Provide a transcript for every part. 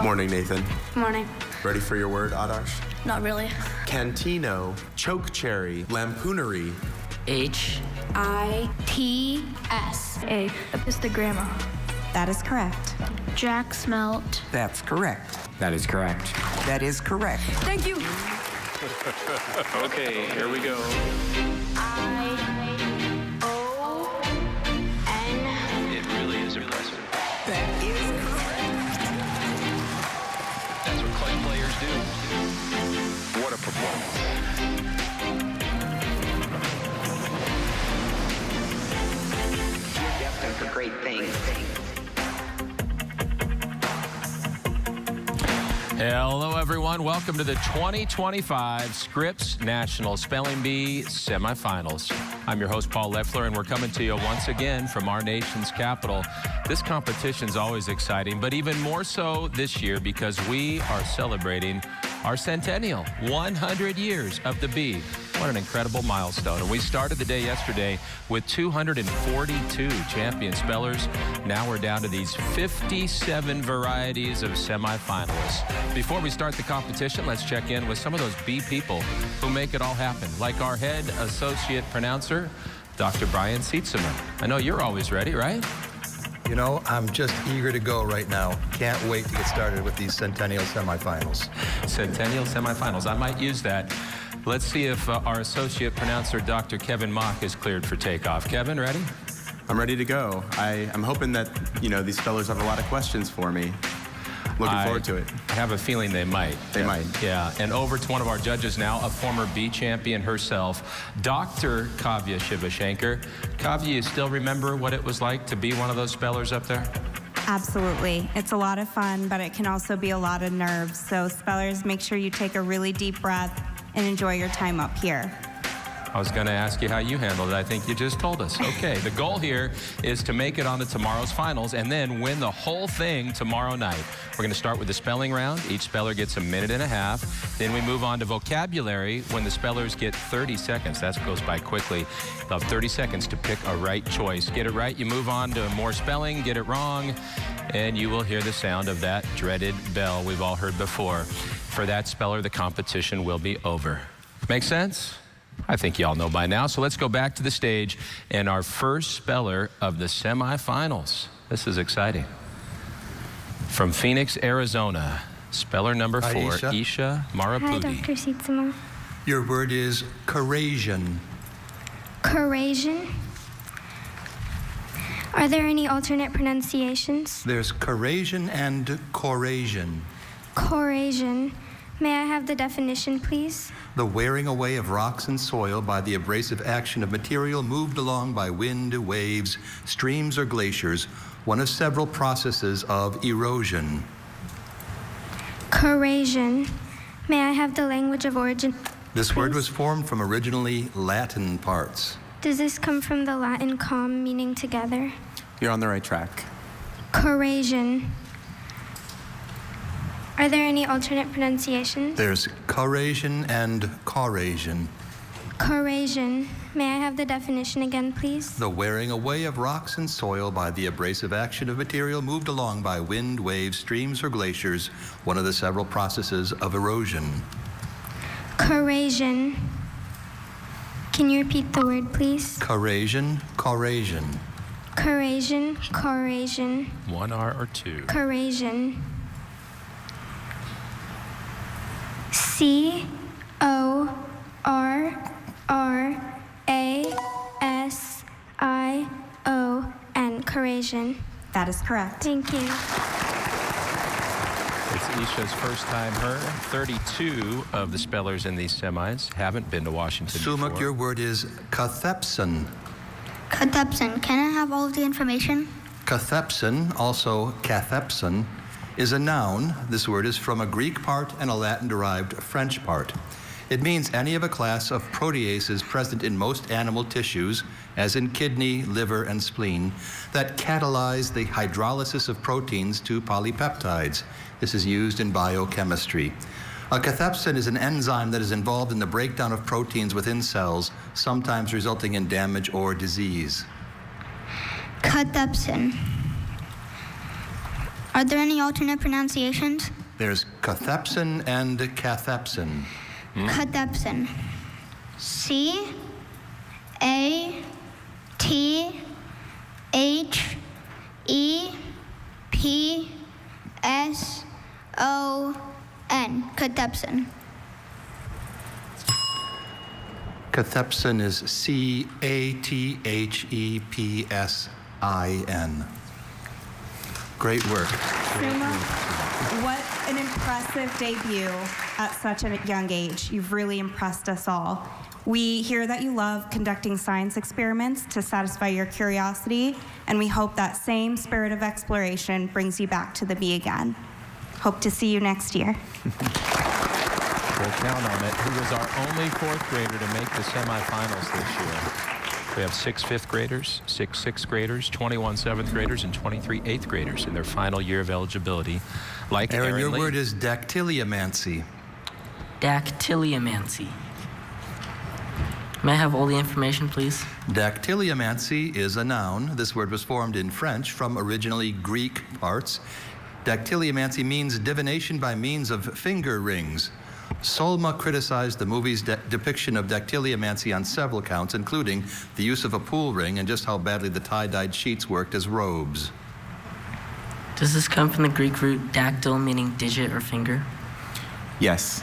Morning, Nathan. Morning. Ready for your word, Adarsh? Not really. Cantino, choke cherry, lampoonery. H-I-T-S. A. Epistogramma. That is correct. Jack smelt. That's correct. That is correct. That is correct. Thank you. Okay, here we go. I-O-N. It really is impressive. That is correct. That's what clay players do. What a performance. You're destined for great things. Hello, everyone. Welcome to the 2025 Scripps National Spelling Bee Semifinals. I'm your host, Paul Leffler, and we're coming to you once again from our nation's capital. This competition's always exciting, but even more so this year because we are celebrating our Centennial, 100 years of the bee. What an incredible milestone. And we started the day yesterday with 242 champion spellers. Now we're down to these 57 varieties of semifinalists. Before we start the competition, let's check in with some of those bee people who make it all happen, like our head associate pronouncer, Dr. Brian Sietzema. I know you're always ready, right? You know, I'm just eager to go right now. Can't wait to get started with these Centennial semifinals. Centennial semifinals. I might use that. Let's see if our associate pronouncer, Dr. Kevin Mock, is cleared for takeoff. Kevin, ready? I'm ready to go. I'm hoping that, these spellers have a lot of questions for me. Looking forward to it. I have a feeling they might. They might. Yeah, and over to one of our judges now, a former bee champion herself, Dr. Kavya Shivashankar. Kavya, you still remember what it was like to be one of those spellers up there? Absolutely. It's a lot of fun, but it can also be a lot of nerves. So spellers, make sure you take a really deep breath and enjoy your time up here. I was going to ask you how you handled it. I think you just told us. Okay, the goal here is to make it onto tomorrow's finals and then win the whole thing tomorrow night. We're going to start with the spelling round. Each speller gets a minute and a half. Then we move on to vocabulary when the spellers get 30 seconds. That goes by quickly. They'll have 30 seconds to pick a right choice. Get it right, you move on to more spelling. Get it wrong, and you will hear the sound of that dreaded bell we've all heard before. For that speller, the competition will be over. Make sense? I think you all know by now. So let's go back to the stage and our first speller of the semifinals. This is exciting. From Phoenix, Arizona, speller number 4, Isha Marapudi. Hi, Dr. Sietzema. Your word is Corasian. Corasian. Are there any alternate pronunciations? There's Corasian and Corasian. Corasian. May I have the definition, please? The wearing away of rocks and soil by the abrasive action of material moved along by wind, waves, streams, or glaciers, one of several processes of erosion. Corasian. May I have the language of origin? This word was formed from originally Latin parts. Does this come from the Latin com, meaning together? You're on the right track. Corasian. Are there any alternate pronunciations? There's Corasian and Corasian. Corasian. May I have the definition again, please? The wearing away of rocks and soil by the abrasive action of material moved along by wind, waves, streams, or glaciers, one of the several processes of erosion. Corasian. Can you repeat the word, please? Corasian, Corasian. Corasian, Corasian. One R or two? Corasian. C-O-R-R-A-S-I-O-N. Corasian. That is correct. Thank you. It's Isha's first time her. 32 of the spellers in these semis haven't been to Washington Sumuk, before. your word is cathepsin. Cathepsin. Can I have all of the information? Cathepsin, also cathepsin, is a noun. This word is from a Greek part and a Latin-derived French part. It means any of a class of proteases present in most animal tissues, as in kidney, liver, and spleen, that catalyze the hydrolysis of proteins to polypeptides. This is used in biochemistry. A cathepsin is an enzyme that is involved in the breakdown of proteins within cells, sometimes resulting in damage or disease. Cathepsin. Are there any alternate pronunciations? There's cathepsin and cathepsin. Cathepsin. C-A-T-H-E-P-S-O-N. Cathepsin. Cathepsin is C-A-T-H-E-P-S-I-N. Great work. Suma, what an impressive debut at such a young age. You've really impressed us all. We hear that you love conducting science experiments to satisfy your curiosity, and we hope that same spirit of exploration brings you back to the bee again. Hope to see you next year. We'll count on it. He was our only fourth grader to make the semifinals this year. We have 6 fifth graders, 6 sixth graders, 21 seventh graders, and 23 eighth graders in their final year of eligibility. Like Aaron, Aaron your Lee. word is dactyliomancy. Dactyliomancy. May I have all the information, please? Dactyliomancy is a noun. This word was formed in French from originally Greek parts. Dactyliomancy means divination by means of finger rings. Solma criticized the movie's depiction of dactyliomancy on several counts, including the use of a pool ring and just how badly the tie-dyed sheets worked as robes. Does this come from the Greek root dactyl, meaning digit or finger? Yes.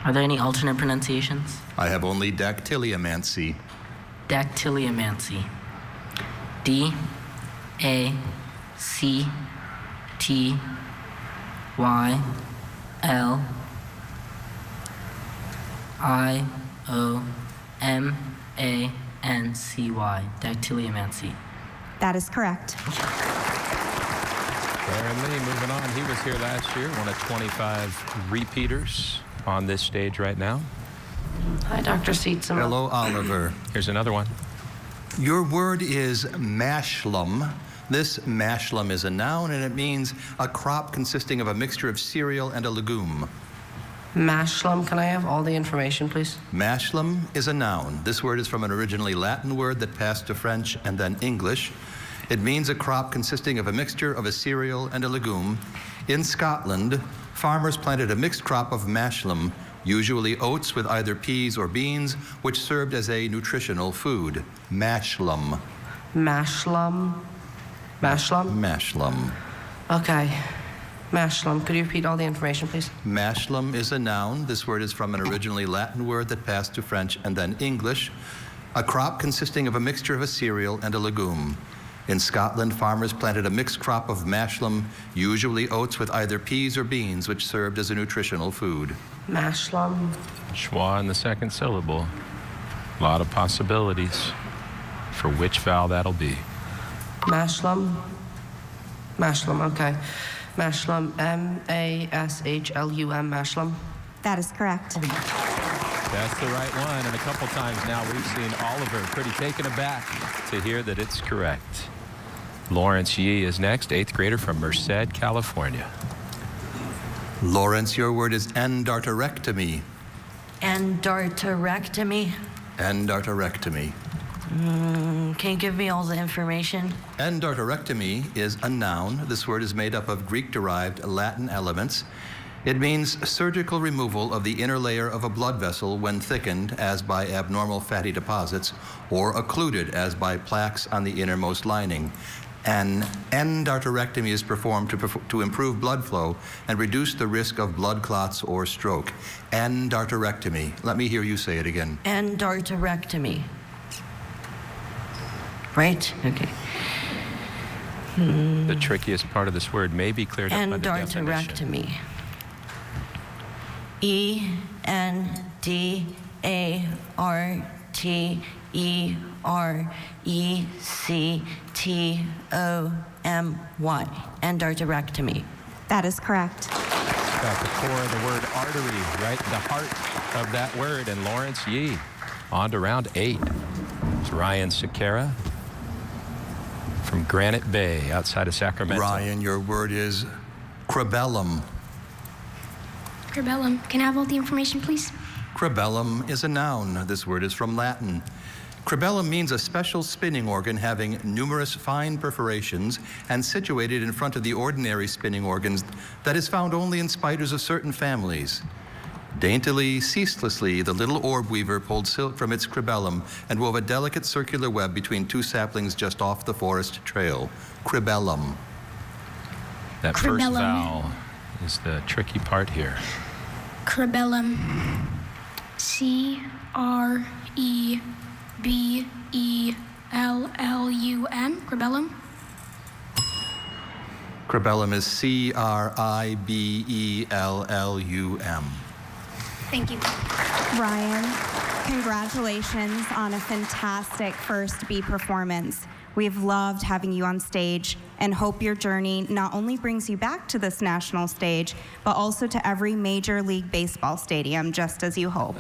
Are there any alternate pronunciations? I have only dactyliomancy. Dactyliomancy. D-A-C-T-Y-L-I-O-M-A-N-C-Y. Dactyliomancy. That is correct. Aaron Lee, moving on. He was here last year, one of 25 repeaters on this stage right now. Hi, Dr. Seatsma. Hello, Oliver. Here's another one. Your word is mashlum. This mashlum is a noun, and it means a crop consisting of a mixture of cereal and a legume. Mashlum, can I have all the information, please? Mashlum is a noun. This word is from an originally Latin word that passed to French and then English. It means a crop consisting of a mixture of a cereal and a legume. In Scotland, farmers planted a mixed crop of mashlum, usually oats with either peas or beans, which served as a nutritional food. Mashlum. Mashlum? Mashlum? Mashlum. Okay. Mashlum. Could you repeat all the information, please? Mashlum is a noun. This word is from an originally Latin word that passed to French and then English. A crop consisting of a mixture of a cereal and a legume. In Scotland, farmers planted a mixed crop of mashlum, usually oats with either peas or beans, which served as a nutritional food. Mashlum. Schwa in the second syllable. A lot of possibilities for which vowel that'll be. Mashlum. Mashlum, okay. Mashlum, M-A-S-H-L-U-M, Mashlum. That is correct. That's the right one, and a couple times now we've seen Oliver pretty taken aback to hear that it's correct. Lawrence Yee is next, 8th grader from Merced, California. Lawrence, your word is endarterectomy. Endarterectomy. Endarterectomy. Can you give me all the information? Endarterectomy is a noun. This word is made up of Greek-derived Latin elements. It means surgical removal of the inner layer of a blood vessel when thickened, as by abnormal fatty deposits, or occluded, as by plaques on the innermost lining. An endarterectomy is performed to improve blood flow and reduce the risk of blood clots or stroke. Endarterectomy. Let me hear you say it again. Endarterectomy. Right? Okay. The trickiest part of this word may be cleared up by the definition. Endarterectomy. E-N-D-A-R-T-E-R-E-C-T-O-M-Y. Endarterectomy. That is correct. Got the core of the word artery, right? The heart of that word. And Lawrence Yee on to round 8. It's Ryan Sequeira from Granite Bay outside of Sacramento. Ryan, your word is cribellum. Cribellum. Can I have all the information, please? Cribellum is a noun. This word is from Latin. Cribellum means a special spinning organ having numerous fine perforations and situated in front of the ordinary spinning organs that is found only in spiders of certain families. Daintily, ceaselessly, the little orb weaver pulled silk from its cribellum and wove a delicate circular web between two saplings just off the forest trail. Cribellum. That first vowel is the tricky part here. Cribellum. C-R-E-B-E-L-L-U-M. Cribellum. Cribellum is C-R-I-B-E-L-L-U-M. Thank you. Ryan, congratulations on a fantastic first B performance. We've loved having you on stage and hope your journey not only brings you back to this national stage, but also to every Major League Baseball stadium, just as you hope.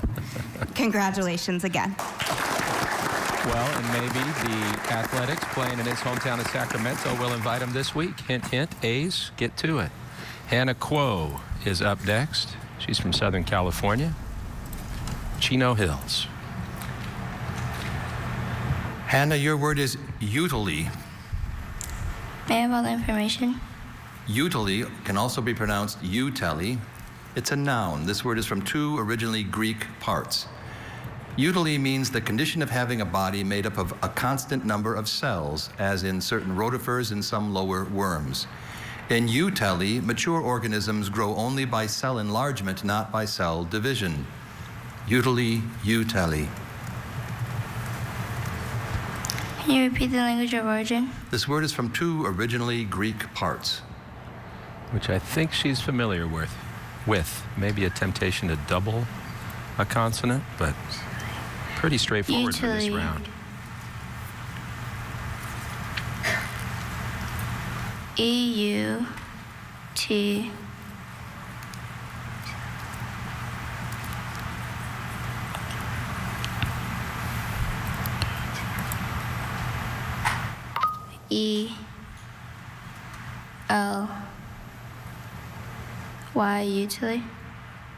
Congratulations again. Well, and maybe the Athletics playing in his hometown of Sacramento will invite him this week. Hint, hint, A's, get to it. Hannah Kuo is up next. She's from Southern California, Chino Hills. Hannah, your word is utile. May I have all the information? Utile can also be pronounced utele. It's a noun. This word is from two originally Greek parts. Utile means the condition of having a body made up of a constant number of cells, as in certain rotifers and some lower worms. In utile, mature organisms grow only by cell enlargement, not by cell division. Utile, utile. Can you repeat the language of origin? This word is from two originally Greek parts. Which I think she's familiar with. Maybe a temptation to double a consonant, but pretty straightforward for this round. E-U-T. E-L-Y, utile?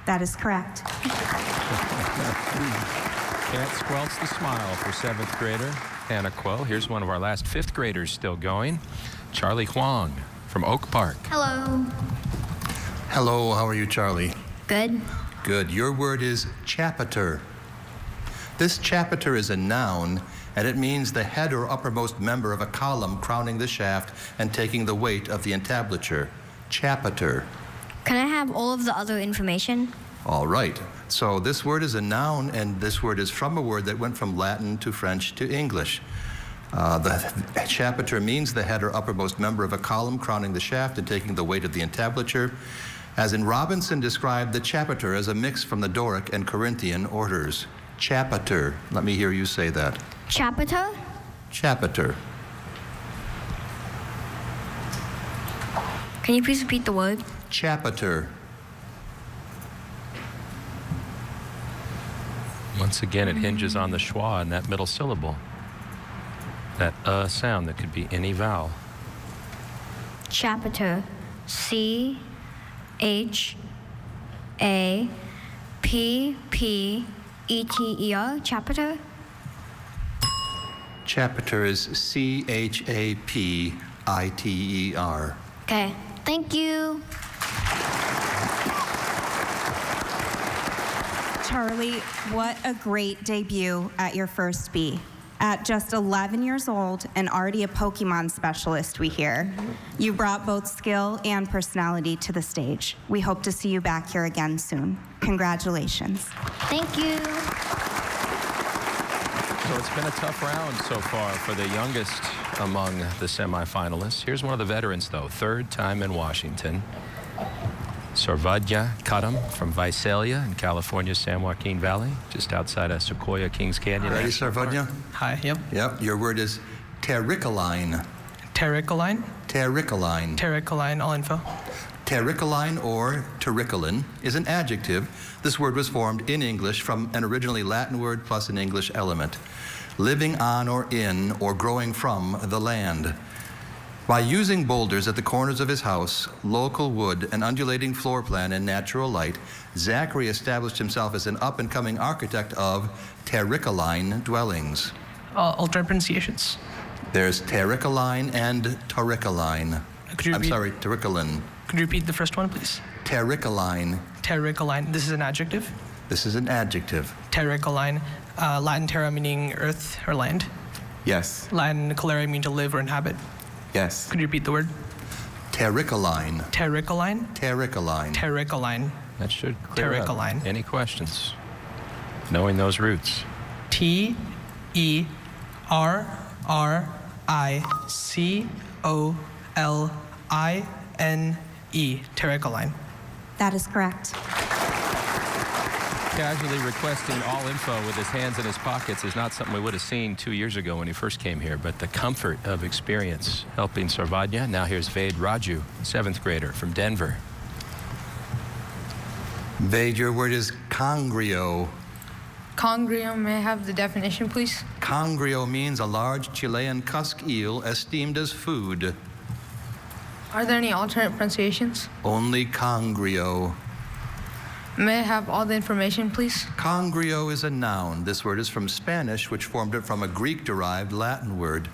That is correct. Can't squelch the smile for 7th grader Hannah Kuo. Here's one of our last 5th graders still going. Charlie Huang from Oak Park. Hello. Hello, how are you, Charlie? Good. Good. Your word is chapiter. This chapiter is a noun, and it means the head or uppermost member of a column crowning the shaft and taking the weight of the entablature. Chapiter. Can I have all of the other information? All right. So this word is a noun, and this word is from a word that went from Latin to French to English. The chapiter means the head or uppermost member of a column crowning the shaft and taking the weight of the entablature. As in Robinson described the chapiter as a mix from the Doric and Corinthian orders. Chapiter. Let me hear you say that. Chapiter? Chapiter. Can you please repeat the word? Chapiter. Once again, it hinges on the schwa in that middle syllable. That sound that could be any vowel. Chapiter. C-H-A-P-P-E-T-E-R. Chapiter? Chapiter is C-H-A-P-I-T-E-R. Okay. Thank you. Charlie, what a great debut at your first B. At just 11 years old and already a Pokemon specialist, we hear. You brought both skill and personality to the stage. We hope to see you back here again soon. Congratulations. Thank you. So it's been a tough round so far for the youngest among the semifinalists. Here's one of the veterans, though, 3rd time in Washington. Sarvadya Kadam from Visalia in California's San Joaquin Valley, just outside of Sequoia Kings Canyon. Ready, Sarvadya? Hi, yep. Yep, your word is terricoline. Terricoline? Terricoline. Terricoline, all info. Terricoline or terricolin is an adjective. This word was formed in English from an originally Latin word plus an English element. Living on or in or growing from the land. By using boulders at the corners of his house, local wood, an undulating floor plan, and natural light, Zachary established himself as an up-and-coming architect of terricoline dwellings. alternate pronunciations. There's ptericoline and tauricoline. I'm sorry, terricoline. Could you repeat the first one, please? Terricoline. Terricoline. This is an adjective. This is an adjective. Terricoline. Latin terra meaning earth or land. Yes. Latin colere meaning to live or inhabit. Yes. Could you repeat the word? Terricoline. Terricoline. Terricoline. Terricoline. That should clear up. Terricoline. Any questions? Knowing those roots. Terricoline. Terricoline. That is correct. Casually requesting all info with his hands in his pockets is not something we would have seen 2 years ago when he first came here, but the comfort of experience helping Sarvadya. Now here's Vade Raju, 7th grader from Denver. Vade, your word is congrio. Congrio, may I have the definition, please? Congrio means a large Chilean cusk eel esteemed as food. Are there any alternate pronunciations? Only congrio. May I have all the information, please? Congrio is a noun. This word is from Spanish, which formed it from a Greek-derived Latin word.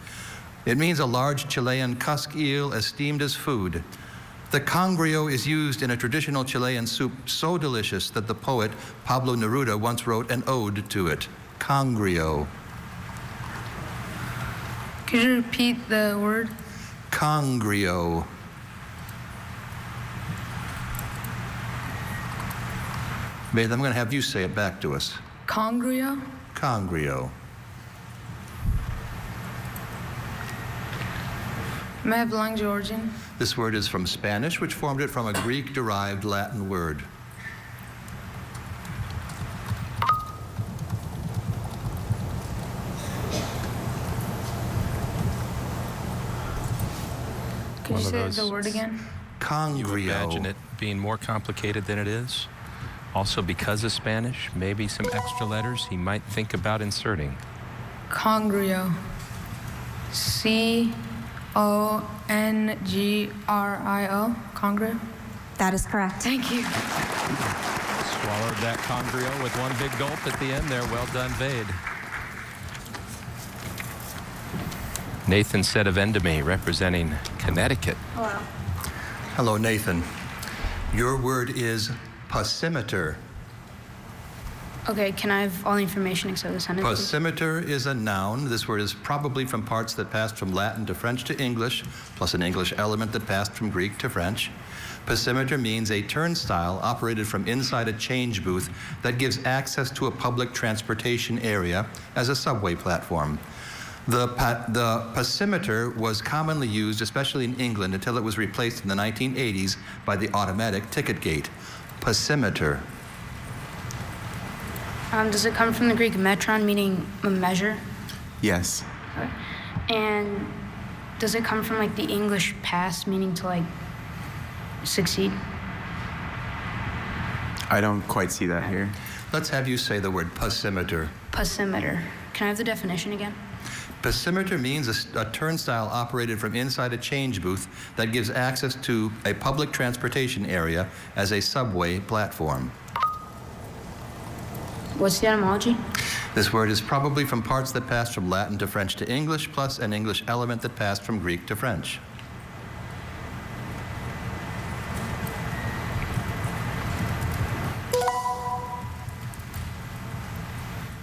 It means a large Chilean cusk eel esteemed as food. The congrio is used in a traditional Chilean soup so delicious that the poet Pablo Neruda once wrote an ode to it. Congrio. Could you repeat the word? Congrio. Vade, I'm going to have you say it back to us. Congrio? Congrio. May I have the language origin? This word is from Spanish, which formed it from a Greek-derived Latin word. Could you say the word again? Congrio. You imagine it being more complicated than it is? Also, because of Spanish, maybe some extra letters he might think about inserting. Congrio. C-O-N-G-R-I-O. Congrio? That is correct. Thank you. Swallowed that congrio with one big gulp at the end there. Well done, Vade. Nathan Sedevendemy, representing Connecticut. Hello. Hello, Nathan. Your word is pasimeter. Okay, can I have all the information except the sentence? Pasimeter is a noun. This word is probably from parts that passed from Latin to French to English, plus an English element that passed from Greek to French. Pasimeter means a turnstile operated from inside a change booth that gives access to a public transportation area as a subway platform. The pasimeter was commonly used, especially in England, until it was replaced in the 1980s by the automatic ticket gate. Pasimeter. Does it come from the Greek metron, meaning a measure? Yes. Okay. And does it come from like the English pass, meaning to like succeed? I don't quite see that here. Let's have you say the word pasimeter. Pasimeter. Can I have the definition again? Pasimeter means a turnstile operated from inside a change booth that gives access to a public transportation area as a subway platform. What's the etymology? This word is probably from parts that passed from Latin to French to English, plus an English element that passed from Greek to French.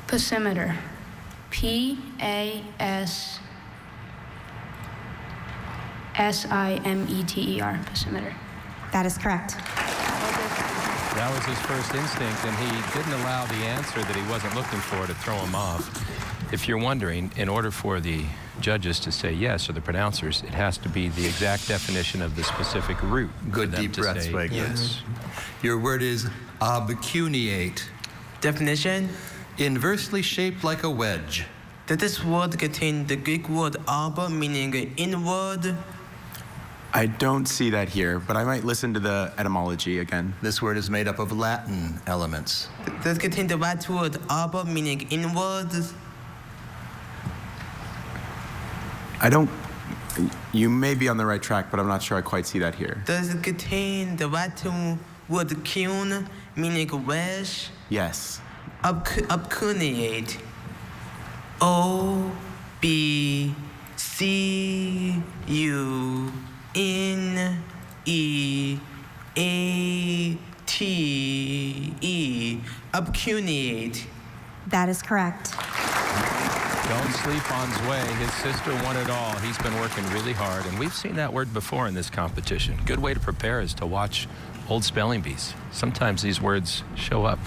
Pasimeter. P-A-S-S-I-M-E-T-E-R. Pasimeter. That is correct. That was his first instinct, and he didn't allow the answer that he wasn't looking for to throw him off. If you're wondering, in order for the judges to say yes, or the pronouncers, it has to be the exact definition of the specific root. Good deep breaths, Wagner. Yes. Your word is obcuneate. Definition? Inversely shaped like a wedge. Does this word contain the Greek word arbor, meaning inward? I don't see that here, but I might listen to the etymology again. This word is made up of Latin elements. Does it contain the right word arbor, meaning inward? I don't... You may be on the right track, but I'm not sure I quite see that here. Does it contain the right word cune, meaning wedge? Yes. Obcuneate. O B C U N E A T E. Obcuneate. That is correct. Don't sleep on Zwei. His sister won it all. He's been working really hard, and we've seen that word before in this competition. Good way to prepare is to watch old spelling bees. Sometimes these words show up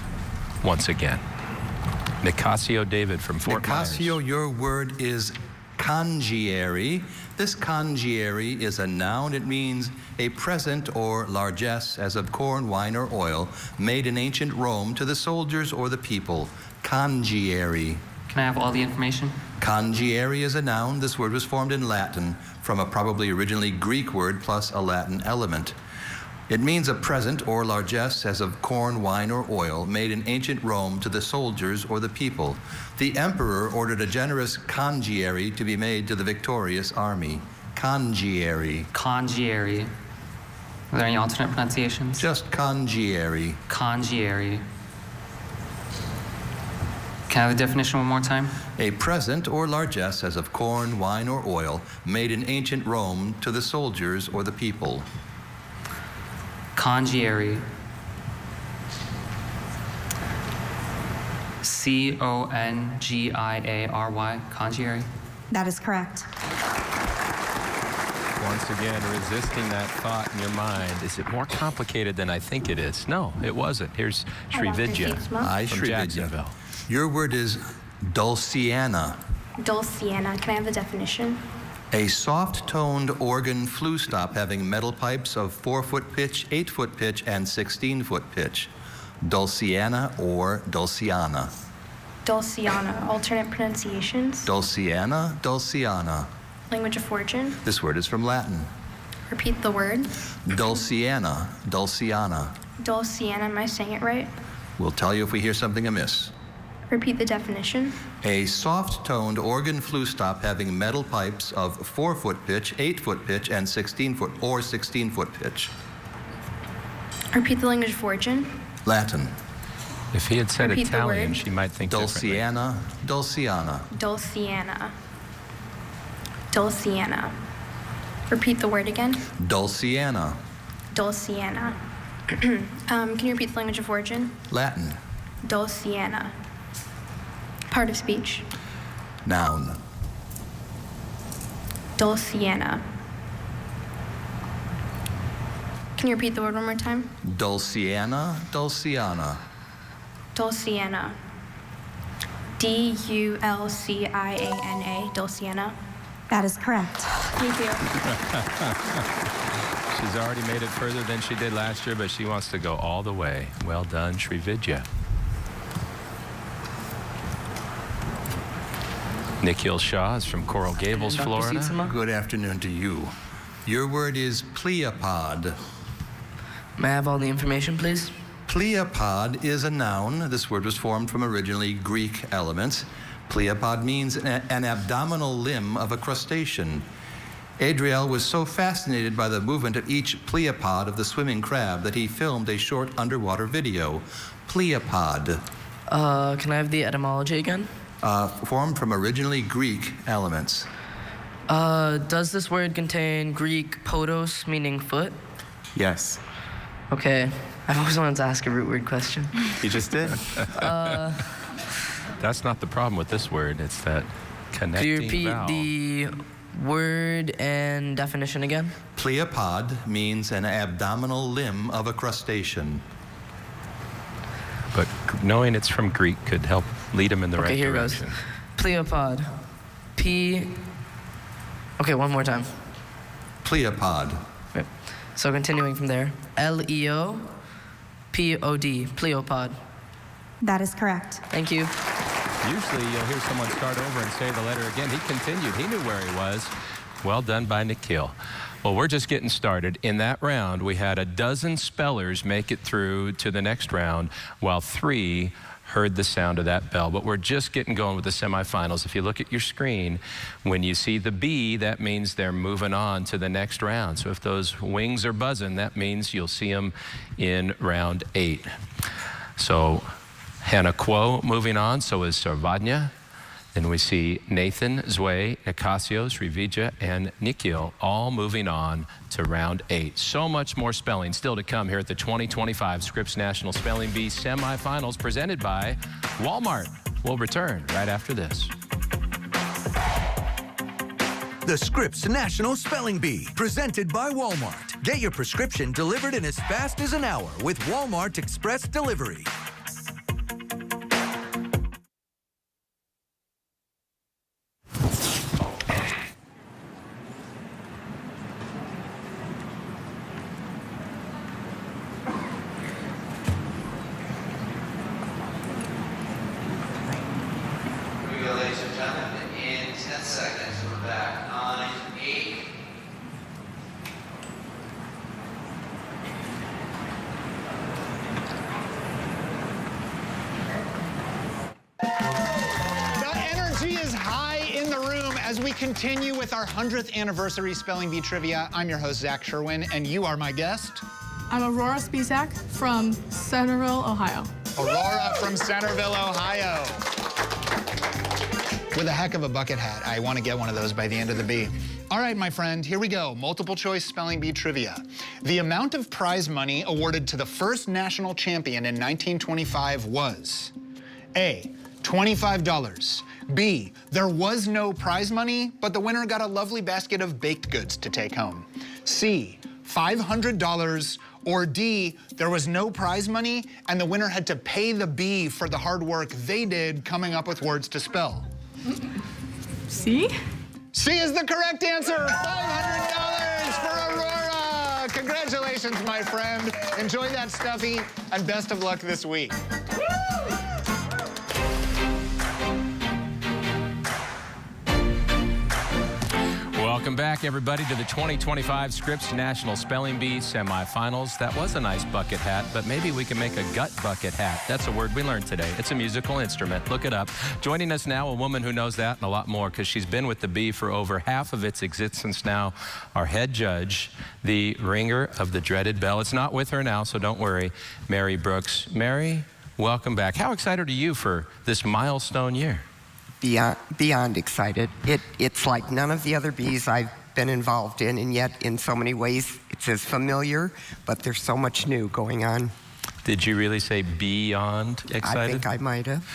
once again. Nicasio David from Fort Myers. Nicasio, your word is congiary. This congiary is a noun. It means a present or largesse, as of corn, wine, or oil, made in ancient Rome to the soldiers or the people. Congiary. Can I have all the information? Congiary is a noun. This word was formed in Latin from a probably originally Greek word plus a Latin element. It means a present or largesse, as of corn, wine, or oil, made in ancient Rome to the soldiers or the people. The emperor ordered a generous congiary to be made to the victorious army. Congiary. Congiary. Are there any alternate pronunciations? Just congiary. Congiary. Can I have the definition one more time? A present or largesse, as of corn, wine, or oil, made in ancient Rome to the soldiers or the people. Congiary. C-O-N-G-I-A-R-Y. Congiary. That is correct. Once again, resisting that thought in your mind. Is it more complicated than I think it is? No, it wasn't. Here's Srividya from Jacksonville. Your word is dulciana. Dulciana. Can I have the definition? A soft-toned organ flue stop having metal pipes of 4-foot pitch, 8-foot pitch, and 16-foot pitch. Dulciana or dulciana. Dulciana. Alternate pronunciations? Dulciana, dulciana. Language of origin? This word is from Latin. Repeat the word. Dulciana, dulciana. Dulciana. Am I saying it right? We'll tell you if we hear something amiss. Repeat the definition. A soft-toned organ flue stop having metal pipes of 4-foot pitch, 8-foot pitch, and 16-foot pitch. Repeat the language of origin. Latin. If he had said Repeat the Italian, word. she might think Dulciana, dulciana. Dulciana. Dulciana. Repeat the word again. Dulciana. Dulciana. Can you repeat the language of origin? Latin. Dulciana. Part of speech. Noun. Dulciana. Can you repeat the word one more time? Dulciana, dulciana. Dulciana. D-U-L-C-I-A-N-A. Dulciana. That is correct. Thank you. She's already made it further than she did last year, but she wants to go all the way. Well done, Srividya. Nikhil Shah is from Coral Gables, Dr. Florida. Sietsema? Good afternoon to you. Your word is pleiopod. May I have all the information, please? Pleiopod is a noun. This word was formed from originally Greek elements. Pleiopod means an abdominal limb of a crustacean. Adriel was so fascinated by the movement of each pleiopod of the swimming crab that he filmed a short underwater video. Pleiopod. Can I have the etymology again? Formed from originally Greek elements. Does this word contain Greek podos, meaning foot? Yes. Okay. I've always wanted to ask a root word question. You just did. That's not the problem with this word. It's that Could connecting you repeat vowel. the word and definition again? Pleiopod means an abdominal limb of a crustacean. But knowing it's from Greek could help lead him in the right Okay, here direction. goes. Pleiopod. Okay, one more time. Pleiopod. Okay. So continuing from there. L-E-O-P-O-D. Pleiopod. That is correct. Thank you. Usually you'll hear someone start over and say the letter again. He continued. He knew where he was. Well done by Nikhil. Well, we're just getting started. In that round, we had a dozen spellers make it through to the next round, while 3 heard the sound of that bell. But we're just getting going with the semifinals. If you look at your screen, when you see the B, that means they're moving on to the next round. So if those wings are buzzing, that means you'll see them in round 8. So Hannah Quo moving on, so is Sarvadnya. Then we see Nathan, Zwe, Nicasios, Rivija, and Nikhil all moving on to round 8. So much more spelling still to come here at the 2025 Scripps National Spelling Bee Semifinals presented by Walmart. We'll return right after this. The Scripps National Spelling Bee, presented by Walmart. Get your prescription delivered in as fast as an hour with Walmart Express Delivery. Here we go, ladies and gentlemen. In 10 seconds, we're back. 9, 8. The energy is high in the room as we continue with our 100th anniversary Spelling Bee Trivia. I'm your host, Zach Sherwin, and you are my guest. I'm Aurora Spisak from Centennial, Ohio. Aurora from Centerville, Ohio. With a heck of a bucket hat. I want to get one of those by the end of the bee. All right, my friend, here we go. Multiple choice spelling bee trivia. The amount of prize money awarded to the first national champion in 1925 was A, $25. B, there was no prize money, but the winner got a lovely basket of baked goods to take home. C, $500. Or D, there was no prize money and the winner had to pay the bee for the hard work they did coming up with words to spell. C? C is the correct answer. $500 for Aurora. Congratulations, my friend. Enjoy that stuffy and best of luck this week. Welcome back, everybody, to the 2025 Scripps National Spelling Bee Semifinals. That was a nice bucket hat, but maybe we can make a gut bucket hat. That's a word we learned today. It's a musical instrument. Look it up. Joining us now, a woman who knows that and a lot more, because she's been with the bee for over half of its existence now, our head judge, the ringer of the dreaded bell. It's not with her now, so don't worry, Mary Brooks. Mary, welcome back. How excited are you for this milestone year? Beyond excited. It's like none of the other bees I've been involved in, and yet in so many ways it's as familiar, but there's so much new going on. Did you really say beyond excited? I think I might have.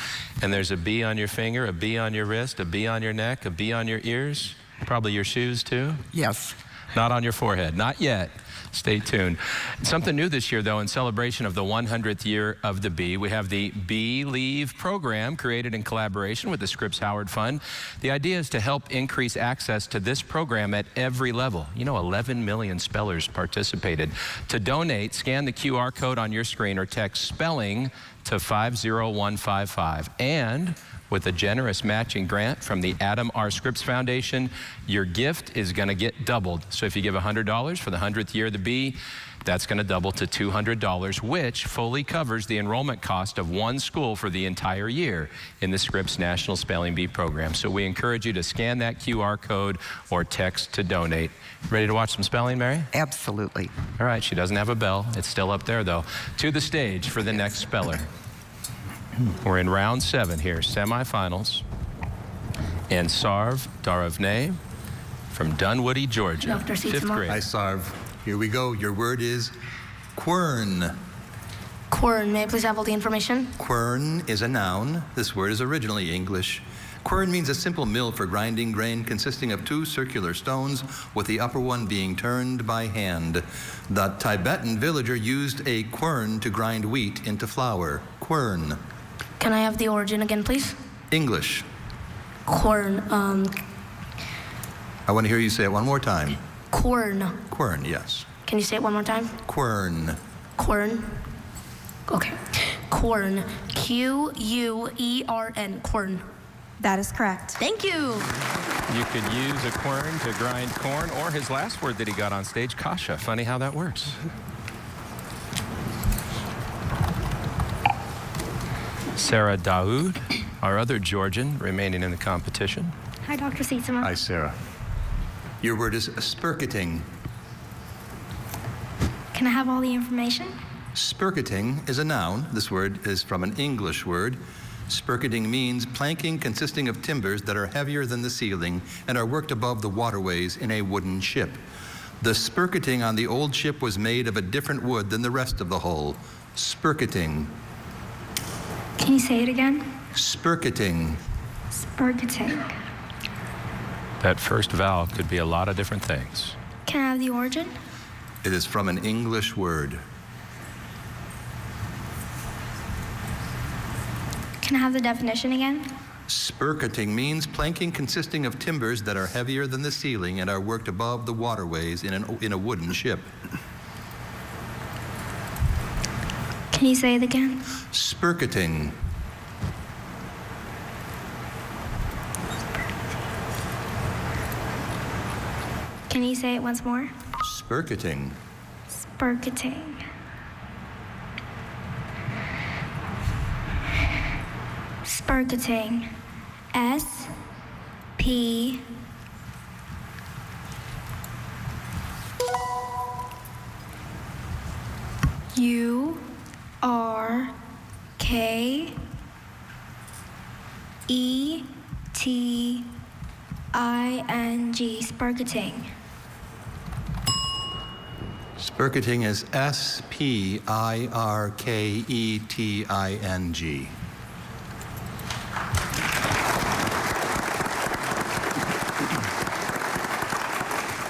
And there's a bee on your finger, a bee on your wrist, a bee on your neck, a bee on your ears, probably your shoes too? Yes. Not on your forehead, not yet. Stay tuned. Something new this year, though, in celebration of the 100th year of the bee, we have the Bee Leave program created in collaboration with the Scripps Howard Fund. The idea is to help increase access to this program at every level. You know, 11 million spellers participated. To donate, scan the QR code on your screen or text spelling to 50155. And with a generous matching grant from the Adam R. Scripps Foundation, your gift is going to get doubled. So if you give $100 for the 100th year of the bee, that's going to double to $200, which fully covers the enrollment cost of one school for the entire year in the Scripps National Spelling Bee program. So we encourage you to scan that QR code or text to donate. Ready to watch some spelling, Mary? Absolutely. All right, she doesn't have a bell. It's still up there, though. To the stage for the next speller. We're in round 7 here, semifinals. And Sarv Daravne from Dunwoody, Georgia, Dr. 5th grade. Hi, Sarv. Here we go. Your word is quern. Quern, may I please have all the information? Quern is a noun. This word is originally English. Quern means a simple mill for grinding grain consisting of 2 circular stones, with the upper one being turned by hand. The Tibetan villager used a quern to grind wheat into flour. Quern. Can I have the origin again, please? English. Quern, I want to hear you say it one more time. quern. Quern, yes. Can you say it one more time? Quern. Quern. Okay. Quern. Q-U-E-R-N. Quern. That is correct. Thank you. You could use a quern to grind corn, or his last word that he got on stage, kasha. Funny how that works. Sarah Daoud, our other Georgian, remaining in the competition. Hi, Dr. Sietzema. Hi, Sarah. Your word is spurketing. Can I have all the information? Spurketing is a noun. This word is from an English word. Spurketing means planking consisting of timbers that are heavier than the ceiling and are worked above the waterways in a wooden ship. The spurketing on the old ship was made of a different wood than the rest of the hull. Spurketing. Can you say it again? Spurketing. Spurketing. That first vowel could be a lot of different things. Can I have the origin? It is from an English word. Can I have the definition again? Spurketing means planking consisting of timbers that are heavier than the ceiling and are worked above the waterways in a wooden ship. Can you say it again? Spurketing. Can you say it once more? Spurketing. Spurketing. Spurketing. S-P... U-R-K-E-T-I-N-G. Spurketing. Spurketing is S-P-I-R-K-E-T-I-N-G.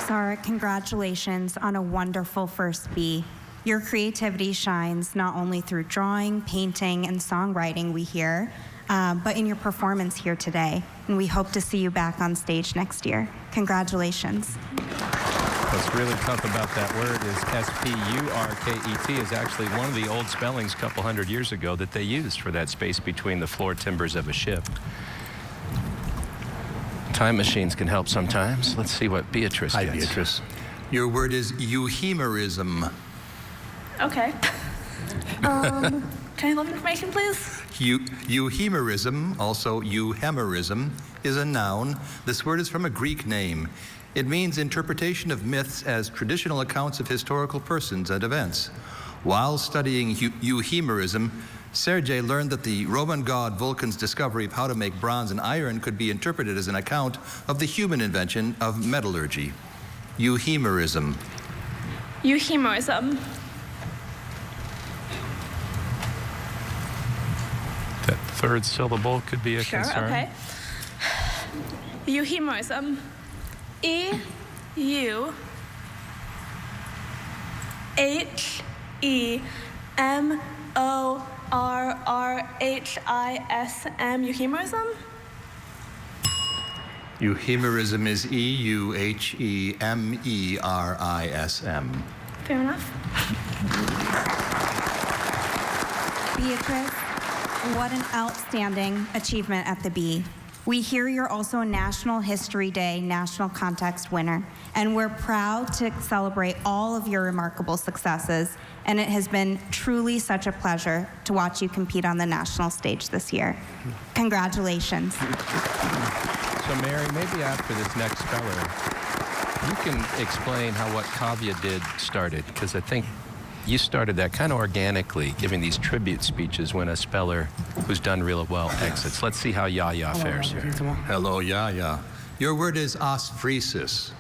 Sarah, congratulations on a wonderful first B. Your creativity shines not only through drawing, painting, and songwriting we hear, but in your performance here today. And we hope to see you back on stage next year. Congratulations. What's really tough about that word is S-P-U-R-K-E-T is actually one of the old spellings a couple hundred years ago that they used for that space between the floor timbers of a ship. Time machines can help sometimes. Let's see what Beatrice gets. Hi, Beatrice. Your word is euhemerism. Okay. Can I have information, please? Euhemerism, also euhemerism, is a noun. This word is from a Greek name. It means interpretation of myths as traditional accounts of historical persons and events. While studying euhemerism, Sergei learned that the Roman god Vulcan's discovery of how to make bronze and iron could be interpreted as an account of the human invention of metallurgy. Euhemerism. Euhemerism. That third syllable could be a concern. Okay. Euhemerism. E-U-H-E-M-O-R-R-H-I-S-M. Euhemerism? Euhemerism is E-U-H-E-M-E-R-I-S-M. Fair enough. Beatrice, what an outstanding achievement at the B. We hear you're also a National History Day National Context winner, and we're proud to celebrate all of your remarkable successes, and it has been truly such a pleasure to watch you compete on the national stage this year. Congratulations. So Mary, maybe after this next speller, you can explain how what Kavya did started, because I think you started that kind of organically, giving these tribute speeches when a speller who's done real well exits. Let's see how Yaya fares here. Hello, Yaya. Your word is osphresis.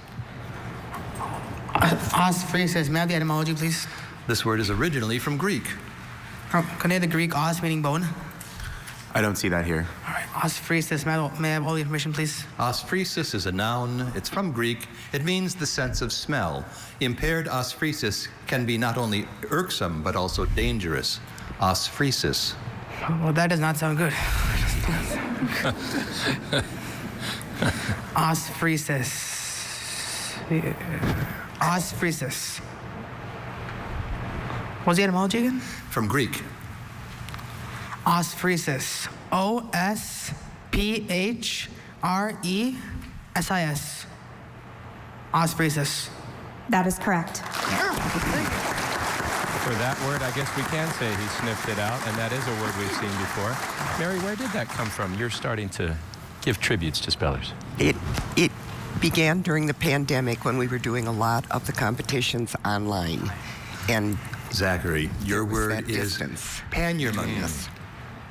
Osphresis. May I have the etymology, please? This word is originally from Greek. Can I have the Greek os meaning bone? I don't see that here. All right, osphresis. May I have all the information, please? Osphresis is a noun. It's from Greek. It means the sense of smell. Impaired osphresis can be not only irksome, but also dangerous. Osphresis. Well, that does not sound good. Osphresis. Osphresis. What's the etymology again? From Greek. Osphresis. O-S-P-H-R-E-S-I-S. Osphresis. That is correct. For that word, I guess we can say he sniffed it out, and that is a word we've seen before. Mary, where did that come from? You're starting to give tributes to spellers. It began during the pandemic when we were doing a lot of the competitions online. And Zachary, your word is panurman. Yes.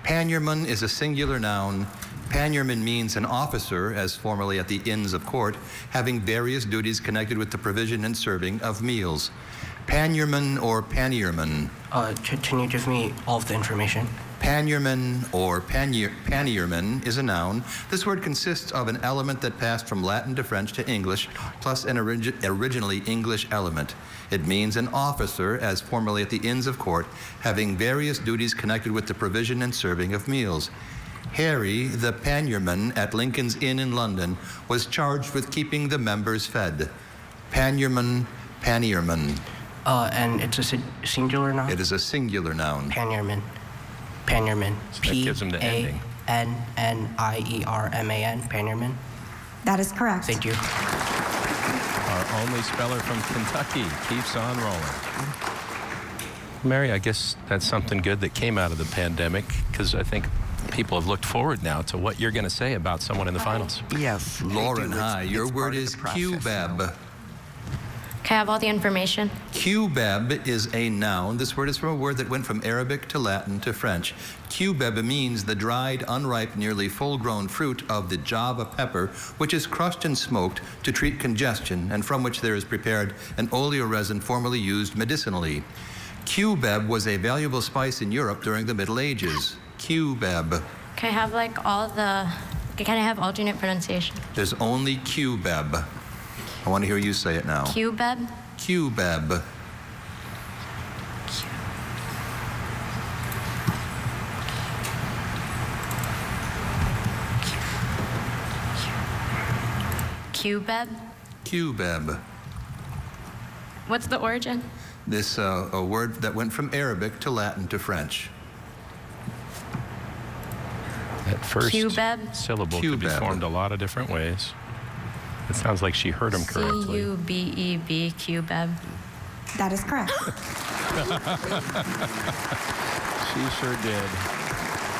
Panierman is a singular noun. Panierman means an officer, as formerly at the Inns of Court, having various duties connected with the provision and serving of meals. Panierman or panierman? Can you give me all of the information? Panierman or panierman is a noun. This word consists of an element that passed from Latin to French to English, plus an originally English element. It means an officer, as formerly at the Inns of Court, having various duties connected with the provision and serving of meals. Harry, the panierman at Lincoln's Inn in London, was charged with keeping the members fed. Panierman, panierman. And it's a singular noun? It is a singular noun. Panierman. Panierman. So that gives them the ending. P-A-N-N-I-E-R-M-A-N. Panierman. That is correct. Thank you. Our only speller from Kentucky keeps on rolling. Mary, I guess that's something good that came out of the pandemic, because I think people have looked forward now to what you're going to say about someone in the finals. Yes. Lauren, hi. Your word is QBEB. Can I have all the information? QBEB is a noun. This word is from a word that went from Arabic to Latin to French. QBEB means the dried, unripe, nearly full-grown fruit of the Java pepper, which is crushed and smoked to treat congestion, and from which there is prepared an oleoresin formerly used medicinally. QBEB was a valuable spice in Europe during the Middle Ages. QBEB. Can I have like all the, can I have alternate pronunciation? There's only QBEB. I want to hear you say it now. QBEB? QBEB. QBEB? QBEB. What's the origin? This a word that went from Arabic to Latin to French. That first QBEB? syllable could be formed a lot of different ways. It sounds like she heard him correctly. C-U-B-E-B, QBEB. That is correct. She sure did.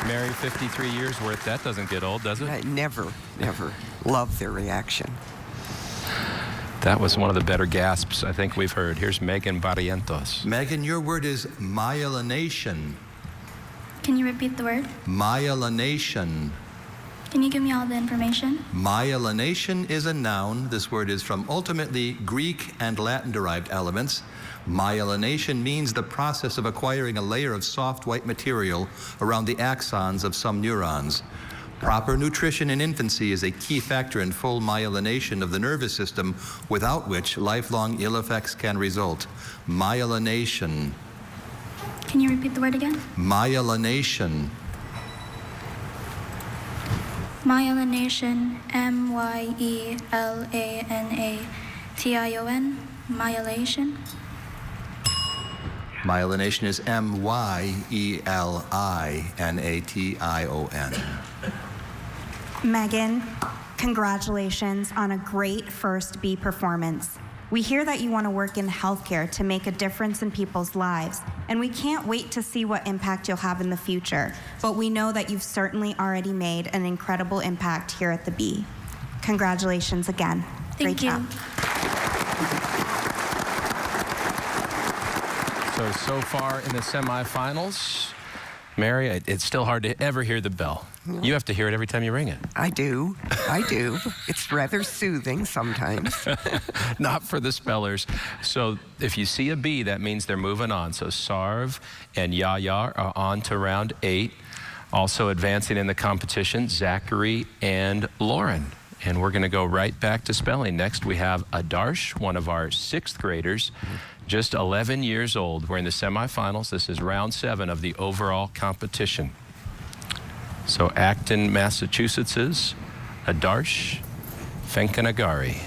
Mary, 53 years worth. That doesn't get old, does it? Never, never. Love their reaction. That was one of the better gasps I think we've heard. Here's Megan Barrientos. Megan, your word is myelination. Can you repeat the word? Myelination. Can you give me all the information? Myelination is a noun. This word is from ultimately Greek and Latin-derived elements. Myelination means the process of acquiring a layer of soft white material around the axons of some neurons. Proper nutrition in infancy is a key factor in full myelination of the nervous system, without which lifelong ill effects can result. Myelination. Can you repeat the word again? Myelination. Myelination, M-Y-E-L-A-N-A-T-I-O-N, myelation. Myelination is M-Y-E-L-I-N-A-T-I-O-N. Megan, congratulations on a great first B performance. We hear that you want to work in healthcare to make a difference in people's lives, and we can't wait to see what impact you'll have in the future. But we know that you've certainly already made an incredible impact here at the B. Congratulations again. Thank you. Great job. So far in the semifinals, Mary, it's still hard to ever hear the bell. You have to hear it every time you ring it. I do. It's rather soothing sometimes. Not for the spellers. So if you see a B, that means they're moving on. So Sarv and Yaya are on to round 8. Also advancing in the competition, Zachary and Lauren. And we're going to go right back to spelling. Next, we have Adarsh, one of our 6th graders, just 11 years old. We're in the semifinals. This is round 7 of the overall competition. So Acton, Massachusetts' Adarsh Fenkanagari.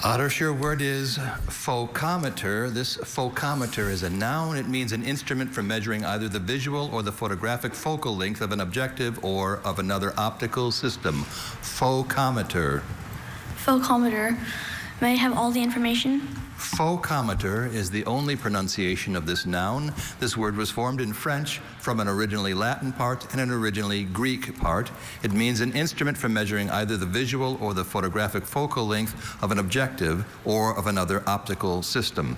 Adarsh, your word is focometer. This focometer is a noun. It means an instrument for measuring either the visual or the photographic focal length of an objective or of another optical system. Focometer. Focometer. May I have all the information? Focometer is the only pronunciation of this noun. This word was formed in French from an originally Latin part and an originally Greek part. It means an instrument for measuring either the visual or the photographic focal length of an objective or of another optical system.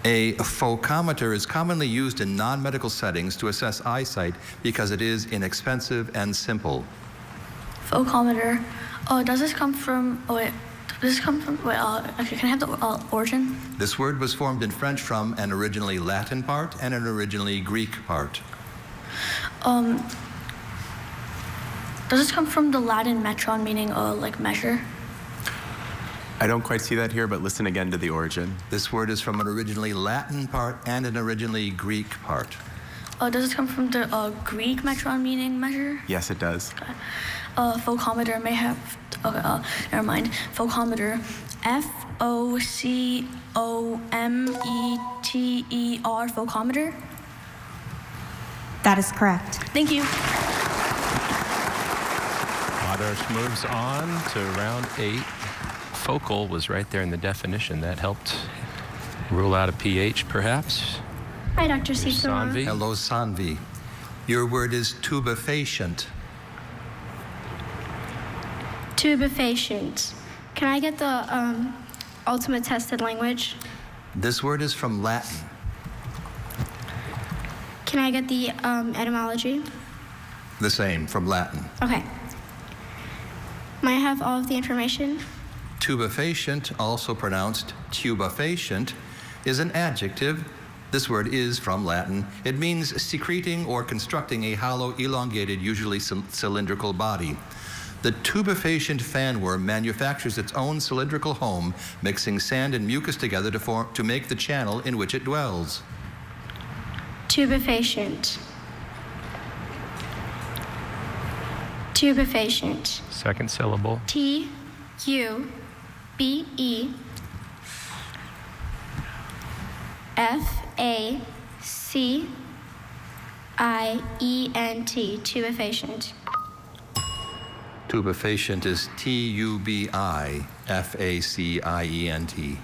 A phocometer is commonly used in non-medical settings to assess eyesight because it is inexpensive and simple. Phocometer. Oh, does this come from? Oh wait, does this come from? Wait, okay, can I have the origin? This word was formed in French from an originally Latin part and an originally Greek part. Does this come from the Latin metron, meaning like measure? I don't quite see that here, but listen again to the origin. This word is from an originally Latin part and an originally Greek part. Does this come from the Greek metron, meaning measure? Yes, it does. Phocometer may have. Okay, never mind. Phocometer. F-O-C-O-M-E-T-E-R. Phocometer. That is correct. Thank you. Others moves on to round 8. Focal was right there in the definition. That helped rule out a PH, perhaps. Hi, Dr. Cicero. Sanvi. Hello, Sanvi. Your word is tubefacient. Tubefacients. Can I get the ultimate tested language? This word is from Latin. Can I get the etymology? The same, from Latin. Okay. May I have all of the information? Tubefacient, also pronounced tubefacient, is an adjective. This word is from Latin. It means secreting or constructing a hollow, elongated, usually cylindrical body. The tubefacient fanworm manufactures its own cylindrical home, mixing sand and mucus together to make the channel in which it dwells. Tubefacient. Tubefacient. Second syllable. T-U-B-E-F-A-C-I-E-N-T. Tubefacient. Tubefacient is T-U-B-I-F-A-C-I-E-N-T.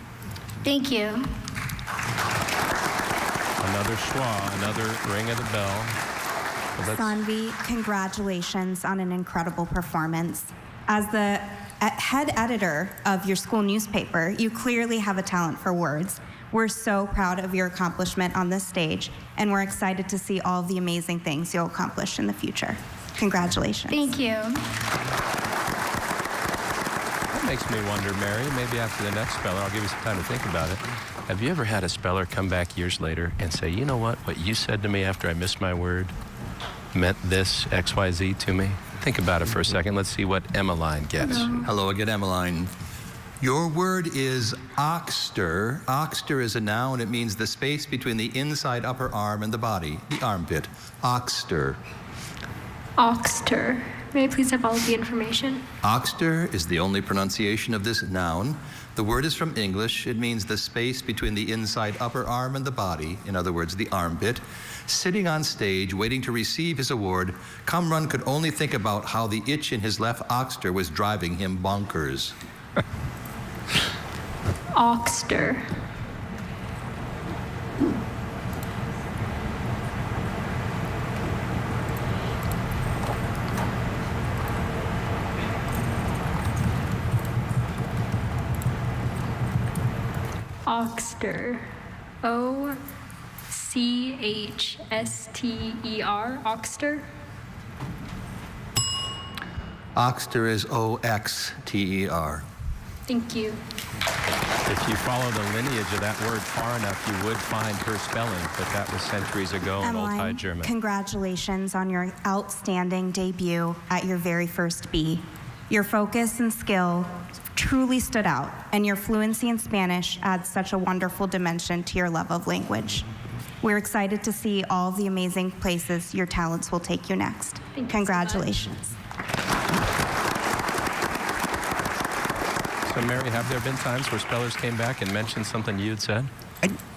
Thank you. Another schwa, another ring of the bell. Sanvi, congratulations on an incredible performance. As the head editor of your school newspaper, you clearly have a talent for words. We're so proud of your accomplishment on this stage, and we're excited to see all of the amazing things you'll accomplish in the future. Congratulations. Thank you. That makes me wonder, Mary, maybe after the next speller, I'll give you some time to think about it. Have you ever had a speller come back years later and say, you know what you said to me after I missed my word meant this, XYZ to me? Think about it for a second. Let's see what Emmeline gets. Hello again, Emmeline. Your word is oxter. Oxter is a noun. It means the space between the inside upper arm and the body, the armpit. Oxter. Oxter. May I please have all of the information? Oxter is the only pronunciation of this noun. The word is from English. It means the space between the inside upper arm and the body, in other words, the armpit. Sitting on stage, waiting to receive his award, Kamran could only think about how the itch in his left oxter was driving him bonkers. Oxter. Oxter. O-C-H-S-T-E-R. Oxter. Oxter is O-X-T-E-R. Thank you. If you follow the lineage of that word far enough, you would find her spelling, but that was centuries ago in Old High German. Congratulations on your outstanding debut at your very first B. Your focus and skill truly stood out, and your fluency in Spanish adds such a wonderful dimension to your love of language. We're excited to see all the amazing places your talents will take you next. Congratulations. So, Mary, have there been times where spellers came back and mentioned something you'd said?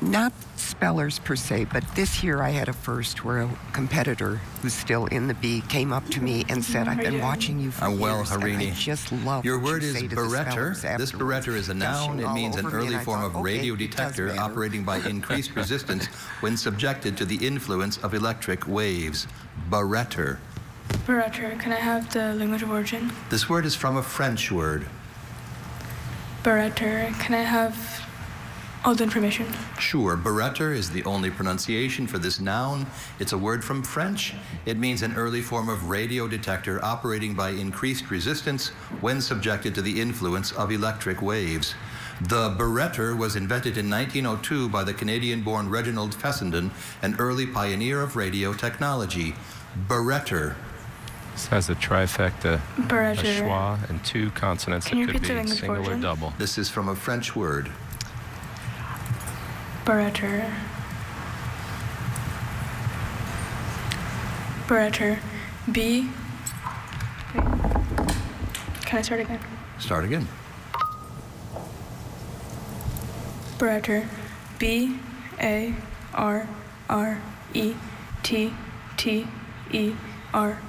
Not spellers per se, but this year I had a first where a competitor who's still in the B came up to me and said, I've been watching you for years, and I just love Your what word you is say to the barretter. spellers This afterwards." barretter is a noun. It means an early form of radio detector operating by increased resistance when subjected to the influence of electric waves. Barretter. Barretter. Can I have the language of origin? This word is from a French word. Barretter. Can I have all the information? Sure. Barretter is the only pronunciation for this noun. It's a word from French. It means an early form of radio detector operating by increased resistance when subjected to the influence of electric waves. The barretter was invented in 1902 by the Canadian-born Reginald Fessenden, an early pioneer of radio technology. Barretter. This has a trifecta, Barretter. a schwa, and two consonants Can you that could repeat the be English single or version? double. This is from a French word. Barretter. Barretter. B. Wait. Can I start again? Start again. Barretter. B-A-R-R-E-T-T-E-R.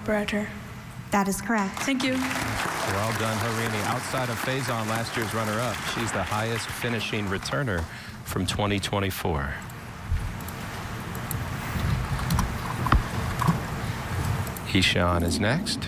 Barretter. That is correct. Thank you. Well done, Harini. Outside of Faison, last year's runner-up, she's the highest finishing returner from 2024. Ishan is next.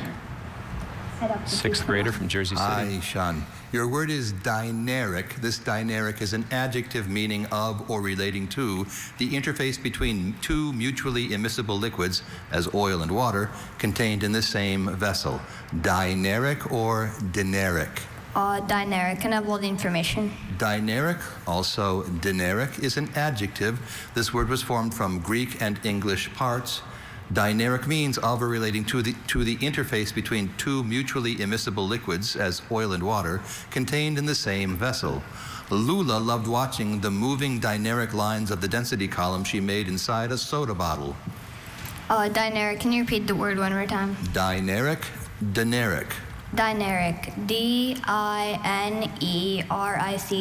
Sixth grader from Jersey City. Hi, Ishan. Your word is dyneric. This dyneric is an adjective meaning of or relating to the interface between two mutually immiscible liquids, as oil and water, contained in the same vessel. Dyneric or dineric? Dyneric. Can I have all the information? Dyneric, also dineric, is an adjective. This word was formed from Greek and English parts. Dyneric means of or relating to the interface between two mutually immiscible liquids, as oil and water, contained in the same vessel. Lula loved watching the moving dyneric lines of the density column she made inside a soda bottle. Dyneric. Can you repeat the word one more time? Dyneric, dineric. Dyneric. D-I-N-E-R-I-C.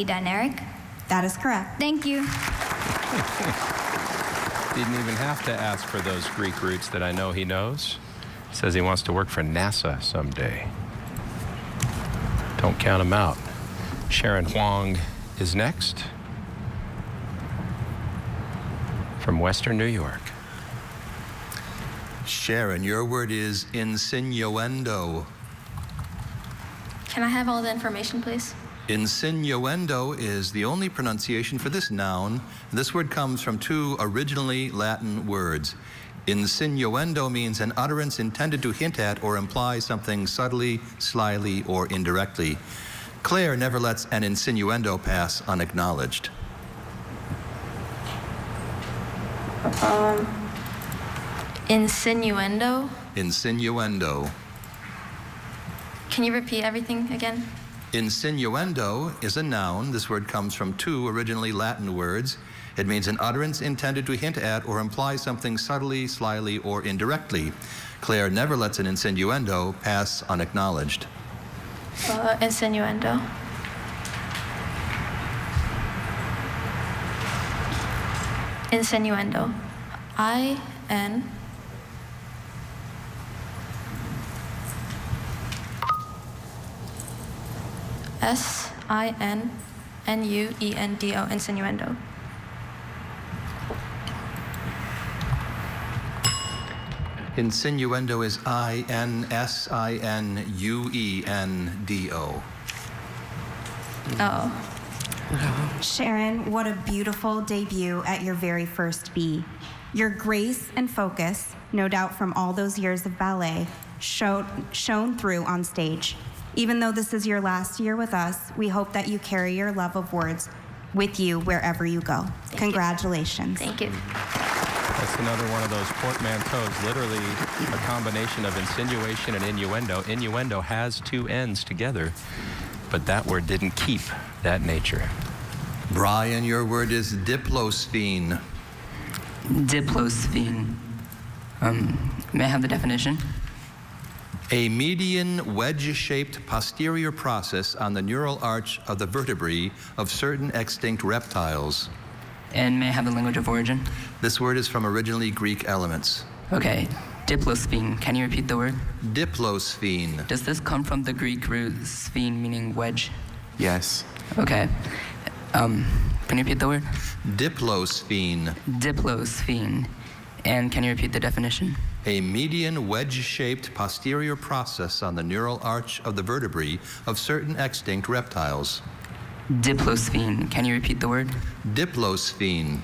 Dyneric? That is correct. Thank you. Didn't even have to ask for those Greek roots that I know he knows. Says he wants to work for NASA someday. Don't count him out. Sharon Huang is next from Western New York. Sharon, your word is insinuendo. Can I have all the information, please? Insinuendo is the only pronunciation for this noun. This word comes from two originally Latin words. Insinuendo means an utterance intended to hint at or imply something subtly, slyly, or indirectly. Claire never lets an insinuendo pass unacknowledged. Insinuendo. Insinuendo. Can you repeat everything again? Insinuendo is a noun. This word comes from two originally Latin words. It means an utterance intended to hint at or imply something subtly, slyly, or indirectly. Claire never lets an insinuendo pass unacknowledged. Insinuendo. Insinuendo. I-N. S-I-N-N-U-E-N-D-O. Insinuendo. Insinuendo is I-N-S-I-N-U-E-N-D-O. Oh. Sharon, what a beautiful debut at your very first B. Your grace and focus, no doubt from all those years of ballet, shone through on stage. Even though this is your last year with us, we hope that you carry your love of words with you wherever you go. Congratulations. Thank you. That's another one of those portmanteaus, literally a combination of insinuation and innuendo. Innuendo has two ends together, but that word didn't keep that nature. Brian, your word is diplosphene. Diplosphene. May I have the definition? A median wedge-shaped posterior process on the neural arch of the vertebrae of certain extinct reptiles. And may I have the language of origin? This word is from originally Greek elements. Okay. Diplosphene. Can you repeat the word? Diplosphene. Does this come from the Greek root sphene, meaning wedge? Yes. Okay. Can you repeat the word? Diplosphene. Diplosphene. And can you repeat the definition? A median wedge-shaped posterior process on the neural arch of the vertebrae of certain extinct reptiles. Diplosphene. Can you repeat the word? Diplosphene.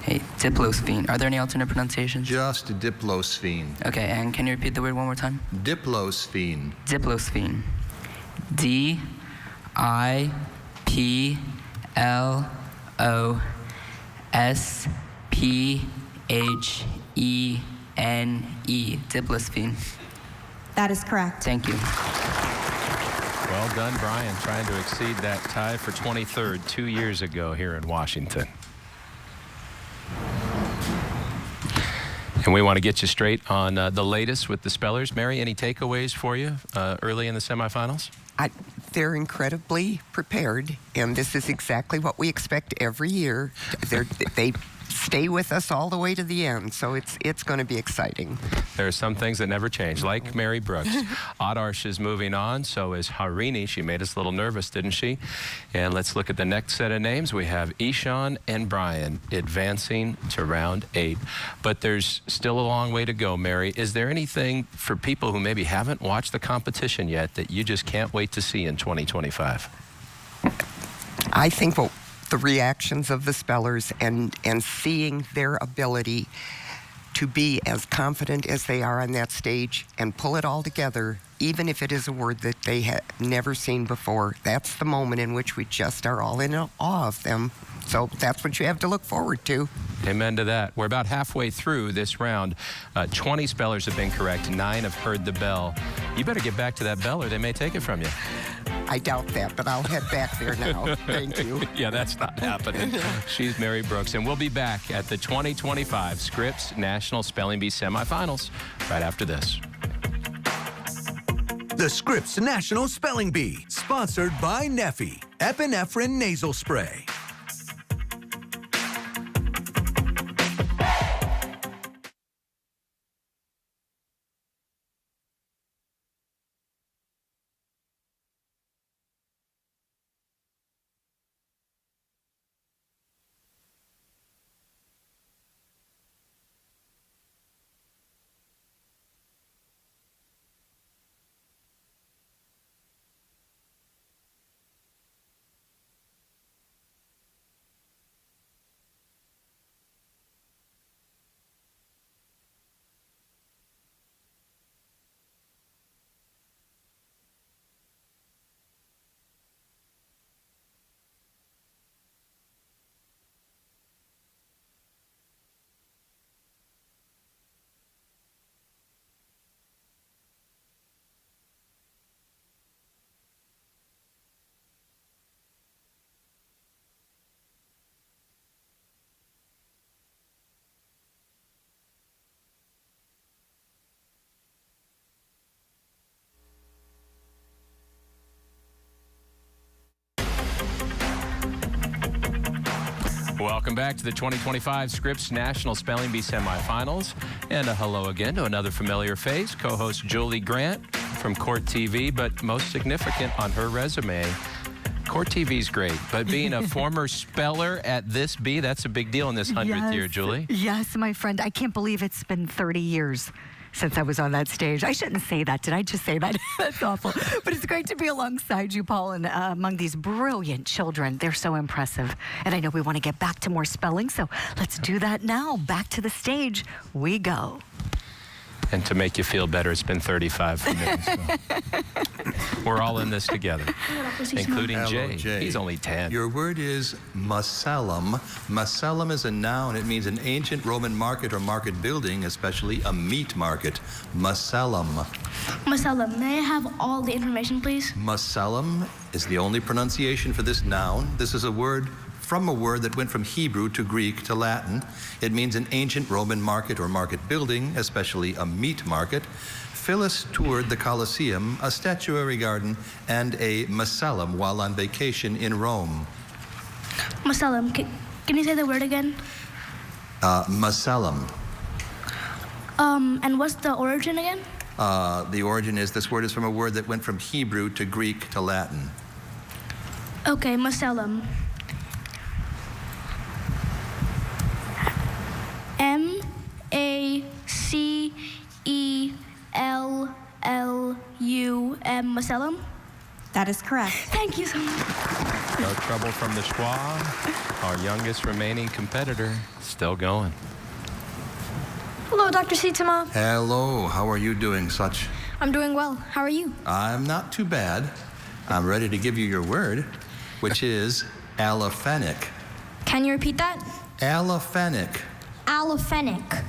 Hey, diplosphene. Are there any alternate pronunciations? Just diplosphene. Okay, and can you repeat the word one more time? Diplosphene. Diplosphene. D-I-P-L-O-S-P-H-E-N-E. Diplosphene. That is correct. Thank you. Well done, Brian, trying to exceed that tie for 23rd 2 years ago here in Washington. And we want to get you straight on the latest with the spellers. Mary, any takeaways for you early in the semifinals? They're incredibly prepared, and this is exactly what we expect every year. They stay with us all the way to the end, so it's going to be exciting. There are some things that never change, like Mary Brooks. Adarsh is moving on, so is Harini. She made us a little nervous, didn't she? And let's look at the next set of names. We have Ishan and Brian advancing to round 8. But there's still a long way to go, Mary. Is there anything for people who maybe haven't watched the competition yet that you just can't wait to see in 2025? I think the reactions of the spellers and seeing their ability to be as confident as they are on that stage and pull it all together, even if it is a word that they have never seen before. That's the moment in which we just are all in awe of them. So that's what you have to look forward to. Amen to that. We're about halfway through this round. 20 spellers have been correct. 9 have heard the bell. You better get back to that bell or they may take it from you. I doubt that, but I'll head back there now. Thank you. Yeah, that's not happening. She's Mary Brooks, and we'll be back at the 2025 Scripps National Spelling Bee Semifinals right after this. The Scripps National Spelling Bee, sponsored by Neffy, epinephrine nasal spray. Welcome back to the 2025 Scripps National Spelling Bee Semifinals. And a hello again to another familiar face, co-host Julie Grant from Court TV, but most significant on her resume, Court TV's great, but being a former speller at this bee, that's a big deal in this 100th year, Julie. Yes, my friend. I can't believe it's been 30 years since I was on that stage. I shouldn't say that. Did I just say that? That's awful. But it's great to be alongside you, Paul, and among these brilliant children. They're so impressive. And I know we want to get back to more spelling, so let's do that now. Back to the stage we go. And to make you feel better, it's been 35 for me. So. We're all in this together, including Hello, Jay. He's only 10. Your word is macellum. Macellum is a noun. It means an ancient Roman market or market building, especially a meat market. Macellum. Macellum, may I have all the information, please? Macellum is the only pronunciation for this noun. This is a word from a word that went from Hebrew to Greek to Latin. It means an ancient Roman market or market building, especially a meat market. Phyllis toured the Colosseum, a statuary garden, and a macellum while on vacation in Rome. Macellum, can you say the word again? Macellum. And what's the origin again? The origin is, this word is from a word that went from Hebrew to Greek to Latin. Okay, macellum. M-A-C-E-L-L-U-M, macellum? That is correct. Thank you so much. No trouble from the schwa. Our youngest remaining competitor still going. Hello, Dr. Sietsema. Hello, how are you doing, Such? I'm doing well. How are you? I'm not too bad. I'm ready to give you your word, which is allophonic. Can you repeat that? Allophonic. Allophonic.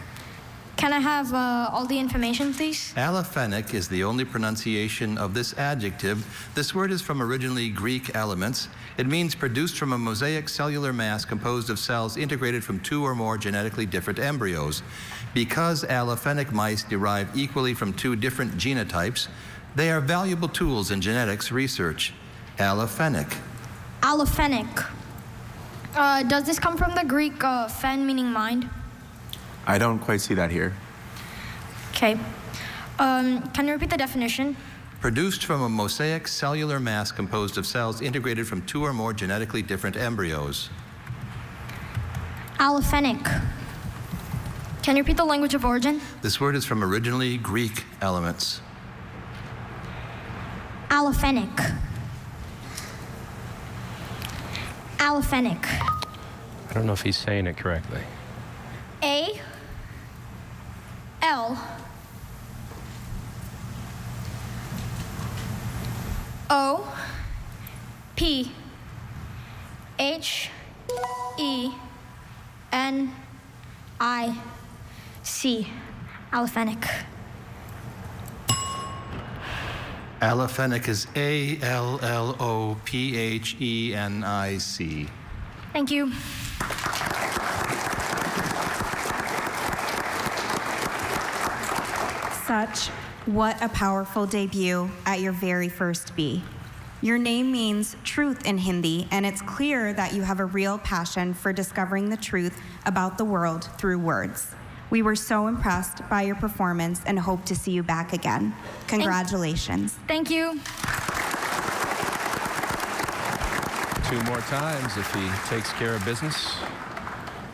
Can I have all the information, please? Allophonic is the only pronunciation of this adjective. This word is from originally Greek elements. It means produced from a mosaic cellular mass composed of cells integrated from two or more genetically different embryos. Because allophonic mice derive equally from two different genotypes, they are valuable tools in genetics research. Allophonic. Allophonic. Does this come from the Greek phen, meaning mind? I don't quite see that here. Okay. Can you repeat the definition? Produced from a mosaic cellular mass composed of cells integrated from two or more genetically different embryos. Allophonic. Can you repeat the language of origin? This word is from originally Greek elements. Allophonic. Allophonic. I don't know if he's saying it correctly. A L O P H E N I C. Allophonic. Allophonic is ALLOPHENIC. Thank you. Such, what a powerful debut at your very first B. Your name means truth in Hindi, and it's clear that you have a real passion for discovering the truth about the world through words. We were so impressed by your performance and hope to see you back again. Congratulations. Thank you. 2 more times if he takes care of business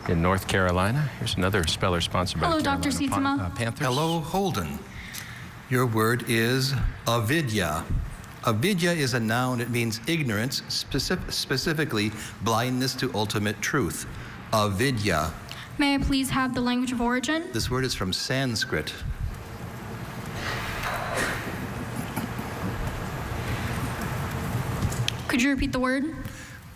in North Carolina. Here's another speller sponsored by Hello, the Dr. Carolina Sietsema. Panthers. Hello, Holden. Your word is avidya. Avidya is a noun. It means ignorance, specifically blindness to ultimate truth. Avidya. May I please have the language of origin? This word is from Sanskrit. Could you repeat the word?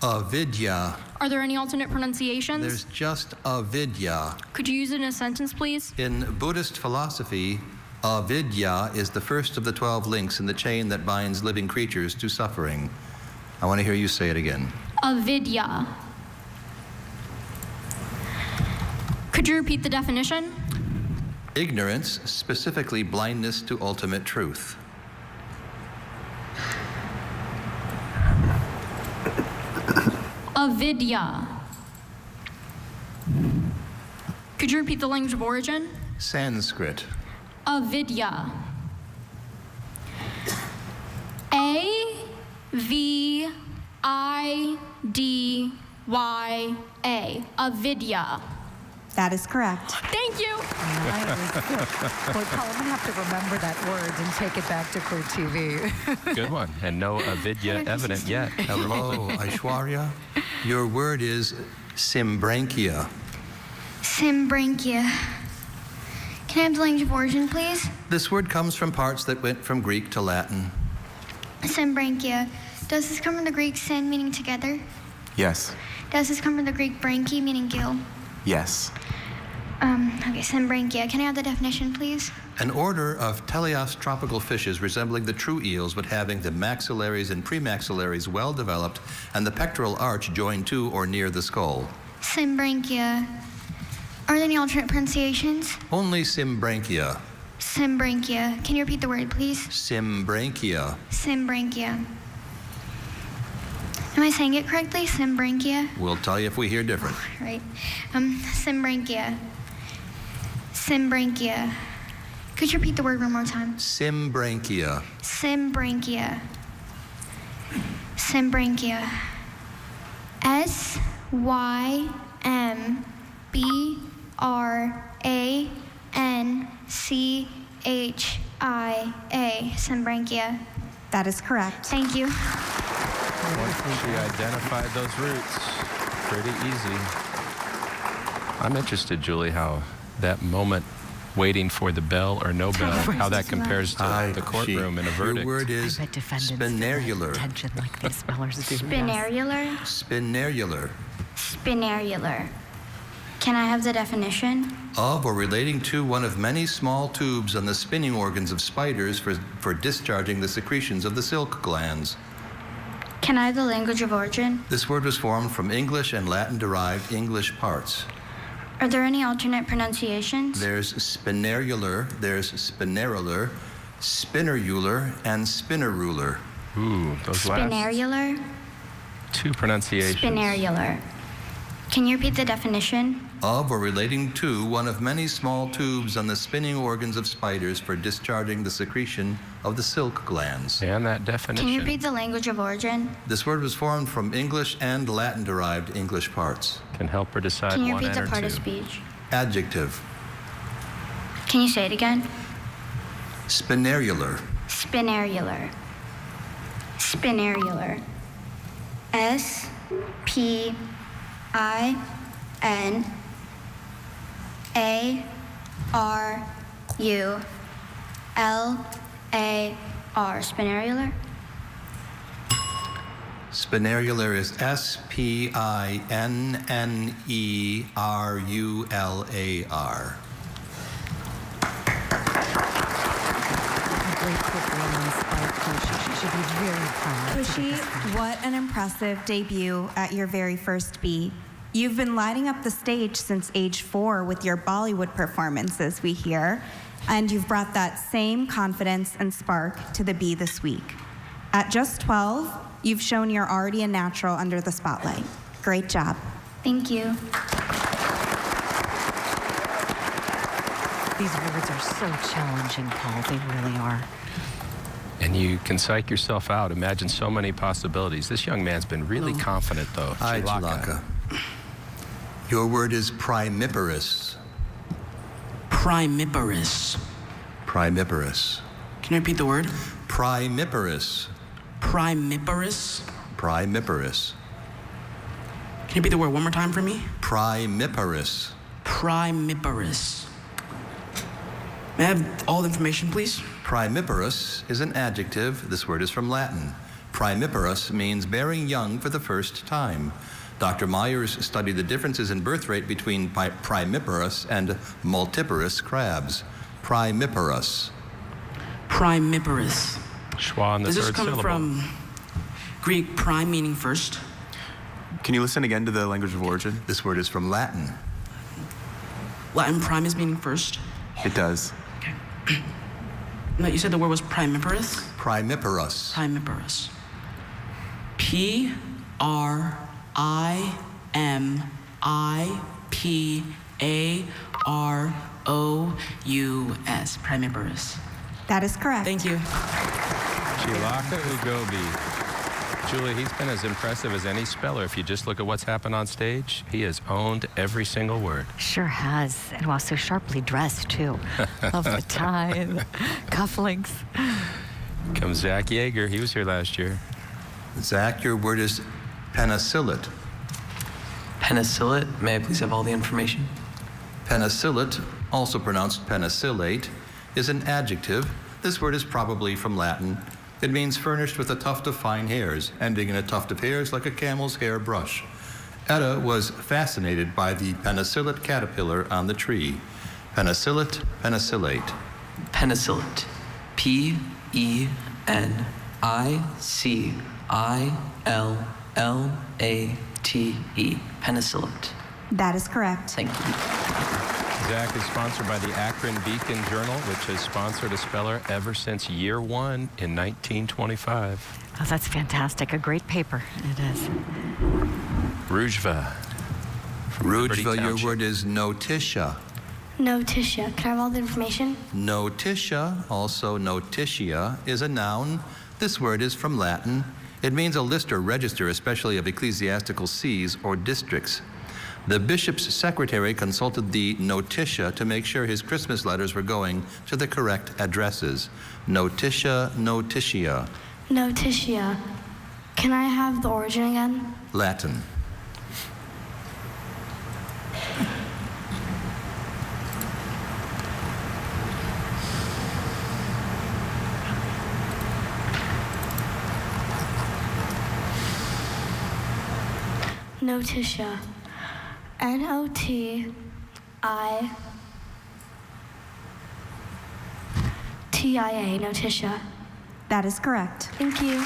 Avidya. Are there any alternate pronunciations? There's just avidya. Could you use it in a sentence, please? In Buddhist philosophy, avidya is the first of the 12 links in the chain that binds living creatures to suffering. I want to hear you say it again. Avidya. Could you repeat the definition? Ignorance, specifically blindness to ultimate truth. Avidya. Could you repeat the language of origin? Sanskrit. Avidya. A-V-I-D-Y-A. Avidya. That is correct. Thank you. Boy, Paul, I'm going to have to remember that word and take it back to Queer TV. Good one. And no avidya evident yet. Hello, Aishwarya. Your word is symbranchia. Symbranchia. Can I have the language of origin, please? This word comes from parts that went from Greek to Latin. Symbranchia. Does this come from the Greek syn, meaning together? Yes. Does this come from the Greek branchi, meaning gill? Yes. Okay, symbranchia. Can I have the definition, please? An order of teleos tropical fishes resembling the true eels but having the maxillaries and premaxillaries well developed and the pectoral arch joined to or near the skull. Symbranchia. Are there any alternate pronunciations? Only symbranchia. Symbranchia. Can you repeat the word, please? Symbranchia. Symbranchia. Am I saying it correctly? Symbranchia? We'll tell you if we hear different. Right. Symbranchia. Symbranchia. Could you repeat the word one more time? Symbranchia. Symbranchia. Symbranchia. S-Y-M-B-R-A-N-C-H-I-A. Symbranchia. That is correct. Thank you. She identified those roots. Pretty easy. I'm interested, Julie, how that moment waiting for the bell or no bell, how that compares to the courtroom in a verdict. Your word is spinerular. Attention like these spellers do. Spinerular? Spinerular. Spinerular. Can I have the definition? Of or relating to one of many small tubes on the spinning organs of spiders for discharging the secretions of the silk glands. Can I have the language of origin? This word was formed from English and Latin-derived English parts. Are there any alternate pronunciations? There's spinerular, there's spinerular, spinnerular, and spinnerular. Ooh, those last Spinerular? two pronunciations. Spinerular. Can you repeat the definition? Of or relating to one of many small tubes on the spinning organs of spiders for discharging the secretion of the silk glands. And that definition. Can you repeat the language of origin? This word was formed from English and Latin-derived English parts. Can help her decide Can you one repeat and the or part two. of speech? Adjective. Can you say it again? Spinerular. Spinerular. Spinerular. S-P-I-N-A-R-U-L-A-R. Spinerular? Spinerular is S-P-I-N-N-E-R-U-L-A-R. Great performance by our coach. She should be very proud. Cushy, what an impressive debut at your very first B. You've been lighting up the stage since age 4 with your Bollywood performances, we hear, and you've brought that same confidence and spark to the B this week. At just 12, you've shown you're already a natural under the spotlight. Great job. Thank you. These words are so challenging, Paul. They really are. And you can psych yourself out. Imagine so many possibilities. This young man's been really confident, though. Hi, Chilaka. Chilaka. Your word is primiparous. Primiparous. Primiparous. Can you repeat the word? Primiparous. Primiparous. Primiparous. Can you repeat the word one more time for me? Primiparous. Primiparous. May I have all the information, please? Primiparous is an adjective. This word is from Latin. Primiparous means bearing young for the first time. Dr. Myers studied the differences in birth rate between primiparous and multiparous crabs. Primiparous. Primiparous. Schwa on the Does this third come syllable. from Greek prime meaning first? Can you listen again to the language of origin? This word is from Latin. Latin prime is meaning first? It does. No, you said the word was primiparous? Primiparous. Primiparous. P-R-I-M-I-P-A-R-O-U-S. Primiparous. That is correct. Thank you. Chilaka Ugobi. Julie, he's been as impressive as any speller. If you just look at what's happened on stage, he has owned every single word. Sure has. And wow, so sharply dressed, too. Love the tie, the cufflinks. Comes Zach Yeager. He was here last year. Zach, your word is penicillate. Penicillate? May I please have all the information? Penicillate, also pronounced penicillate, is an adjective. This word is probably from Latin. It means furnished with a tuft of fine hairs, ending in a tuft of hairs like a camel's hair brush. Etta was fascinated by the penicillate caterpillar on the tree. Penicillate, penicillate. Penicillate. P-E-N-I-C-I-L-L-A-T-E. Penicillate. That is correct. Thank you. Zach is sponsored by the Akron Beacon Journal, which has sponsored a speller ever since year 1 in 1925. Oh, that's fantastic. A great paper. It is. Rujva. from Liberty Rujva, your Township. word is notitia. Notitia. Can I have all the information? Notitia, also notitia, is a noun. This word is from Latin. It means a list or register, especially of ecclesiastical sees or districts. The bishop's secretary consulted the notitia to make sure his Christmas letters were going to the correct addresses. Notitia, notitia. Notitia. Can I have the origin again? Latin. Notitia. N-O-T-I-T-I-A. Notitia. That is correct. Thank you.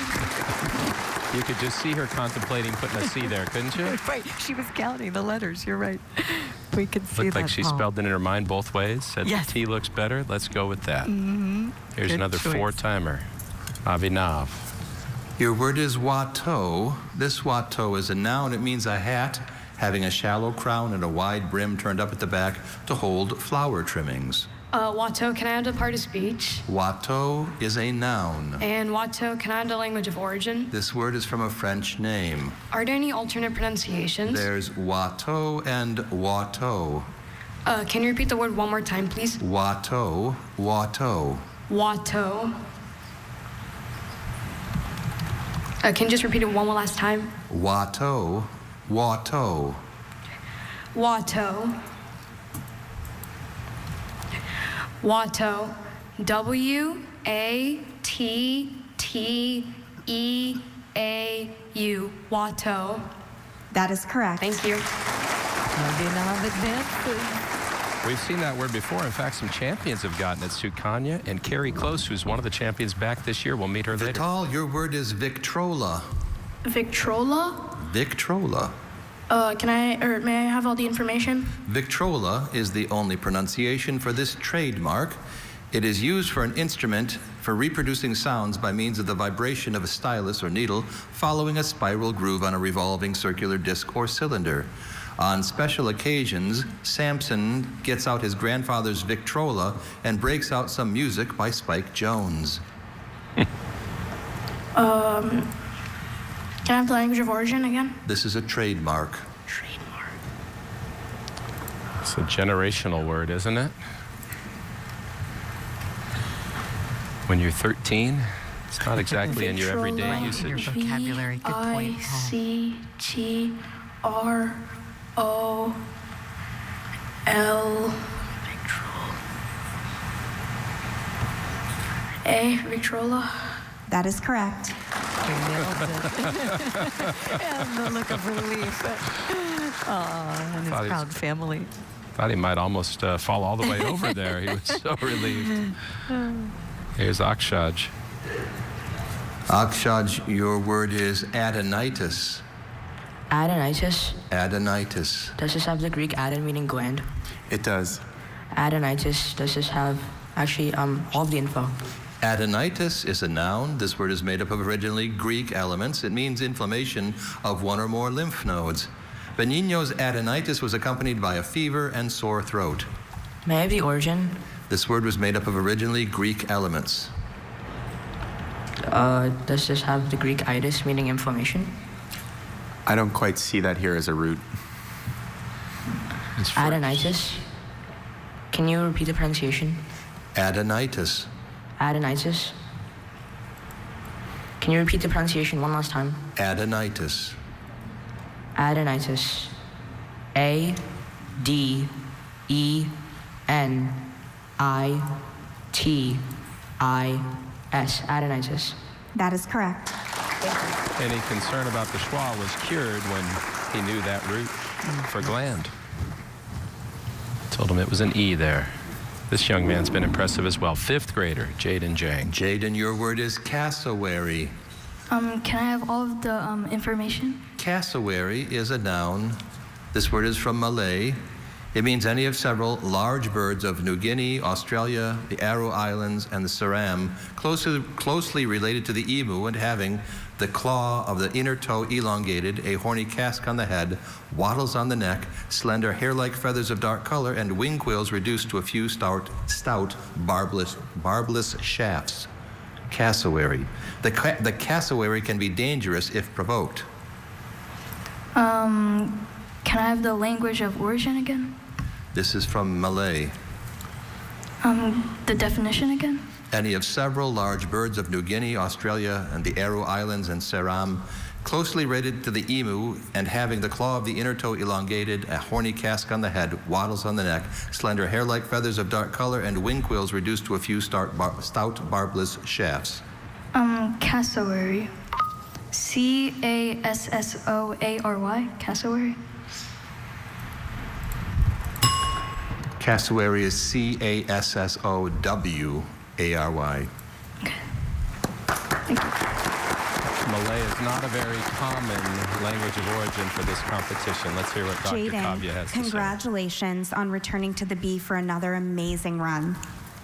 You could just see her contemplating putting a C there, couldn't you? Right, she was counting the letters. You're right. We could see Looked that. like she Paul. spelled it in her mind both ways. Said Yes. the T looks better. Let's go with that. Mm-hmm. Here's Good another choice. four-timer. Avinav. Your word is watteau. This watteau is a noun. It means a hat having a shallow crown and a wide brim turned up at the back to hold flower trimmings. Watteau, can I add a part of speech? Watteau is a noun. And Watteau, can I add a language of origin? This word is from a French name. Are there any alternate pronunciations? There's Watteau and Watteau. Can you repeat the word one more time, please? Watteau, Watteau. Watteau. Can you just repeat it one more last time? Watteau, Watteau. Watteau. Watteau. W-A-T-T-E-A-U. Watteau. That is correct. Thank you. We've seen that word before. In fact, some champions have gotten it. Sukanya and Carrie Close, who's one of the champions back this year. We'll meet her later. Vital, your word is Victrola. Victrola? Victrola. May I have all the information? Victrola is the only pronunciation for this trademark. It is used for an instrument for reproducing sounds by means of the vibration of a stylus or needle following a spiral groove on a revolving circular disc or cylinder. On special occasions, Samson gets out his grandfather's Victrola and breaks out some music by Spike Jones. Can I have the language of origin again? This is a trademark. It's a generational word, isn't it? When you're 13, it's not exactly in your everyday usage. Your vocabulary. Good point, Paul. V-I-C-T-R-O-L-A. Victrola. That is correct. And the look of relief. Oh, and his proud family. Thought he might almost fall all the way over there. He was so relieved. Here's Akshaj. Akshaj, your word is Adenitis. Adenitis? Adenitis. Does this have the Greek adon meaning gland? It does. Adenitis, does this have actually all of the info? Adenitis is a noun. This word is made up of originally Greek elements. It means inflammation of one or more lymph nodes. Benigno's adenitis was accompanied by a fever and sore throat. May I have the origin? This word was made up of originally Greek elements. Does this have the Greek itis meaning inflammation? I don't quite see that here as a root. Adenitis? Can you repeat the pronunciation? Adenitis. Adenitis? Can you repeat the pronunciation one last time? Adenitis. Adenitis. A-D-E-N-I-T-I-S. Adenitis. That is correct. Any concern about the schwa was cured when he knew that root for gland. Told him it was an E there. This young man's been impressive as well. Fifth grader, Jaden Jang. Jaden, your word is cassowary. Can I have all of the information? Cassowary is a noun. This word is from Malay. It means any of several large birds of New Guinea, Australia, the Aru Islands, and the Ceram, closely related to the emu and having the claw of the inner toe elongated, a horny casque on the head, wattles on the neck, slender hair-like feathers of dark color, and wing quills reduced to a few stout barbless shafts. Cassowary. The cassowary can be dangerous if provoked. Can I have the language of origin again? This is from Malay. The definition again? any of several large birds of New Guinea, Australia, and the Aru Islands and Ceram, closely related to the emu and having the claw of the inner toe elongated, a horny casque on the head, wattles on the neck, slender hair like feathers of dark color, and wing quills reduced to a few stout barbless shafts. Cassowary. Cassoary. Cassowary. Cassowary is Cassowary. Malay is not a very common language of origin for this competition. Let's hear what Dr. Kavya has to say. Congratulations on returning to the B for another amazing run.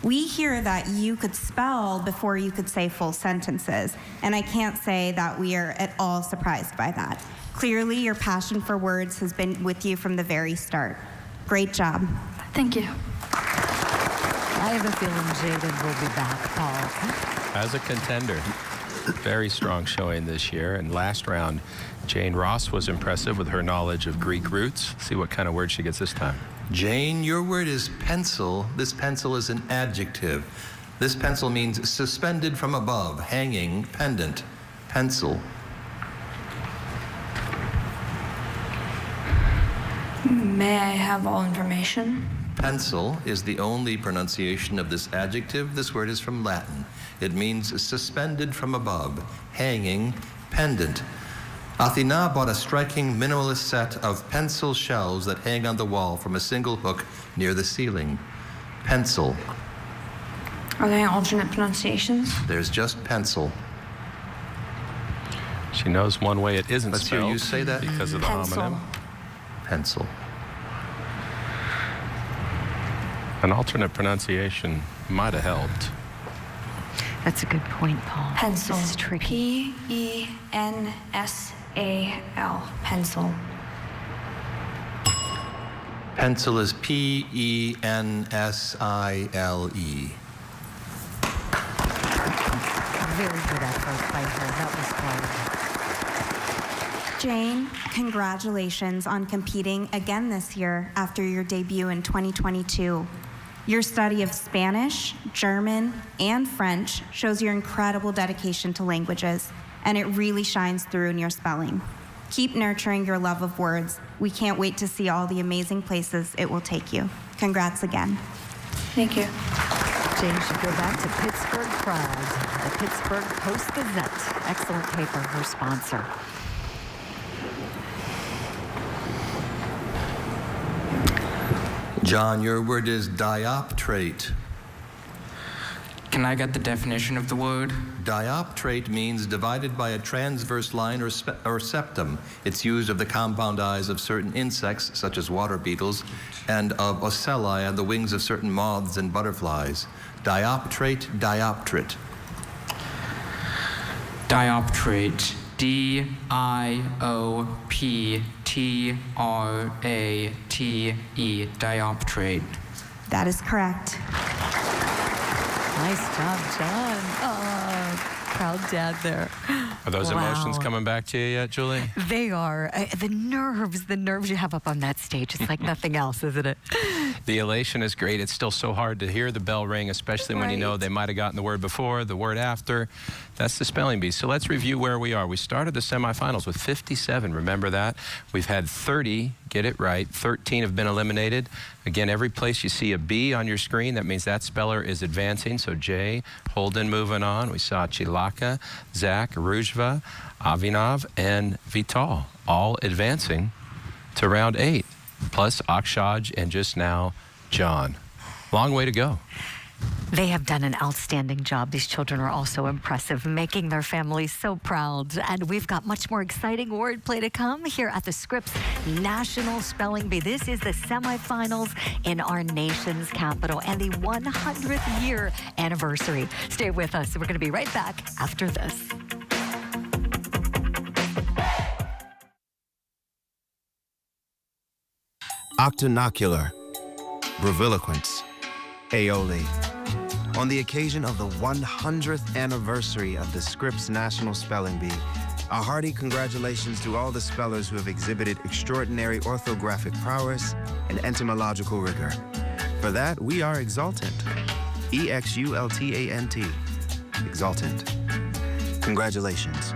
We hear that you could spell before you could say full sentences, and I can't say that we are at all surprised by that. Clearly, your passion for words has been with you from the very start. Great job. Thank you. I have a feeling Jaden will be back, Paul. As a contender, very strong showing this year. And last round, Jane Ross was impressive with her knowledge of Greek roots. See what kind of word she gets this time. Jane, your word is pencil. This pencil is an adjective. This pencil means suspended from above, hanging, pendant, pencil. May I have all information? Pencil is the only pronunciation of this adjective. This word is from Latin. It means suspended from above, hanging, pendant. Athena bought a striking minimalist set of pencil shelves that hang on the wall from a single hook near the ceiling. Pencil. Are there any alternate pronunciations? There's just pencil. She knows one way it isn't Let's spelled. hear you say that. Because of the homonym. Pencil. An alternate pronunciation might have helped. That's a good point, Paul. Pencil. This is tricky. P-E-N-S-A-L. Pencil. Pencil is P-E-N-S-I-L-E. Very good effort by her. That was fun. Jane, congratulations on competing again this year after your debut in 2022. Your study of Spanish, German, and French shows your incredible dedication to languages, and it really shines through in your spelling. Keep nurturing your love of words. We can't wait to see all the amazing places it will take you. Congrats again. Thank you. Jane should go back to Pittsburgh Pride, the Pittsburgh Post-Gazette. Excellent paper, her sponsor. John, your word is dioptrate. Can I get the definition of the word? Dioptrate means divided by a transverse line or septum. It's used of the compound eyes of certain insects, such as water beetles, and of ocelli on the wings of certain moths and butterflies. Dioptrate, dioptrate. Dioptrate. D-I-O-P-T-R-A-T-E. Dioptrate. That is correct. Nice job, John. Oh, proud dad there. Are those emotions coming back to you yet, Julie? They are. The nerves you have up on that stage. It's like nothing else, isn't it? The elation is great. It's still so hard to hear the bell ring, especially when you know they might have gotten the word before, the word after. That's the spelling bee. So let's review where we are. We started the semifinals with 57. Remember that? We've had 30 get it right. 13 have been eliminated. Again, every place you see a B on your screen, that means that speller is advancing. So Jay, Holden moving on. We saw Chilaka, Zach, Rujva, Avinav, and Vital all advancing to round 8. Plus Akshaj and just now John. Long way to go. They have done an outstanding job. These children are also impressive, making their families so proud. And we've got much more exciting wordplay to come here at the Scripps National Spelling Bee. This is the semifinals in our nation's capital and the 100th year anniversary. Stay with us. We're going to be right back after this. Octinocular, Breviloquence, aioli. On the occasion of the 100th anniversary of the Scripps National Spelling Bee, a hearty congratulations to all the spellers who have exhibited extraordinary orthographic prowess and etymological rigor. For that, we are exultant. E-X-U-L-T-A-N-T. Exultant. Congratulations.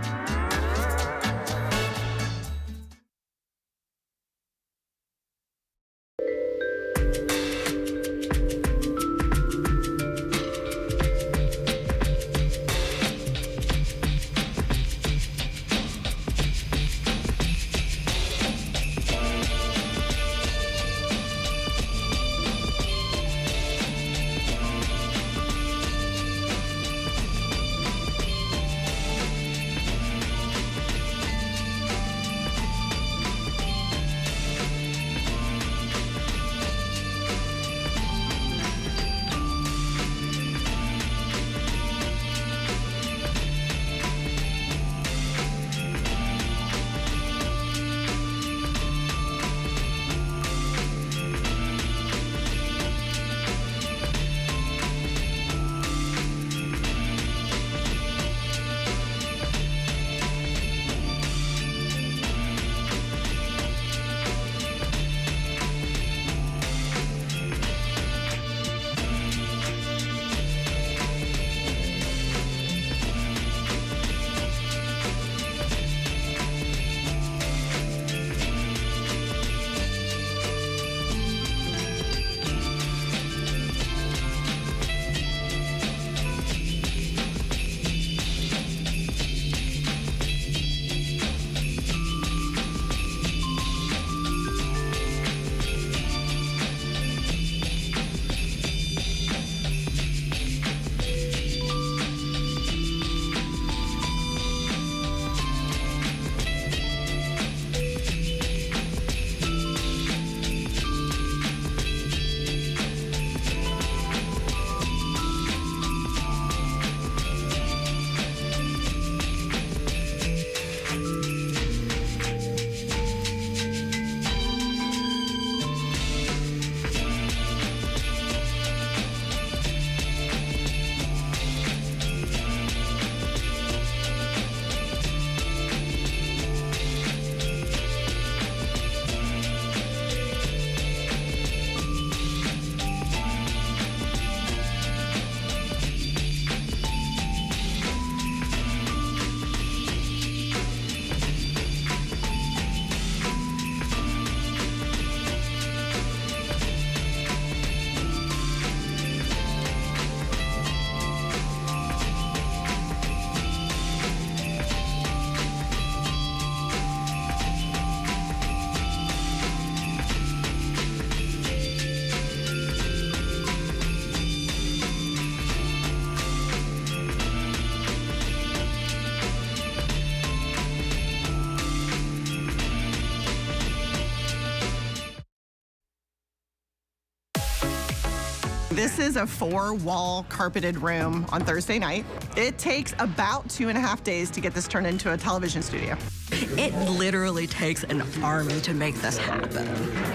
This is a 4-wall carpeted room on Thursday night. It takes about 2.5 days to get this turned into a television studio. It literally takes an army to make this happen.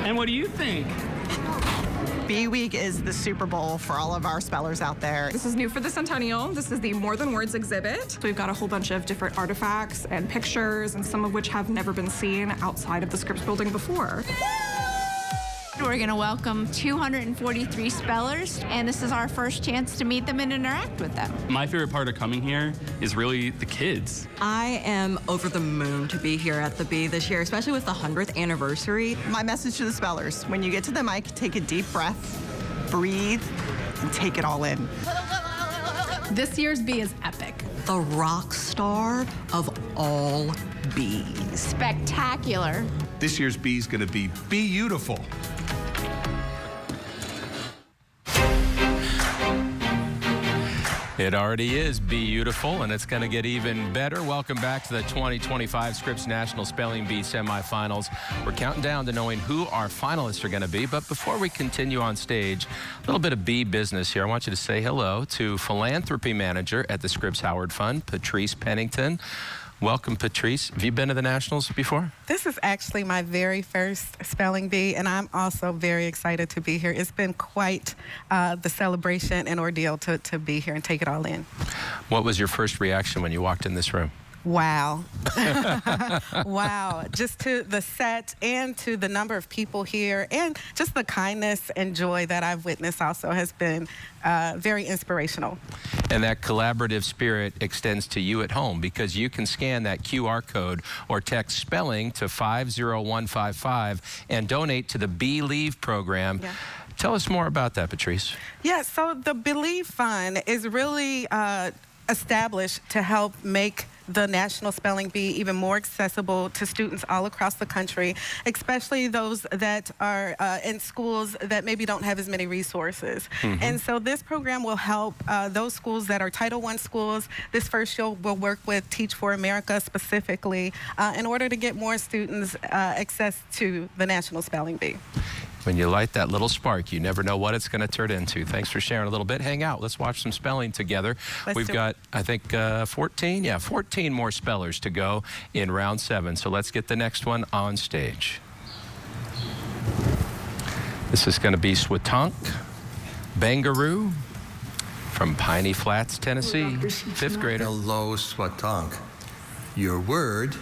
And what do you think? B Week is the Super Bowl for all of our spellers out there. This is new for the Centennial. This is the More Than Words exhibit. So we've got a whole bunch of different artifacts and pictures, and some of which have never been seen outside of the Scripps building before. We're going to welcome 243 spellers, and this is our first chance to meet them and interact with them. My favorite part of coming here is really the kids. I am over the moon to be here at the B this year, especially with the 100th anniversary. My message to the spellers, when you get to the mic, take a deep breath, breathe, and take it all in. This year's B is epic. The rock star of all Bs. Spectacular. This year's B is going to be beautiful. It already is beautiful, and it's going to get even better. Welcome back to the 2025 Scripps National Spelling Bee semifinals. We're counting down to knowing who our finalists are going to be. But before we continue on stage, a little bit of bee business here. I want you to say hello to Philanthropy Manager at the Scripps Howard Fund, Patrice Pennington. Welcome, Patrice. Have you been to the Nationals before? This is actually my very first spelling bee, and I'm also very excited to be here. It's been quite the celebration and ordeal to be here and take it all in. What was your first reaction when you walked in this room? Wow. Wow. Just to the set and to the number of people here and just the kindness and joy that I've witnessed also has been very inspirational. And that collaborative spirit extends to you at home because you can scan that QR code or text spelling to 50155 and donate to the Believe program. Yeah. Tell us more about that, Patrice. Yeah, so the Believe Fund is really established to help make the National Spelling Bee even more accessible to students all across the country, especially those that are in schools that maybe don't have as many resources. And so this program will help those schools that are Title I schools. This first year will work with Teach for America specifically in order to get more students access to the National Spelling Bee. When you light that little spark, you never know what it's going to turn into. Thanks for sharing a little bit. Hang out. Let's watch some spelling together. We've got, I think, 14 more spellers to go in round 7. So let's get the next one on stage. This is going to be Swatonk Bangaroo from Piney Flats, Tennessee, 5th grader. Hello, Swatonk. Your word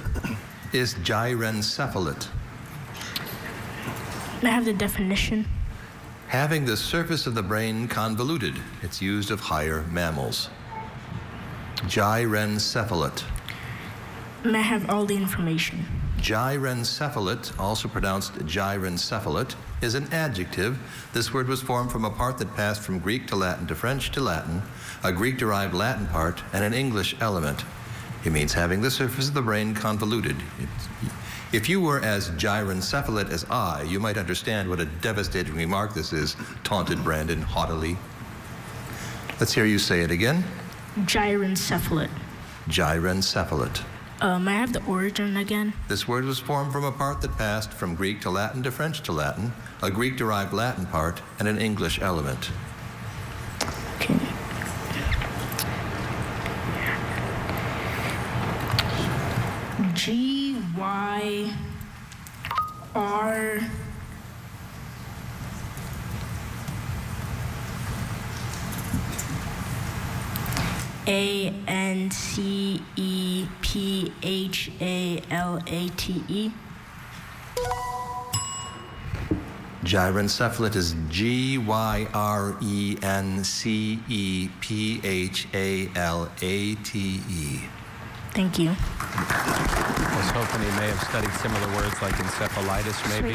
is gyrencephalate. I have the definition. Having the surface of the brain convoluted. It's used of higher mammals. Gyrencephalate. May I have all the information? Gyrencephalate, also pronounced gyrencephalate, is an adjective. This word was formed from a part that passed from Greek to Latin to French to Latin, a Greek-derived Latin part, and an English element. It means having the surface of the brain convoluted. If you were as gyrencephalate as I, you might understand what a devastating remark this is, taunted Brandon haughtily. Let's hear you say it again. Gyrencephalate. Gyrencephalate. May I have the origin again? This word was formed from a part that passed from Greek to Latin to French to Latin, a Greek-derived Latin part, and an English element. Okay. G-Y-R... A-N-C-E-P-H-A-L-A-T-E. Gyrencephalate is G-Y-R-E-N-C-E-P-H-A-L-A-T-E. Thank you. I was hoping he may have studied similar words like encephalitis, maybe.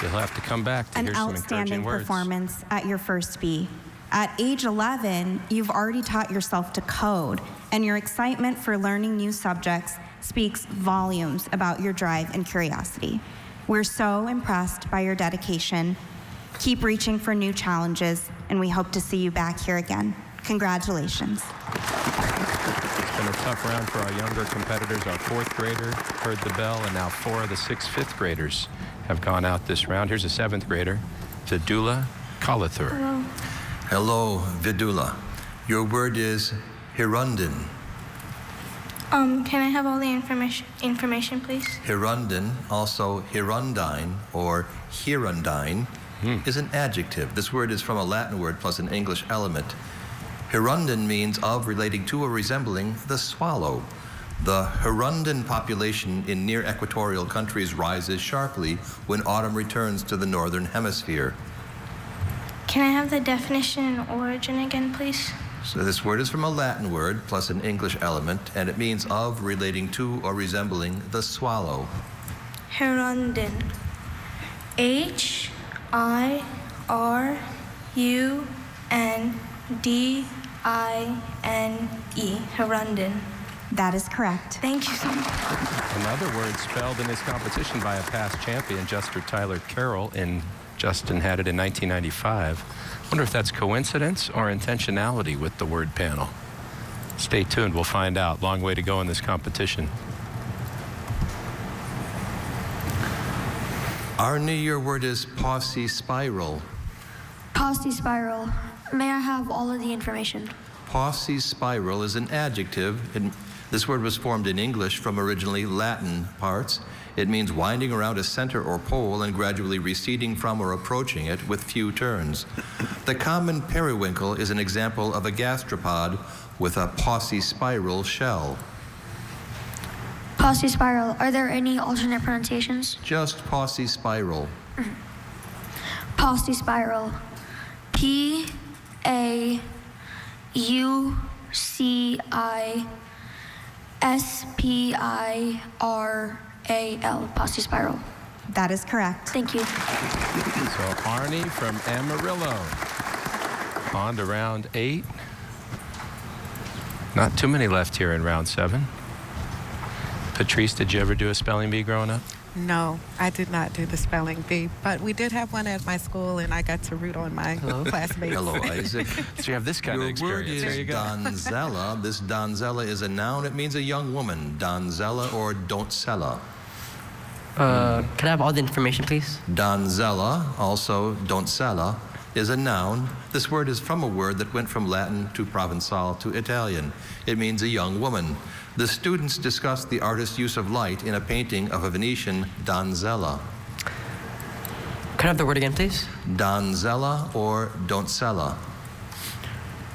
You'll have to come back to hear some encouraging An outstanding words. performance at your first bee. At age 11, you've already taught yourself to code, and your excitement for learning new subjects speaks volumes about your drive and curiosity. We're so impressed by your dedication. Keep reaching for new challenges, and we hope to see you back here again. Congratulations. It's been a tough round for our younger competitors. Our 4th grader heard the bell, and now 4 of the 6 5th graders have gone out this round. Here's a 7th grader, Vidula Kalathur. Hello. Hello, Vidula. Your word is Hirundin. Can I have all the information, please? Hirundin, also hirundine or hirundine, is an adjective. This word is from a Latin word plus an English element. Hirundin means of, relating to, or resembling the swallow. The hirundin population in near equatorial countries rises sharply when autumn returns to the northern hemisphere. Can I have the definition and origin again, please? So this word is from a Latin word plus an English element, and it means of, relating to, or resembling the swallow. Hirundin. H-I-R-U-N-D-I-N-E. Hirundin. That is correct. Thank you so much. Another word spelled in this competition by a past champion, Juster Tyler Carroll, and Justin had it in 1995. Wonder if that's coincidence or intentionality with the word panel. Stay tuned, we'll find out. Long way to go in this competition. Arnie, your word is posse spiral. Posse spiral. May I have all of the information? Posse spiral is an adjective. This word was formed in English from originally Latin parts. It means winding around a center or pole and gradually receding from or approaching it with few turns. The common periwinkle is an example of a gastropod with a posse spiral shell. Posse spiral. Are there any alternate pronunciations? Just Posse spiral. Posse spiral. P-A-U-C-I-S-P-I-R-A-L. Posse spiral. That is correct. Thank you. So Arnie from Amarillo. On to round 8. Not too many left here in round 7. Patrice, did you ever do a spelling bee growing up? No, I did not do the spelling bee, but we did have one at my school, and I got to root on my classmates. Hello, Isaac. So you have this kind of Your word experience. There you is go. donzella. This donzella is a noun. It means a young woman. Donzella or don'tsella. Can I have all the information, please? Donzella, also don'tsella, is a noun. This word is from a word that went from Latin to Provençal to Italian. It means a young woman. The students discussed the artist's use of light in a painting of a Venetian donzella. Can I have the word again, please? Donzella or don'tsella.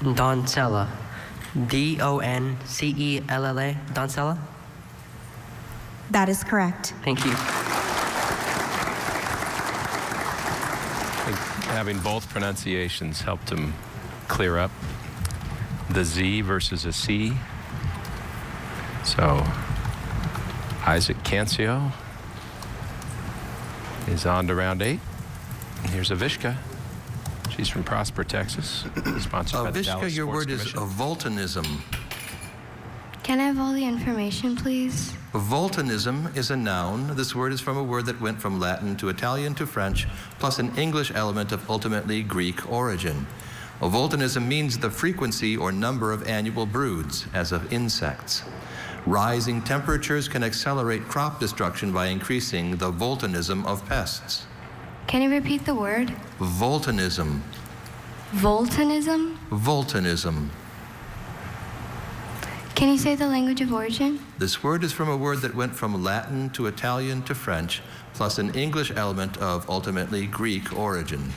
Doncella. D-O-N-C-E-L-L-A. Doncella? That is correct. Thank you. I think having both pronunciations helped him clear up the Z versus a C. So Isaac Cancio is on to round 8. Here's Avishka. She's from Prosper, Texas. Sponsored by the Avishka, Dallas your Sports word is Commission. volcanism. Can I have all the information, please? Volcanism is a noun. This word is from a word that went from Latin to Italian to French, plus an English element of ultimately Greek origin. Volcanism means the frequency or number of annual broods, as of insects. Rising temperatures can accelerate crop destruction by increasing the volcanism of pests. Can you repeat the word? Volcanism. Volcanism? Volcanism. Can you say the language of origin? This word is from a word that went from Latin to Italian to French, plus an English element of ultimately Greek origin.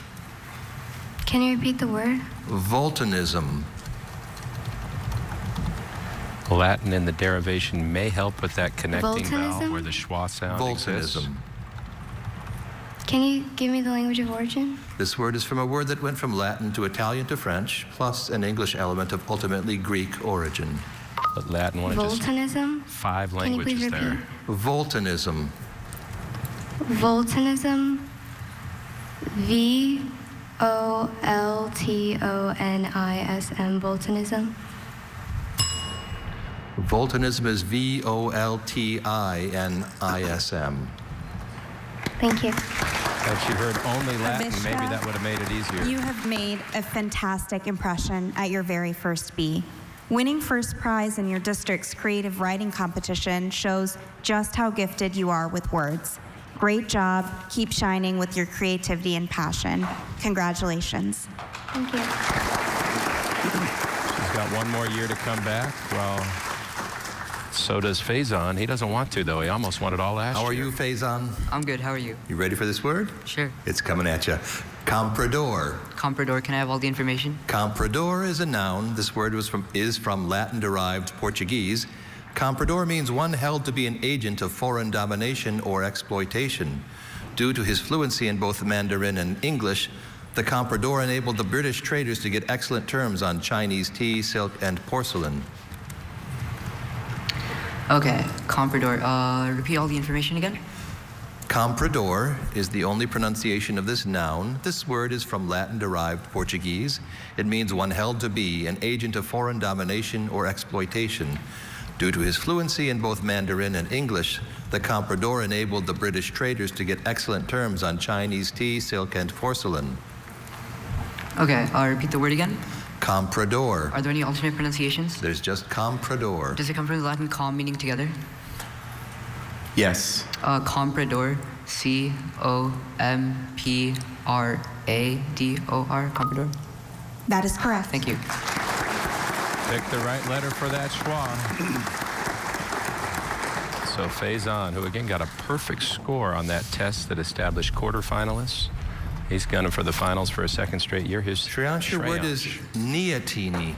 Can you repeat the word? Volcanism. Latin in the derivation may help with that connecting vowel Volcanism? where the schwa sound exists. Volcanism. Can you give me the language of origin? This word is from a word that went from Latin to Italian to French, plus an English element of ultimately Greek origin. But Latin one just Volcanism? 5 Can you please languages there. repeat? Volcanism. Volcanism? V-O-L-T-O-N-I-S-M. Volcanism? Volcanism is V-O-L-T-I-N-I-S-M. Thank you. Had she heard only Latin, Avishka, maybe that would have made it easier. You have made a fantastic impression at your very first bee. Winning first prize in your district's creative writing competition shows just how gifted you are with words. Great job. Keep shining with your creativity and passion. Congratulations. Thank you. She's got one more year to come back. Well, so does Faison. He doesn't want to, though. He almost won it all last year. How are you, Faison? I'm good. How are you? You ready for this word? Sure. It's coming at you. Comprador. Comprador, can I have all the information? Comprador is a noun. This word is from Latin-derived Portuguese. Comprador means one held to be an agent of foreign domination or exploitation. Due to his fluency in both Mandarin and English, the comprador enabled the British traders to get excellent terms on Chinese tea, silk, and porcelain. Okay, comprador. Repeat all the information again. Comprador is the only pronunciation of this noun. This word is from Latin-derived Portuguese. It means one held to be an agent of foreign domination or exploitation. Due to his fluency in both Mandarin and English, the comprador enabled the British traders to get excellent terms on Chinese tea, silk, and porcelain. Okay, repeat the word again. Comprador. Are there any alternate pronunciations? There's just comprador. Does it come from the Latin com meaning together? Yes. Comprador. C-O-M-P-R-A-D-O-R. Comprador? That is correct. Thank you. Pick the right letter for that schwa. So Faison, who again got a perfect score on that test that established quarterfinalists, he's gunning for the finals for a second straight year. Here's Shreyansh, your word is neoteny.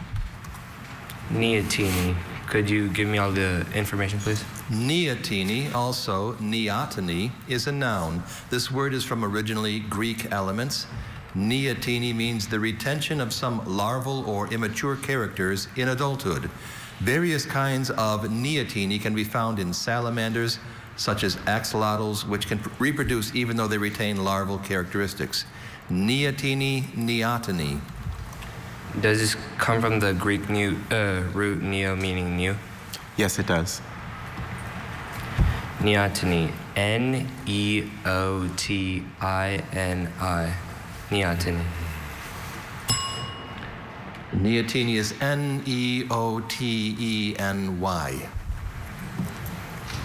Neoteny. Could you give me all the information, please? Neoteny, also neoteny, is a noun. This word is from originally Greek elements. Neoteny means the retention of some larval or immature characters in adulthood. Various kinds of neoteny can be found in salamanders, such as axolotls, which can reproduce even though they retain larval characteristics. Neoteny, neoteny. Does this come from the Greek root neo, meaning new? Yes, it does. Neoteny. Neotiny. Neoteny. Neoteny is Neoteny.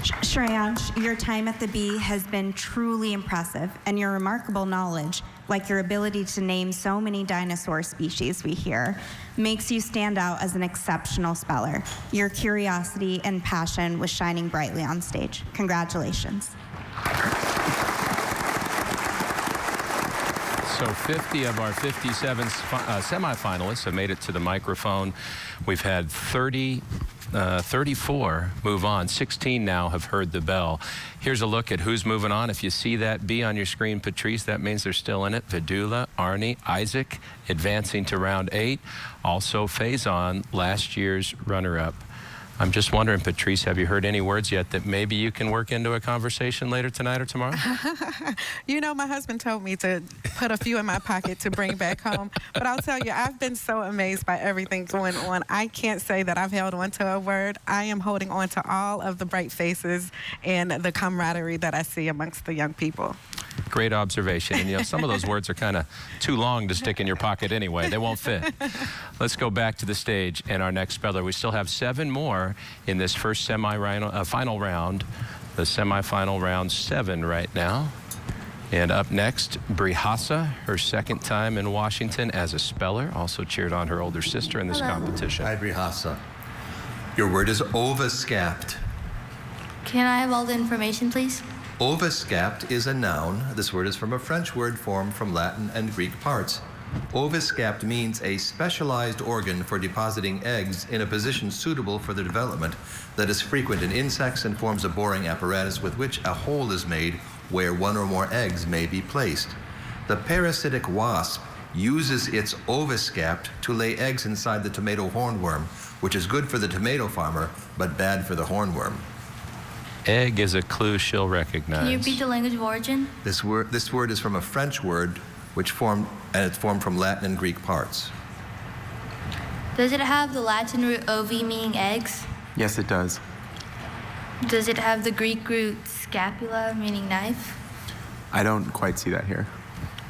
Shreyansh, your time at the Bee has been truly impressive, and your remarkable knowledge, like your ability to name so many dinosaur species we hear, makes you stand out as an exceptional speller. Your curiosity and passion was shining brightly on stage. Congratulations. So 50 of our 57 semifinalists have made it to the microphone. We've had 34 move on. 16 now have heard the bell. Here's a look at who's moving on. If you see that B on your screen, Patrice, that means they're still in it. Vidula, Arnie, Isaac advancing to round 8. Also Faison, last year's runner-up. I'm just wondering, Patrice, have you heard any words yet that maybe you can work into a conversation later tonight or tomorrow? You know, my husband told me to put a few in my pocket to bring back home. But I'll tell you, I've been so amazed by everything going on. I can't say that I've held on to a word. I am holding on to all of the bright faces and the camaraderie that I see amongst the young people. Great observation. And, you know, some of those words are kind of too long to stick in your pocket anyway. They won't fit. Let's go back to the stage and our next speller. We still have 7 more in this first final round, the semifinal round 7 right now. And up next, Brihasa, her second time in Washington as a speller, also cheered on her older sister in this competition. Hi, Brihasa. Your word is ovascapt. Can I have all the information, please? Ovascapt is a noun. This word is from a French word formed from Latin and Greek parts. Ovascapt means a specialized organ for depositing eggs in a position suitable for their development that is frequent in insects and forms a boring apparatus with which a hole is made where one or more eggs may be placed. The parasitic wasp uses its ovascapt to lay eggs inside the tomato hornworm, which is good for the tomato farmer, but bad for the hornworm. Egg is a clue she'll recognize. Can you repeat the language of origin? This word is from a French word it's formed from Latin and Greek parts. Does it have the Latin root ovi, meaning eggs? Yes, it does. Does it have the Greek root scapula, meaning knife? I don't quite see that here.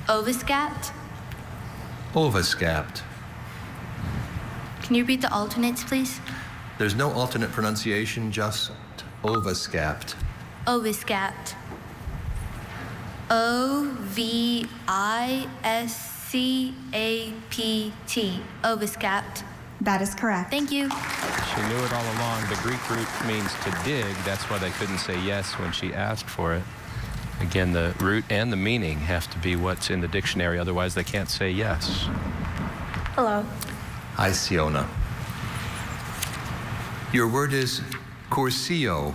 Ovascapt? Ovascapt. Can you repeat the alternates, please? There's no alternate pronunciation, just ovascapt. Ovascapt. O-V-I-S-C-A-P-T. Ovascapt. That is correct. Thank you. She knew it all along. The Greek root means to dig. That's why they couldn't say yes when she asked for it. Again, the root and the meaning have to be what's in the dictionary. Otherwise, they can't say yes. Hello. Hi, Siona. Your word is cursillo.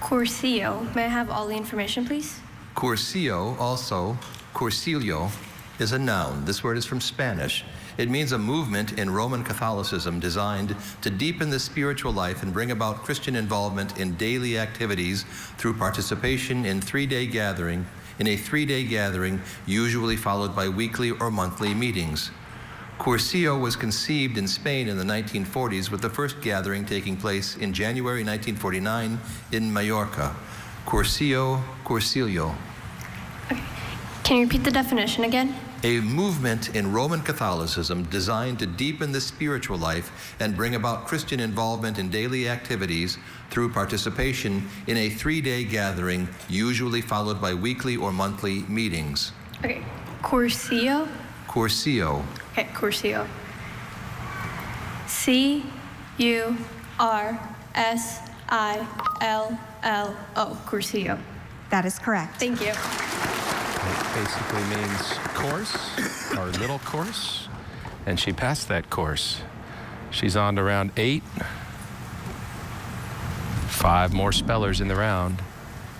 Cursillo. May I have all the information, please? Cursillo, also cursillo, is a noun. This word is from Spanish. It means a movement in Roman Catholicism designed to deepen the spiritual life and bring about Christian involvement in daily activities through participation in a 3-day gathering, usually followed by weekly or monthly meetings. Cursillo was conceived in Spain in the 1940s, with the first gathering taking place in January 1949 in Mallorca. Cursillo. Okay. Can you repeat the definition again? A movement in Roman Catholicism designed to deepen the spiritual life and bring about Christian involvement in daily activities through participation in a 3-day gathering, usually followed by weekly or monthly meetings. Okay. Cursillo? Cursillo. Okay, Cursillo. C-U-R-S-I-L-L-O. Cursillo. That is correct. Thank you. It basically means course, or little course, and she passed that course. She's on to round 8. 5 more spellers in the round,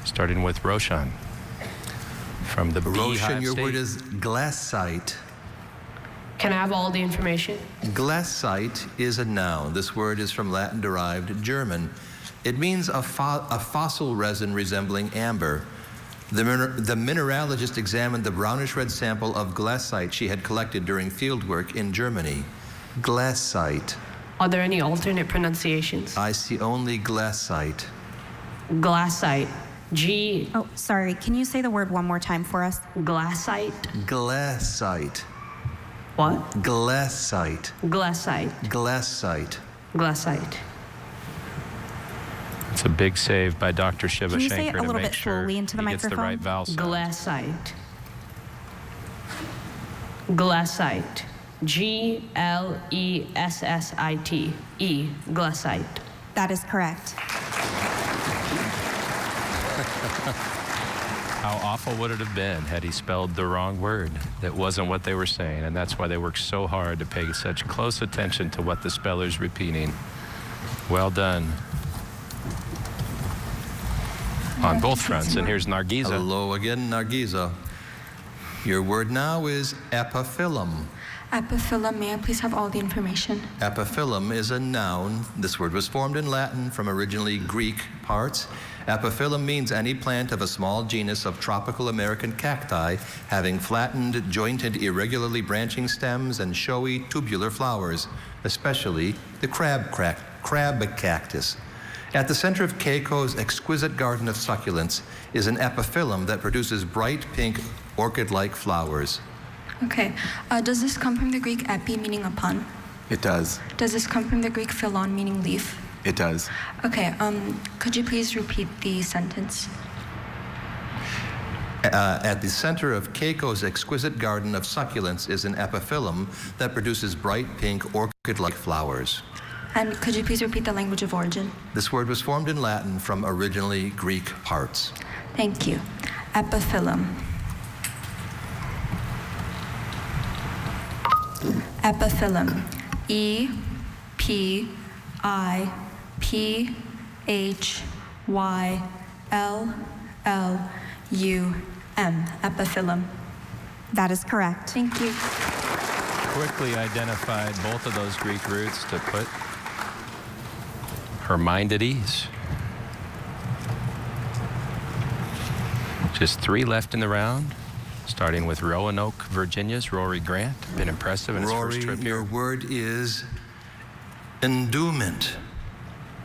starting with Roshan from the Roshan, Beehive your State. word is glassite. Can I have all the information? Glassite is a noun. This word is from Latin-derived German. It means a fossil resin resembling amber. The mineralogist examined the brownish-red sample of glassite she had collected during fieldwork in Germany. Glassite. Are there any alternate pronunciations? I see only glassite. Glassite. G. Oh, sorry. Can you say the word one more time for us? Glassite. Glassite. What? Glassite. Glassite. Glassite. Glassite. It's a big save by Dr. Shiva Can you Shankar say it a to little make bit sure slowly into the he gets the microphone? right vowel sound. Glassite. Glassite. Glessite. E. Glassite. That is correct. How awful would it have been had he spelled the wrong word that wasn't what they were saying? And that's why they worked so hard to pay such close attention to what the speller's repeating. Well done. On both fronts. And here's Nargiza. Hello again, Nargiza. Your word now is epiphyllum. Epiphyllum, may I please have all the information? Epiphyllum is a noun. This word was formed in Latin from originally Greek parts. Epiphyllum means any plant of a small genus of tropical American cacti having flattened, jointed, irregularly branching stems and showy tubular flowers, especially the crab cactus. At the center of Keiko's exquisite garden of succulents is an epiphyllum that produces bright pink orchid-like flowers. Okay. Does this come from the Greek epi, meaning upon? It does. Does this come from the Greek phylon, meaning leaf? It does. Okay. Could you please repeat the sentence? At the center of Keiko's exquisite garden of succulents is an epiphyllum that produces bright pink orchid-like flowers. And could you please repeat the language of origin? This word was formed in Latin from originally Greek parts. Thank you. Epiphyllum. Epiphyllum. E-P-I-P-H-Y-L-L-U-M. Epiphyllum. That is correct. Thank you. Quickly identified both of those Greek roots to put her mind at ease. Just 3 left in the round, starting with Roanoke, Virginia's Rory Grant. Been impressive in his first trip here. Your word is endowment.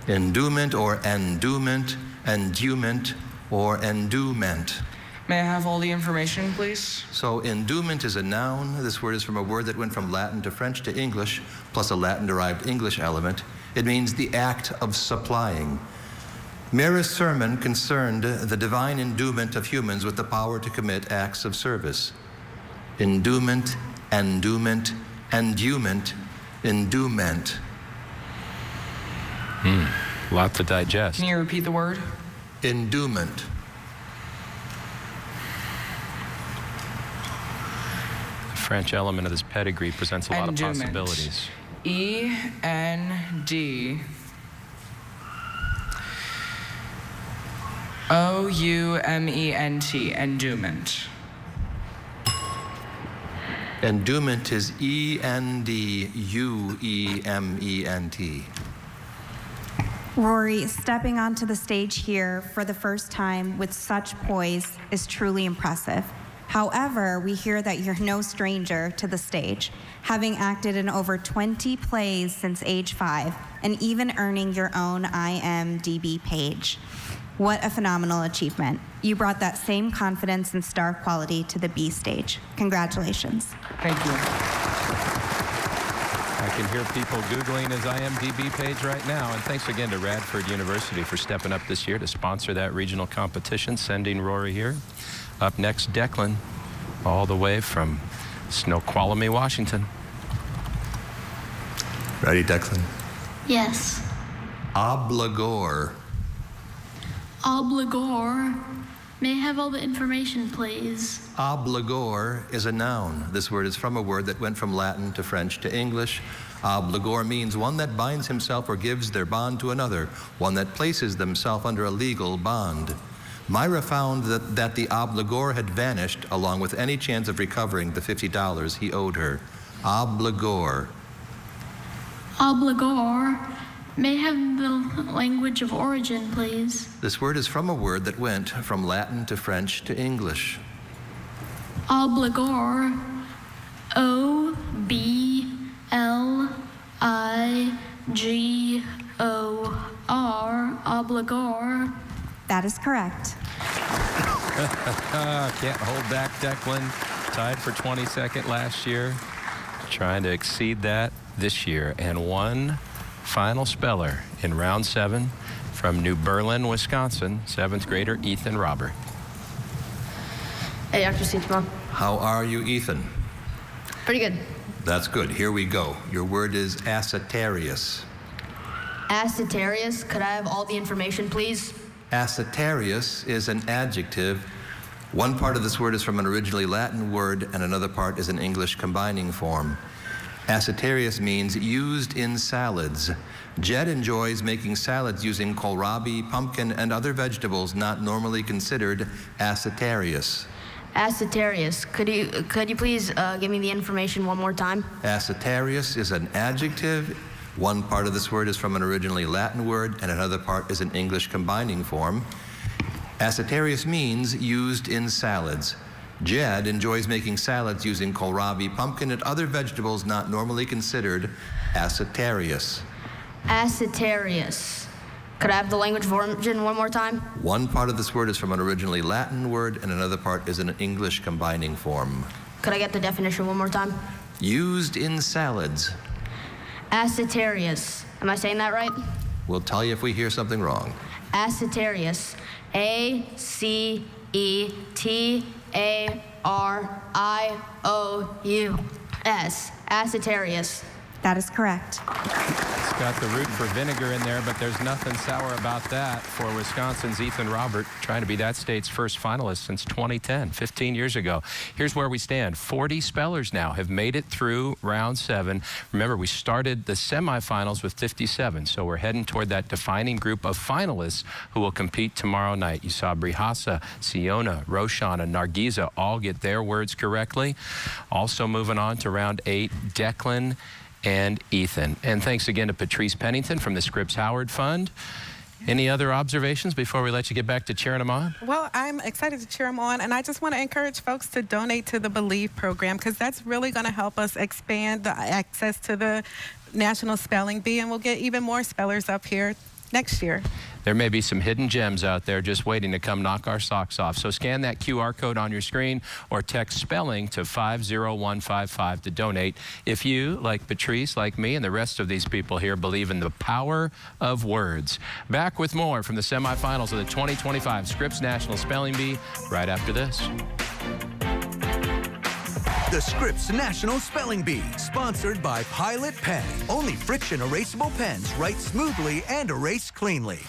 Endowment or endowment, endowment or endowment. May I have all the information, please? So endowment is a noun. This word is from a word that went from Latin to French to English, plus a Latin-derived English element. It means the act of supplying. Mary's sermon concerned the divine endowment of humans with the power to commit acts of service. Endowment, endowment, endowment, endowment. Lot to digest. Can you repeat the word? Endowment. The French element of this pedigree presents a lot of Endowment. possibilities. E-N-D O-U-M-E-N-T. Endowment. Endowment is E-N-D-U-E-M-E-N-T. Rory, stepping onto the stage here for the first time with such poise is truly impressive. However, we hear that you're no stranger to the stage, having acted in over 20 plays since age 5, and even earning your own IMDb page. What a phenomenal achievement. You brought that same confidence and star quality to the B stage. Congratulations. Thank you. I can hear people Googling his IMDb page right now. And thanks again to Radford University for stepping up this year to sponsor that regional competition, sending Rory here. Up next, Declan, all the way from Snoqualmie, Washington. Ready, Declan? Yes. Obligor. Obligor May I have all the information, please? Obligor is a noun. This word is from a word that went from Latin to French to English. Obligor means one that binds himself or gives their bond to another, one that places themselves under a legal bond. Myra found that the obligor had vanished along with any chance of recovering the $50 he owed her. Obligor. Obligor. May I have the language of origin, please? This word is from a word that went from Latin to French to English. Obligor. O-B-L-I-G-O-R. Obligor. That is correct. Can't hold back, Declan. Tied for 22nd last year. Trying to exceed that this year. And one final speller in round 7 from New Berlin, Wisconsin, 7th grader Ethan Robert. Hey, Dr. Seatsma. How are you, Ethan? Pretty good. That's good. Here we go. Your word is acetarius. Acetarius, could I have all the information, please? Acetarius is an adjective. One part of this word is from an originally Latin word, and another part is an English combining form. Acetarius means used in salads. Jed enjoys making salads using kohlrabi, pumpkin, and other vegetables not normally considered acetarious. Acetarius, could you please give me the information one more time? Acetarius is an adjective. One part of this word is from an originally Latin word, and another part is an English combining form. Acetarius means used in salads. Jed enjoys making salads using kohlrabi, pumpkin, and other vegetables not normally considered acetarious. Acetarius. Could I have the language of origin one more time? One part of this word is from an originally Latin word, and another part is an English combining form. Could I get the definition one more time? Used in salads. Acetarius. Am I saying that right? We'll tell you if we hear something wrong. Acetarius. A-C-E-T-A-R-I-O-U-S. Acetarius. That is correct. It's got the root for vinegar in there, but there's nothing sour about that for Wisconsin's Ethan Robert, trying to be that state's first finalist since 2010, 15 years ago. Here's where we stand. 40 spellers now have made it through round 7. Remember, we started the semifinals with 57, so we're heading toward that defining group of finalists who will compete tomorrow night. You saw Brihasa, Siona, Roshan, and Nargiza all get their words correctly. Also moving on to round 8, Declan and Ethan. And thanks again to Patrice Pennington from the Scripps Howard Fund. Any other observations before we let you get back to cheering them on? Well, I'm excited to cheer them on, and I just want to encourage folks to donate to the Believe program, because that's really going to help us expand the access to the National Spelling Bee, and we'll get even more spellers up here next year. There may be some hidden gems out there just waiting to come knock our socks off. So scan that QR code on your screen or text spelling to 50155 to donate if you, like Patrice, like me, and the rest of these people here, believe in the power of words. Back with more from the semifinals of the 2025 Scripps National Spelling Bee right after this. The Scripps National Spelling Bee, sponsored by Pilot Pen. Only friction erasable pens write smoothly and erase cleanly.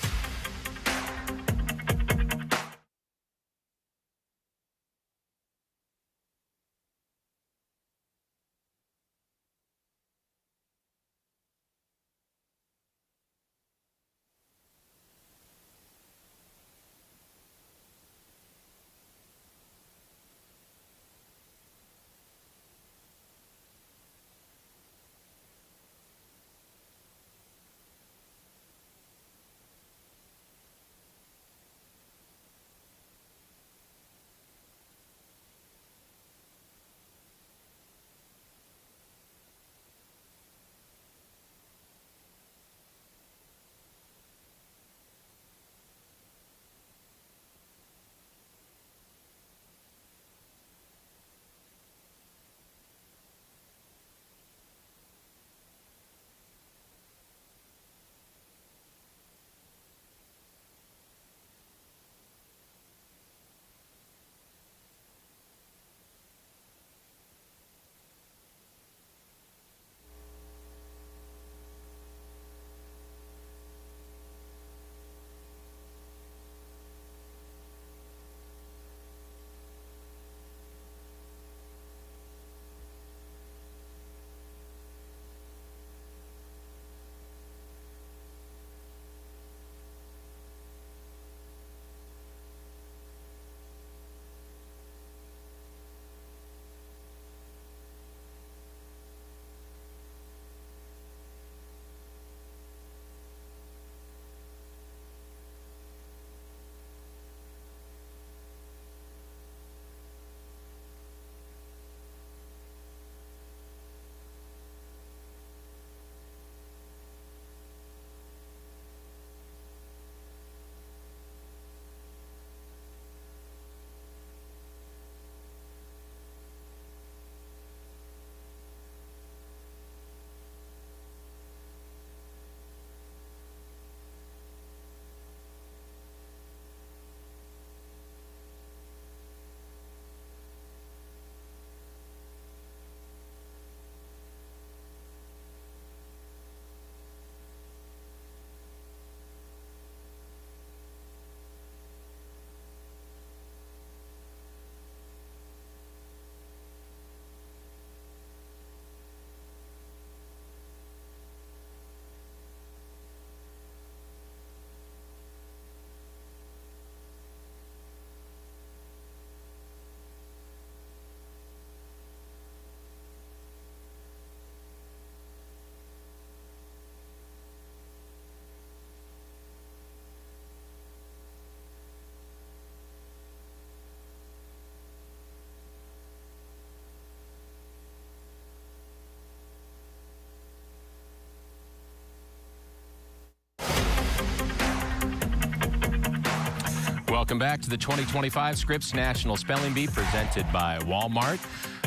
Welcome back to the 2025 Scripps National Spelling Bee presented by Walmart.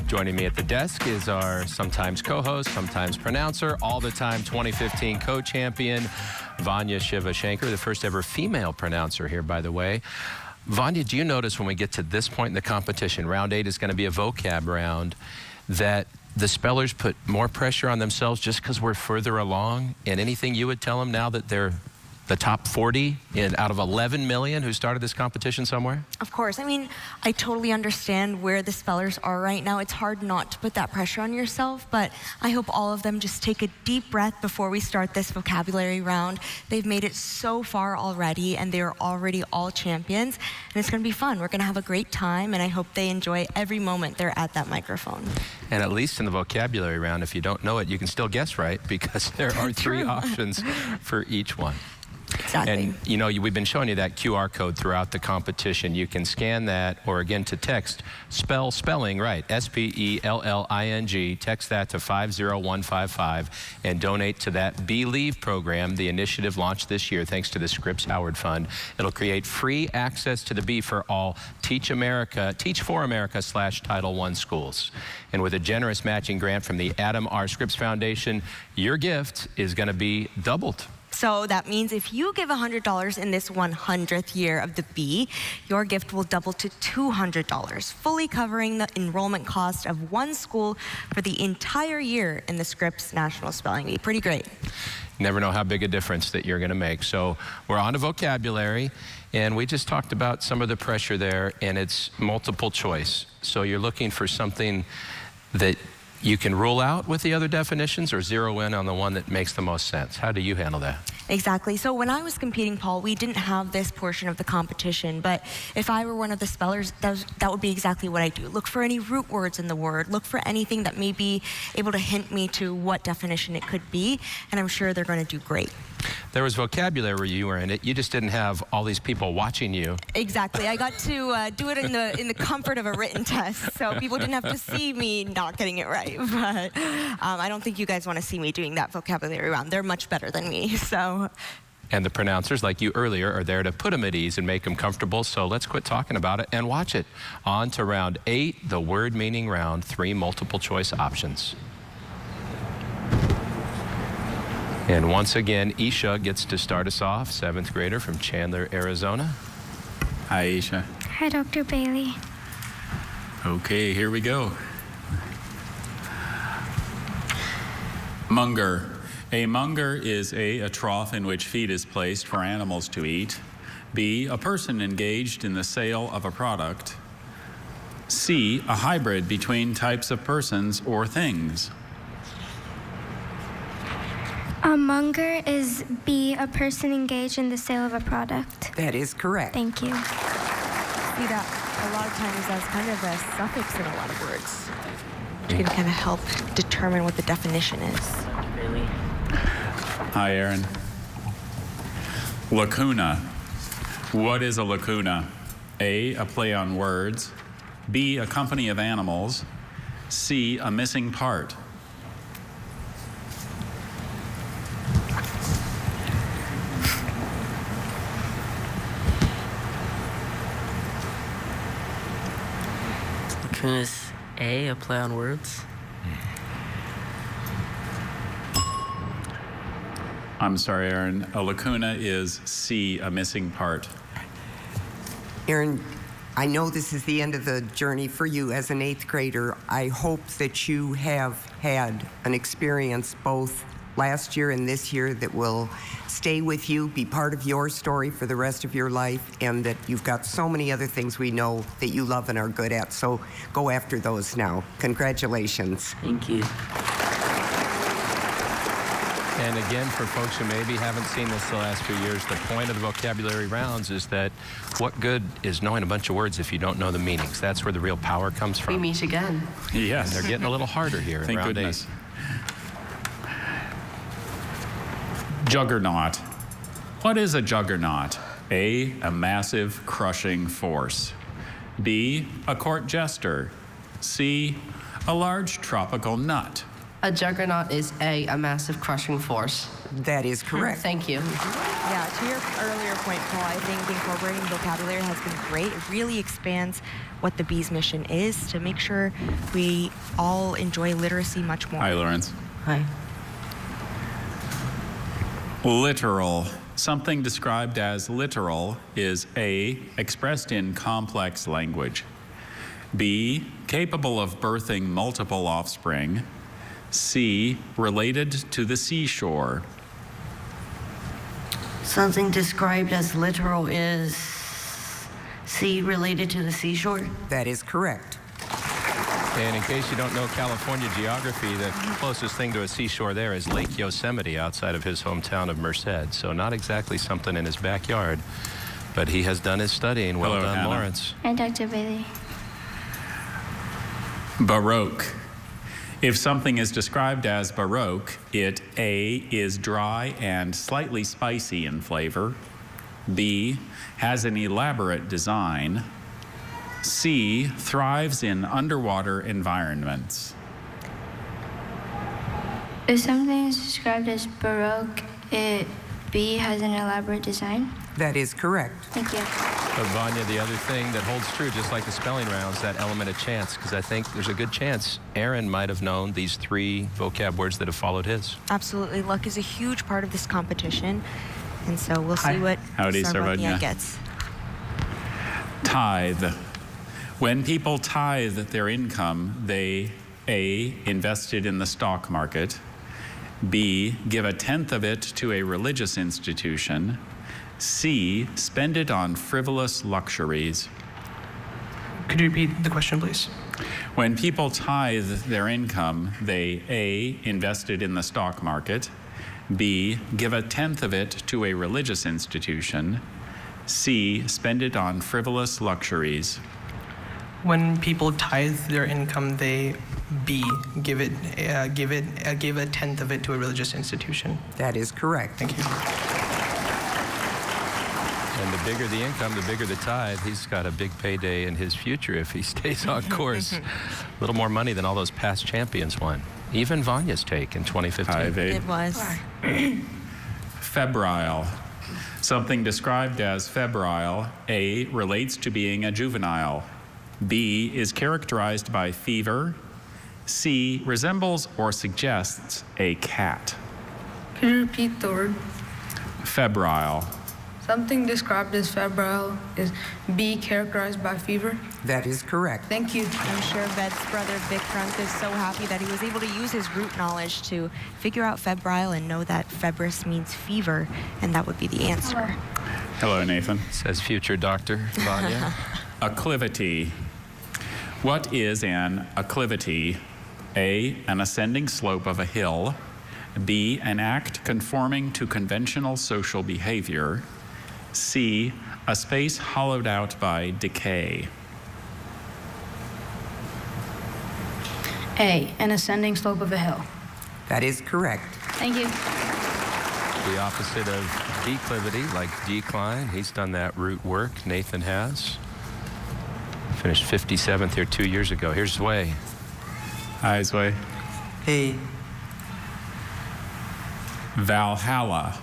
Joining me at the desk is our sometimes co-host, sometimes pronouncer, all the time 2015 co-champion, Vanya Shivashankar, the first ever female pronouncer here, by the way. Vanya, do you notice when we get to this point in the competition, round 8 is going to be a vocab round, that the spellers put more pressure on themselves just because we're further along? And anything you would tell them now that they're the top 40 out of 11 million who started this competition somewhere? Of course. I mean, I totally understand where the spellers are right now. It's hard not to put that pressure on yourself, but I hope all of them just take a deep breath before we start this vocabulary round. They've made it so far already, and they're already all champions, and it's going to be fun. We're going to have a great time, and I hope they enjoy every moment they're at that microphone. And at least in the vocabulary round, if you don't know it, you can still guess right, because there are 3 options for each one. Exactly. And you know, we've been showing you that QR code throughout the competition. You can scan that, or again to text spelling right, S-P-E-L-L-I-N-G, text that to 50155 and donate to that Believe program, the initiative launched this year thanks to the Scripps Howard Fund. It'll create free access to the Bee for all Teach for America/Title I schools. And with a generous matching grant from the Adam R. Scripps Foundation, your gift is going to be doubled. So that means if you give $100 in this 100th year of the Bee, your gift will double to $200, fully covering the enrollment cost of one school for the entire year in the Scripps National Spelling Bee. Pretty great. Never know how big a difference that you're going to make. So we're on to vocabulary, and we just talked about some of the pressure there, and it's multiple choice. So you're looking for something that you can rule out with the other definitions, or zero in on the one that makes the most sense. How do you handle that? Exactly. So when I was competing, Paul, we didn't have this portion of the competition, but if I were one of the spellers, that would be exactly what I do. Look for any root words in the word. Look for anything that may be able to hint me to what definition it could be, and I'm sure they're going to do great. There was vocabulary where you were in it. You just didn't have all these people watching you. Exactly. I got to do it in the comfort of a written test, so people didn't have to see me not getting it right. But I don't think you guys want to see me doing that vocabulary round. They're much better than me, so. And the pronouncers, like you earlier, are there to put them at ease and make them comfortable. So let's quit talking about it and watch it. On to round 8, the word meaning round, 3 multiple choice options. And once again, Isha gets to start us off, 7th grader from Chandler, Arizona. Hi, Isha. Hi, Dr. Bailey. Okay, here we go. Munger. A munger is A trough in which feed is placed for animals to eat. B, a person engaged in the sale of a product. C, a hybrid between types of persons or things. A monger is B, a person engaged in the sale of a product. That is correct. Thank you. See that a lot of times as kind of a suffix in a lot of words. Which can kind of help determine what the definition is. Hi, Aaron. Lacuna. What is a lacuna? A play on words. B, a company of animals. C, a missing part. Lacuna is A play on words. I'm sorry, Aaron. A lacuna is C, a missing part. Aaron, I know this is the end of the journey for you as an 8th grader. I hope that you have had an experience both last year and this year that will stay with you, be part of your story for the rest of your life, and that you've got so many other things we know that you love and are good at. So go after those now. Congratulations. Thank you. And again, for folks who maybe haven't seen this the last few years, the point of the vocabulary rounds is that what good is knowing a bunch of words if you don't know the meanings? That's where the real power comes from. We meet again. Yes. And they're getting a little harder here in Thank round goodness. 8. Juggernaut. What is a juggernaut? A massive crushing force. B, a court jester. C, a large tropical nut. A juggernaut is A, massive crushing force. That is correct. Thank you. Yeah, to your earlier point, Paul, I think incorporating vocabulary has been great. It really expands what the Bee's mission is to make sure we all enjoy literacy much more. Hi, Lawrence. Hi. Literal. Something described as literal is A, expressed in complex language. B, capable of birthing multiple offspring. C, related to the seashore. Something described as literal is C, related to the seashore? That is correct. And in case you don't know California geography, the closest thing to a seashore there is Lake Yosemite outside of his hometown of Merced. So not exactly something in his backyard, but he has done his studying. Well Hello, done, Hannah. Lawrence. And Dr. Bailey. Baroque. If something is described as Baroque, it A, is dry and slightly spicy in flavor. B, has an elaborate design. C, thrives in underwater environments. If something is described as Baroque, it B has an elaborate design? That is correct. Thank you. But Vanya, the other thing that holds true, just like the spelling rounds, that element of chance, because I think there's a good chance Aaron might have known these 3 vocab words that have followed his. Absolutely. Luck is a huge part of this competition. And so we'll see what Howdy, Sarvanya Sarvanya. gets. Tithe. When people tithe their income, they A, invested in the stock market. B, give a tenth of it to a religious institution. C, spend it on frivolous luxuries. Could you repeat the question, please? When people tithe their income, they A, invested in the stock market. B, give a tenth of it to a religious institution. C, spend it on frivolous luxuries. When people tithe their income, they B, give a tenth of it to a religious institution. That is correct. Thank you. And the bigger the income, the bigger the tithe. He's got a big payday in his future if he stays on course. A little more money than all those past champions won. Even Vanya's take in 2015. It was. Febrile. Something described as febrile, A, relates to being a juvenile. B, is characterized by fever. C, resembles or suggests a cat. Can you repeat the word? Febrile. Something described as febrile is B, characterized by fever? That is correct. Thank you. I'm sure Ved's brother, Vic Crunk, is so happy that he was able to use his root knowledge to figure out febrile and know that febris means fever, and that would be the answer. Hello, Nathan. Says future Dr. Vanya. Acclivity. What is an acclivity? A, an ascending slope of a hill. B, an act conforming to conventional social behavior. C, a space hollowed out by decay. A, an ascending slope of a hill. That is correct. Thank you. The opposite of declivity, like decline. He's done that root work. Nathan has. Finished 57th here 2 years ago. Here's Zway. Hi, Zway. Hey. Valhalla.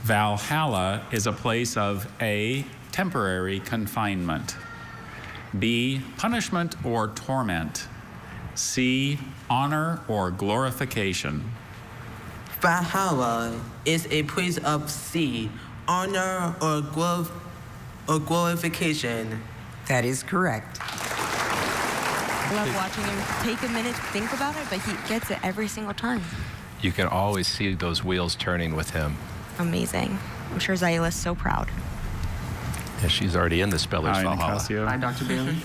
Valhalla is a place of A, temporary confinement. B, punishment or torment. C, honor or glorification. Valhalla is a place of C, honor or glorification. That is correct. I love watching him take a minute to think about it, but he gets it every single time. You can always see those wheels turning with him. Amazing. I'm sure Zayla's so proud. Yeah, she's already in the Speller's Hi, Valhalla. Nicasio. Hi, Dr. Bailey.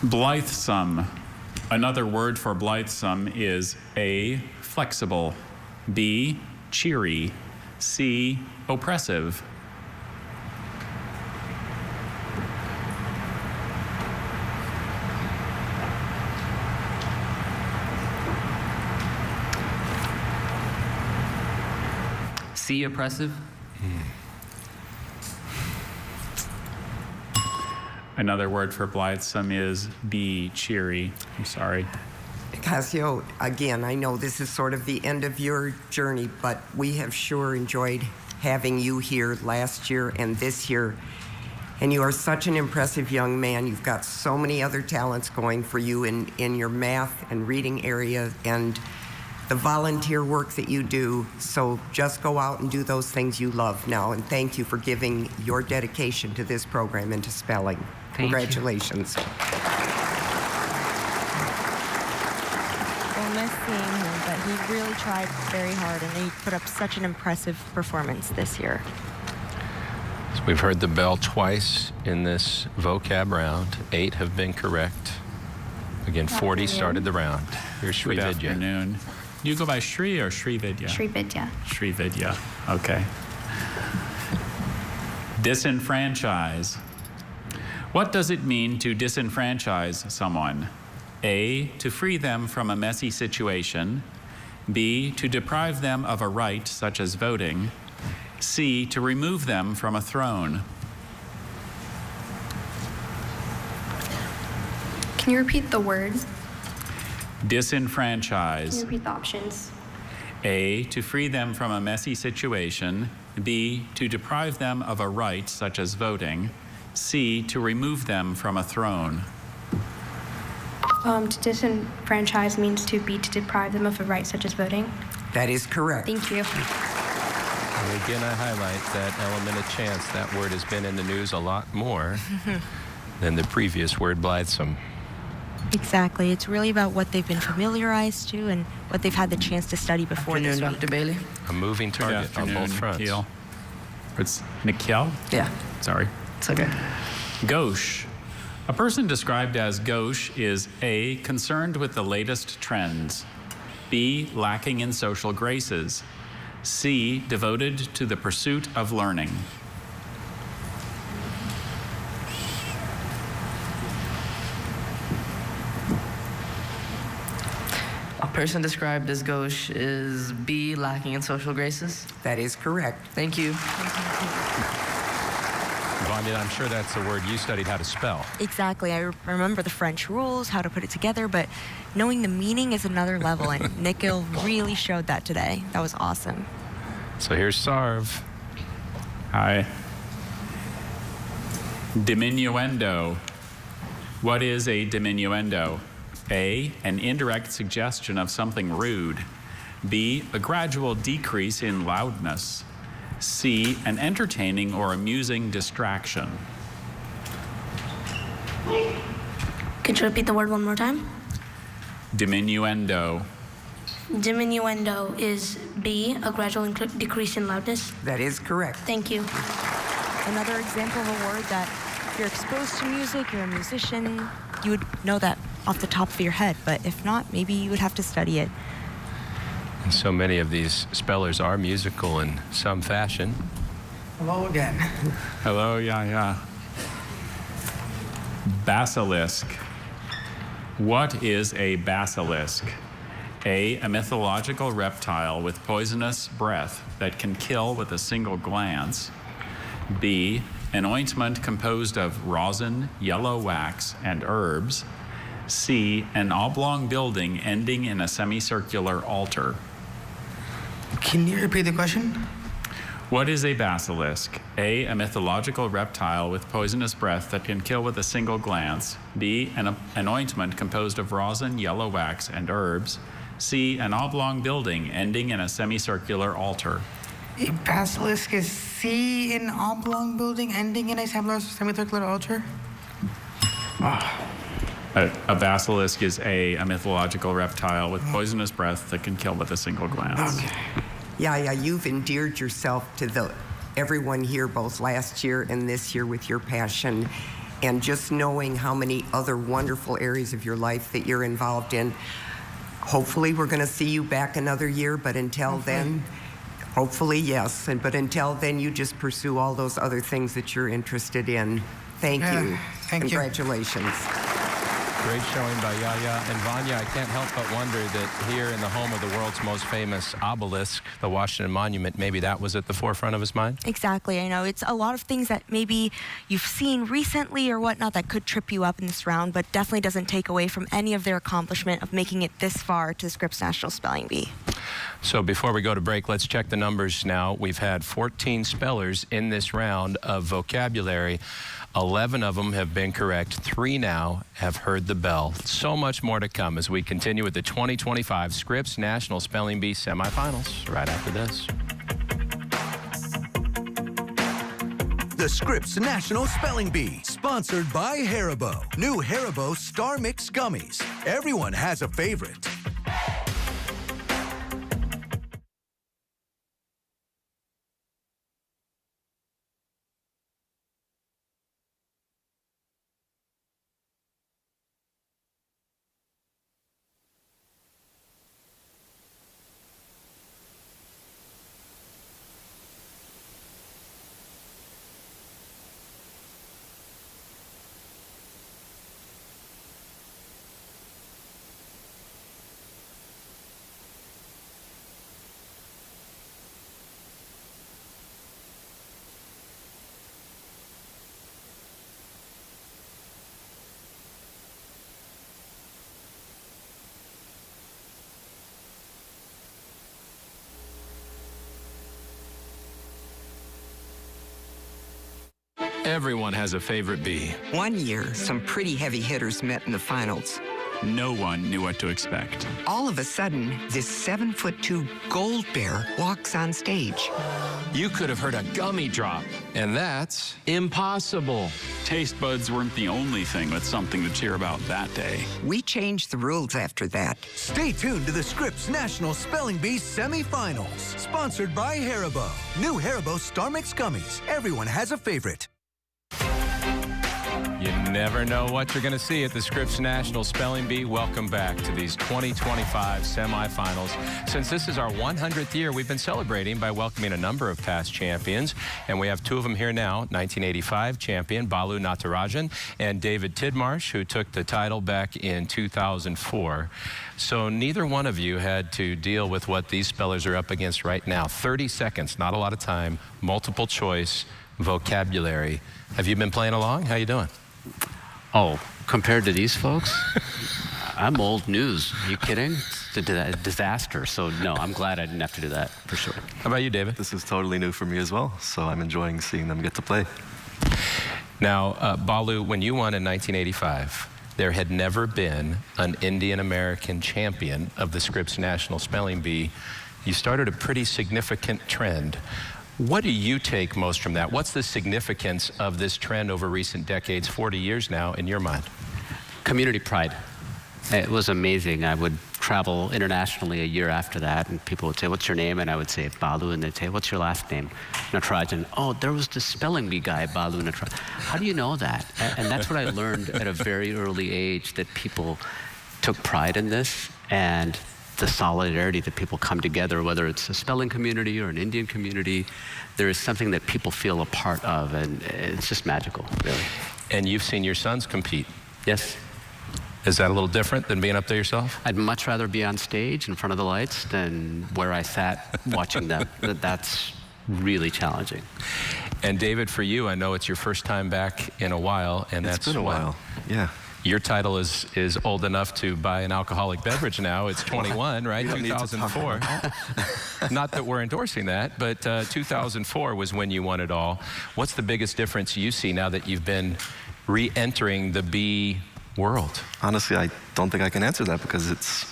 Blithesome. Another word for blithesome is A, flexible. B, cheery. C, oppressive. C, oppressive. Another word for blithesome is B, cheery. I'm sorry. Casio, again, I know this is sort of the end of your journey, but we have sure enjoyed having you here last year and this year. And you are such an impressive young man. You've got so many other talents going for you in your math and reading area and the volunteer work that you do. So just go out and do those things you love now. And thank you for giving your dedication to this program and to spelling. Congratulations. We'll miss seeing him, but he really tried very hard, and he put up such an impressive performance this year. So we've heard the bell twice in this vocab round. 8 have been correct. Again, 40 started the round. Here's Sri Good Vidya. afternoon. Do you go by Shri or Sri Vidya? Sri Vidya. Sri Vidya. Okay. Disenfranchise. What does it mean to disenfranchise someone? A, to free them from a messy situation. B, to deprive them of a right, such as voting. C, to remove them from a throne. Can you repeat the word? Disenfranchise. Can you repeat the options? A, to free them from a messy situation. B, to deprive them of a right, such as voting. C, to remove them from a throne. To disenfranchise means to deprive them of a right such as voting. That is correct. Thank you. And again, I highlight that element of chance. That word has been in the news a lot more than the previous word, blithesome. Exactly. It's really about what they've been familiarized to and what they've had the chance to study before this week. Dr. Bailey. A moving target on both fronts. Nikhil. It's Nikhil? Yeah. Sorry. It's okay. Gauche. A person described as gauche is A, concerned with the latest trends. B, lacking in social graces. C, devoted to the pursuit of learning. A person described as gauche is B, lacking in social graces. That is correct. Thank you. Vanya, I'm sure that's a word you studied how to spell. Exactly. I remember the French rules, how to put it together, but knowing the meaning is another level, and Nikhil really showed that today. That was awesome. So here's Sarv. Hi. Diminuendo. What is a diminuendo? A, an indirect suggestion of something rude. B, a gradual decrease in loudness. C, an entertaining or amusing distraction. Could you repeat the word one more time? Diminuendo. Diminuendo is B, a gradual decrease in loudness. That is correct. Thank you. Another example of a word that if you're exposed to music, you're a musician, you would know that off the top of your head, but if not, maybe you would have to study it. And so many of these spellers are musical in some fashion. Hello again. Hello, yeah. Basilisk. What is a basilisk? A mythological reptile with poisonous breath that can kill with a single glance. B, an ointment composed of rosin, yellow wax, and herbs. C, an oblong building ending in a semicircular altar. Can you repeat the question? What is a basilisk? A mythological reptile with poisonous breath that can kill with a single glance. B, an ointment composed of rosin, yellow wax, and herbs. C, an oblong building ending in a semicircular altar. A basilisk is C, an oblong building ending in a semicircular altar? A basilisk is a mythological reptile with poisonous breath that can kill with a single glance. Okay. Yeah, you've endeared yourself to everyone here, both last year and this year, with your passion, and just knowing how many other wonderful areas of your life that you're involved in. Hopefully, we're going to see you back another year, but until then, hopefully, yes. But until then, you just pursue all those other things that you're interested in. Thank you. Thank you. Congratulations. Great showing by Yaya. And Vanya, I can't help but wonder that here in the home of the world's most famous obelisk, the Washington Monument, maybe that was at the forefront of his mind? Exactly. I know it's a lot of things that maybe you've seen recently or whatnot that could trip you up in this round, but definitely doesn't take away from any of their accomplishment of making it this far to the Scripps National Spelling Bee. So before we go to break, let's check the numbers now. We've had 14 spellers in this round of vocabulary. 11 of them have been correct. 3 now have heard the bell. So much more to come as we continue with the 2025 Scripps National Spelling Bee semifinals right after this. The Scripps National Spelling Bee, sponsored by Haribo. New Haribo Star Mix Gummies. Everyone has a favorite. Everyone has a favorite bee. One year, some pretty heavy hitters met in the finals. No one knew what to expect. All of a sudden, this 7'2" gold bear walks on stage. You could have heard a gummy drop, and that's impossible. Taste buds weren't the only thing with something to cheer about that day. We changed the rules after that. Stay tuned to the Scripps National Spelling Bee semifinals, sponsored by Haribo. New Haribo Star Mix Gummies. Everyone has a favorite. You never know what you're going to see at the Scripps National Spelling Bee. Welcome back to these 2025 semifinals. Since this is our 100th year, we've been celebrating by welcoming a number of past champions, and we have 2 of them here now. 1985 champion Balu Natarajan and David Tidmarsh, who took the title back in 2004. So neither one of you had to deal with what these spellers are up against right now. 30 seconds, not a lot of time, multiple choice, vocabulary. Have you been playing along? How you doing? Oh, compared to these folks, I'm old news. Are you kidding? It's a disaster. So no, I'm glad I didn't have to do that, for sure. How about you, David? This is totally new for me as well, so I'm enjoying seeing them get to play. Now, Balu, when you won in 1985, there had never been an Indian American champion of the Scripps National Spelling Bee. You started a pretty significant trend. What do you take most from that? What's the significance of this trend over recent decades, 40 years now, in your mind? Community pride. It was amazing. I would travel internationally a year after that, and people would say, "What's your name?" And I would say, "Balu," and they'd say, "What's your last name?" Natarajan. "Oh, there was this spelling bee guy, Balu Natarajan." How do you know that? And that's what I learned at a very early age, that people took pride in this, and the solidarity that people come together, whether it's a spelling community or an Indian community, there is something that people feel a part of, and it's just magical, really. And you've seen your sons compete. Yes. Is that a little different than being up there yourself? I'd much rather be on stage in front of the lights than where I sat watching them. That's really challenging. And David, for you, I know it's your first time back in a while, and It's been a while, yeah. Your title is old enough to buy an alcoholic beverage now. It's 21, right? 2004. Not that we're endorsing that, but 2004 was when you won it all. What's the biggest difference you see now that you've been re-entering the bee world? Honestly, I don't think I can answer that because it's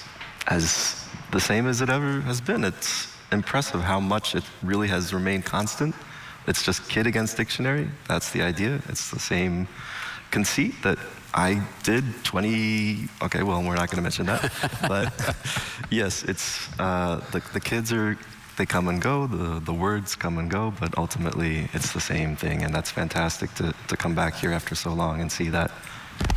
as the same as it ever has been. It's impressive how much it really has remained constant. It's just kid against dictionary. That's the idea. It's the same conceit that I did 20, okay, well, we're not going to mention that. But yes, it's, the kids they come and go, the words come and go, but ultimately it's the same thing. And that's fantastic to come back here after so long and see that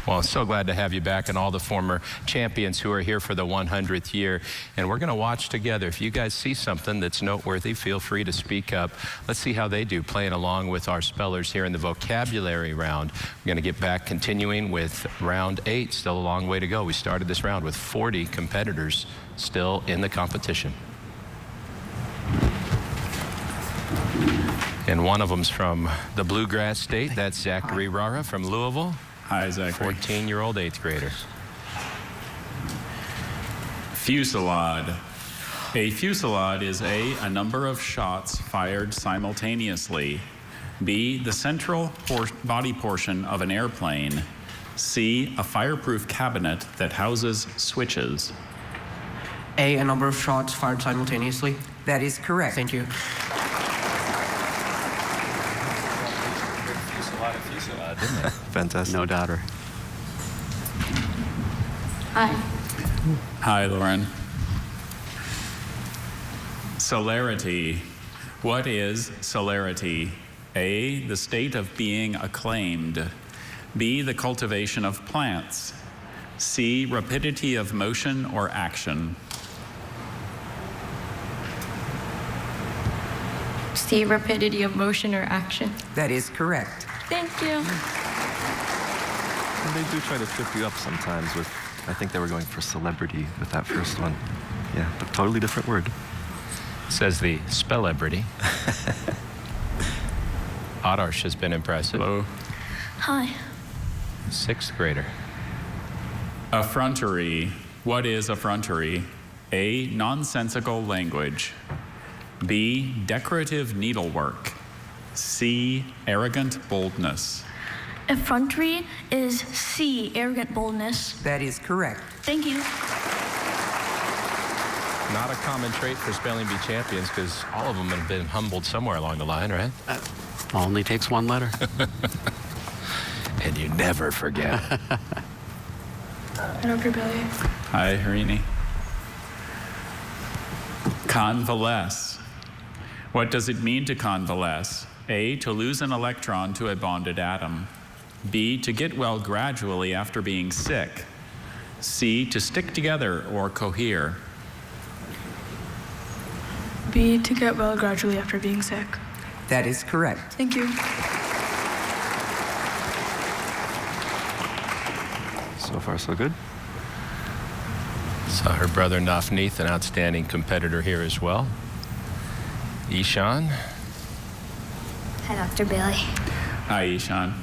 Well, so glad to have you back, and all the former champions who are here for the 100th year. And we're going to watch together. If you guys see something that's noteworthy, feel free to speak up. Let's see how they do playing along with our spellers here in the vocabulary round. We're going to get back continuing with round 8. Still a long way to go. We started this round with 40 competitors still in the competition. And one of them's from the Bluegrass State. That's Zachary Rara from Louisville. Hi, Zachary. 14-year-old 8th grader. Fusillade. A fusillade is a number of shots fired simultaneously. B, the central body portion of an airplane. C, a fireproof cabinet that houses switches. A number of shots fired simultaneously. That is correct. Thank you. Didn't it? Fantastic. No doubter. Hi. Hi, Lauren. Celerity. What is celerity? A, the state of being acclaimed. B, the cultivation of plants. C, rapidity of motion or action. C, rapidity of motion or action. That is correct. Thank you. And they do try to trip you up sometimes with, I think they were going for celebrity with that first one. Yeah, but totally different word. Says the spellebrity. Adarsh has been impressive. Hello. Hi. 6th grader. Effrontery. What is effrontery? A, nonsensical language. B, decorative needlework. C, arrogant boldness. Effrontery is C, arrogant boldness. That is correct. Thank you. Not a common trait for spelling bee champions, because all of them have been humbled somewhere along the line, right? Only takes one letter. And you never forget. Hi, Dr. Billy. Hi, Harini. Convalesce. What does it mean to convalesce? A, to lose an electron to a bonded atom. B, to get well gradually after being sick. C, to stick together or cohere. B, to get well gradually after being sick. That is correct. Thank you. So far, so good. Saw her brother Nafneeth, an outstanding competitor here as well. Ishan. Hi, Dr. Bailey. Hi, Ishan.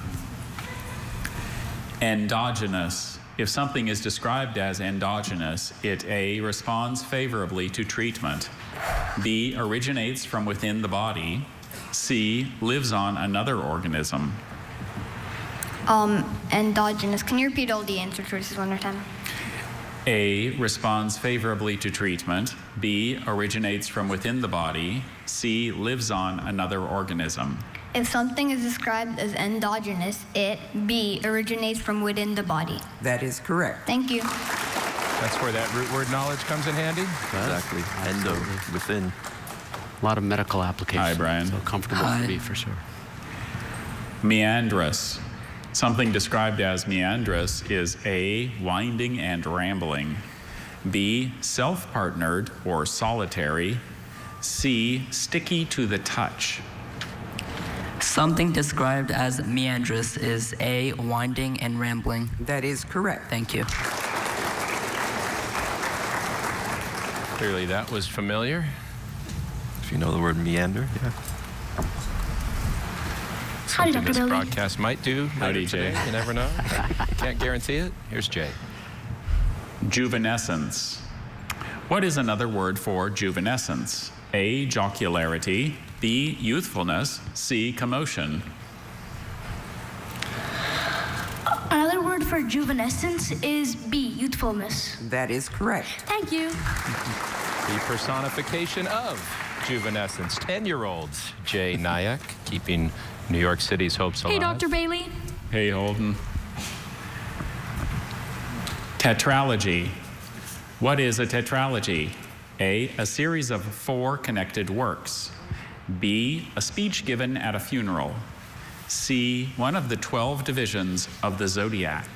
Endogenous. If something is described as endogenous, it A, responds favorably to treatment. B, originates from within the body. C, lives on another organism. Endogenous. Can you repeat all the answer choices one more time? A, responds favorably to treatment. B, originates from within the body. C, lives on another organism. If something is described as endogenous, it B, originates from within the body. That is correct. Thank you. That's where that root word knowledge comes in handy. Exactly. Endo, within. A lot of medical applications. Hi, Brian. So comfortable for me, for sure. Meandrous. Something described as meandrous is A, winding and rambling. B, self-partnered or solitary. C, sticky to the touch. Something described as meandrous is A, winding and rambling. That is correct. Thank you. Clearly that was familiar. If you know the word meander, yeah. Something Dr. this Billy. broadcast might do later Howdy, today. Jay. You never know. Can't guarantee it. Here's Jay. Juvenescence. What is another word for juvenescence? A, jocularity. B, youthfulness. C, commotion. Another word for juvenescence is B, youthfulness. That is correct. Thank you. The personification of juvenescence. 10-year-olds. Jay Nyack, keeping New York City's hopes alive. Hey, Dr. Bailey. Hey, Holden. Tetralogy. What is a tetralogy? A, a series of 4 connected works. B, a speech given at a funeral. C, one of the 12 divisions of the zodiac.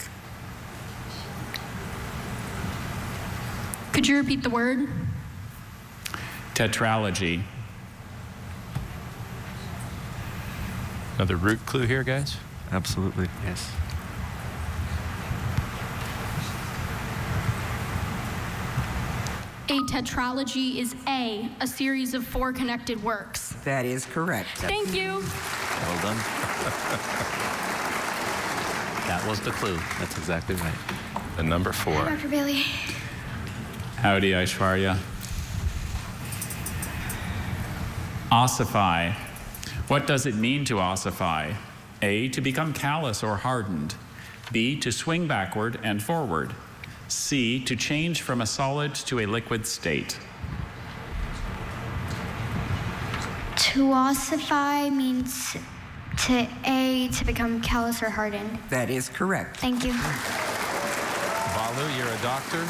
Could you repeat the word? Tetralogy. Another root clue here, guys? Absolutely. Yes. A tetralogy is a series of 4 connected works. That is correct. Thank you. Well done. That was the clue. That's exactly right. The number 4. Hi, Dr. Bailey. Howdy, Aishwarya. Ossify. What does it mean to ossify? A, to become callous or hardened. B, to swing backward and forward. C, to change from a solid to a liquid state. To ossify means to become callous or hardened. That is correct. Thank you. Balu, you're a doctor.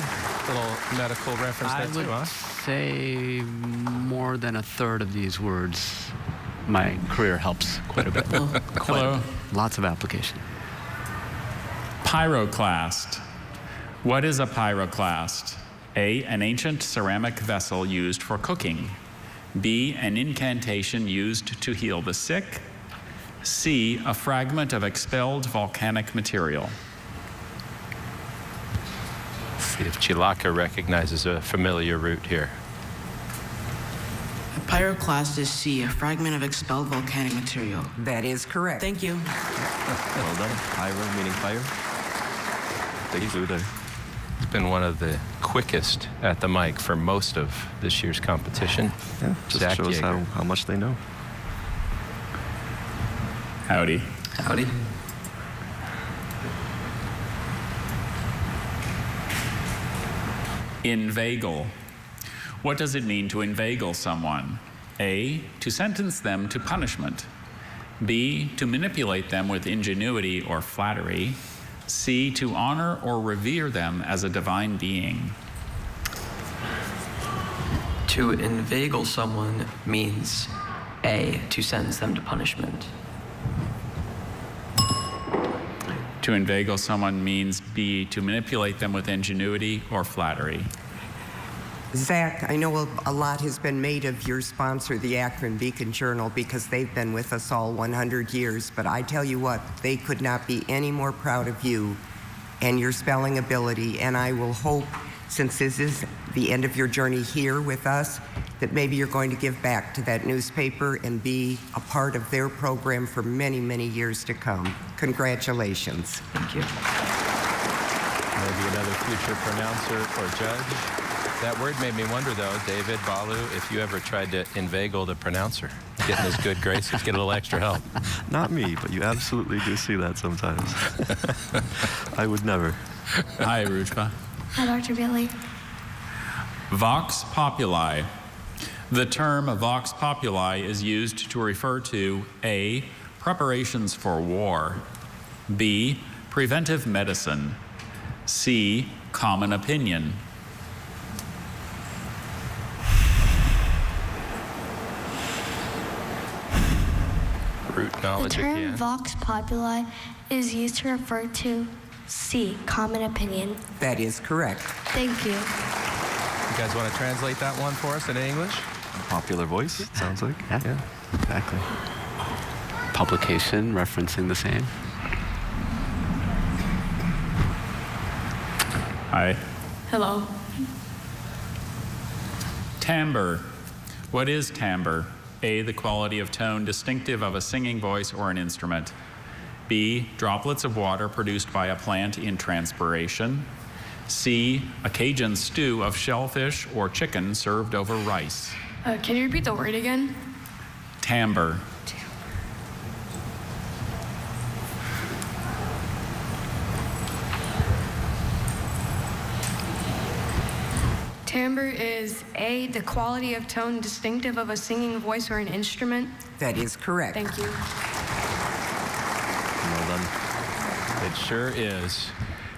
Little medical reference I there would too, huh? say more than a third of these words. My career helps quite a bit. Hello. Lots of application. Pyroclast. What is a pyroclast? A, an ancient ceramic vessel used for cooking. B, an incantation used to heal the sick. C, a fragment of expelled volcanic material. See if Chilaka recognizes a familiar root here. A pyroclast is C, a fragment of expelled volcanic material. That is correct. Thank you. Well done. Pyro meaning fire. Big clue there. It's been one of the quickest at the mic for most of this year's competition. Yeah, just Zach shows Yeager. how much they know. Howdy. Howdy. Inveigle. What does it mean to inveigle someone? A, to sentence them to punishment. B, to manipulate them with ingenuity or flattery. C, to honor or revere them as a divine being. To inveigle someone means A, to sentence them to punishment. To inveigle someone means B, to manipulate them with ingenuity or flattery. Zach, I know a lot has been made of your sponsor, the Akron Beacon Journal, because they've been with us all 100 years. But I tell you what, they could not be any more proud of you and your spelling ability. And I will hope, since this is the end of your journey here with us, that maybe you're going to give back to that newspaper and be a part of their program for many, many years to come. Congratulations. Thank you. Maybe another future pronouncer or judge. That word made me wonder, though, David, Balu, if you ever tried to inveigle the pronouncer, get in his good graces, get a little extra help. Not me, but you absolutely do see that sometimes. I would never. Hi, Rujba. Hi, Dr. Bailey. Vox populi. The term vox populi is used to refer to A, preparations for war, B, preventive medicine, C, common opinion. Root knowledge The term again. vox populi is used to refer to C, common opinion. That is correct. Thank you. You guys want to translate that one for us in English? Popular voice, it sounds like. Yeah, exactly. Publication referencing the same. Hi. Hello. Timbre. What is timbre? A, the quality of tone distinctive of a singing voice or an instrument. B, droplets of water produced by a plant in transpiration. C, a Cajun stew of shellfish or chicken served over rice. Can you repeat the word again? Timbre. Timbre is A, the quality of tone distinctive of a singing voice or an instrument. That is correct. Thank you. Well done. It sure is.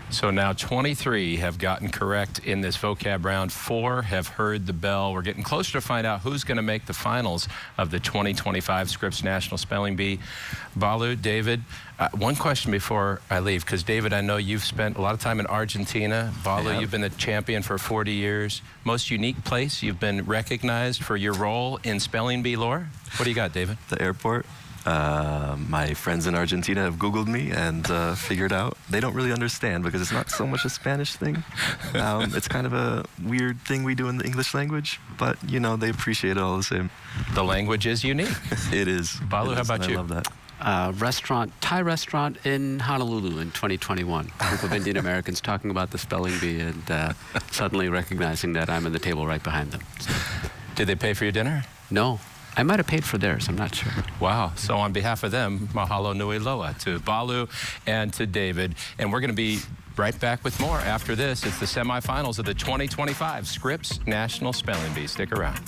So now 23 have gotten correct in this vocab round. 4 have heard the bell. We're getting closer to find out who's going to make the finals of the 2025 Scripps National Spelling Bee. Balu, David, one question before I leave, because David, I know you've spent a lot of time in Argentina. Balu, you've been the champion for 40 years. Most unique place you've been recognized for your role in spelling bee lore? What do you got, David? The airport. My friends in Argentina have Googled me and figured out they don't really understand because it's not so much a Spanish thing. It's kind of a weird thing we do in the English language, but you know, they appreciate it all the same. The language is unique. It is. Balu, how about you? I love that. Thai restaurant in Honolulu in 2021. A group of Indian Americans talking about the spelling bee and suddenly recognizing that I'm at the table right behind them. Did they pay for your dinner? No. I might have paid for theirs, I'm not sure. Wow. So on behalf of them, mahalo nui loa to Balu and to David. And we're going to be right back with more after this. It's the semifinals of the 2025 Scripps National Spelling Bee. Stick around.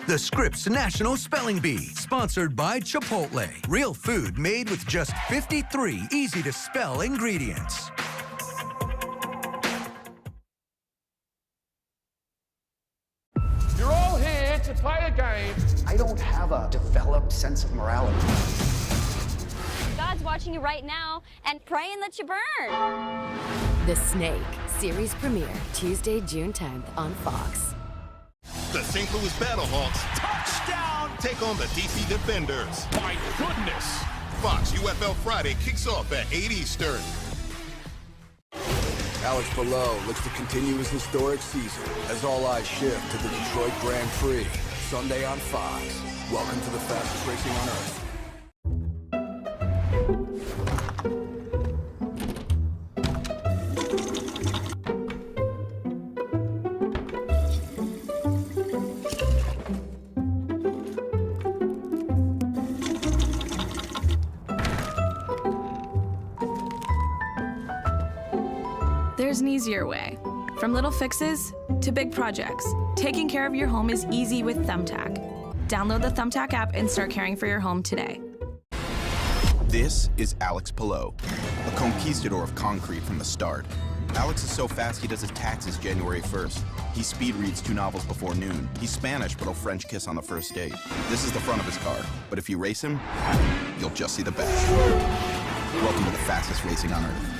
The Scripps National Spelling Bee, sponsored by Chipotle. Real food made with just 53 easy-to-spell ingredients. You're all here to play a game. I don't have a developed sense of morality. God's watching you right now and praying that you burn. The Snake, series premiere, Tuesday, June 10th on Fox. The St. Louis Battlehawks, touchdown, take on the DC Defenders. My goodness. Fox UFL Friday kicks off at 8 Eastern. Alex Palou looks to continue his historic season as all eyes shift to the Detroit Grand Prix, Sunday on Fox. Welcome to the fastest racing on Earth. There's an easier way. From little fixes to big projects, taking care of your home is easy with Thumbtack. Download the Thumbtack app and start caring for your home today. This is Alex Palou, a conquistador of concrete from the start. Alex is so fast he does his taxes January 1st. He speed reads 2 novels before noon. He's Spanish, but he'll French kiss on the first date. This is the front of his car, but if you race him, you'll just see the back. Welcome to the fastest racing on Earth.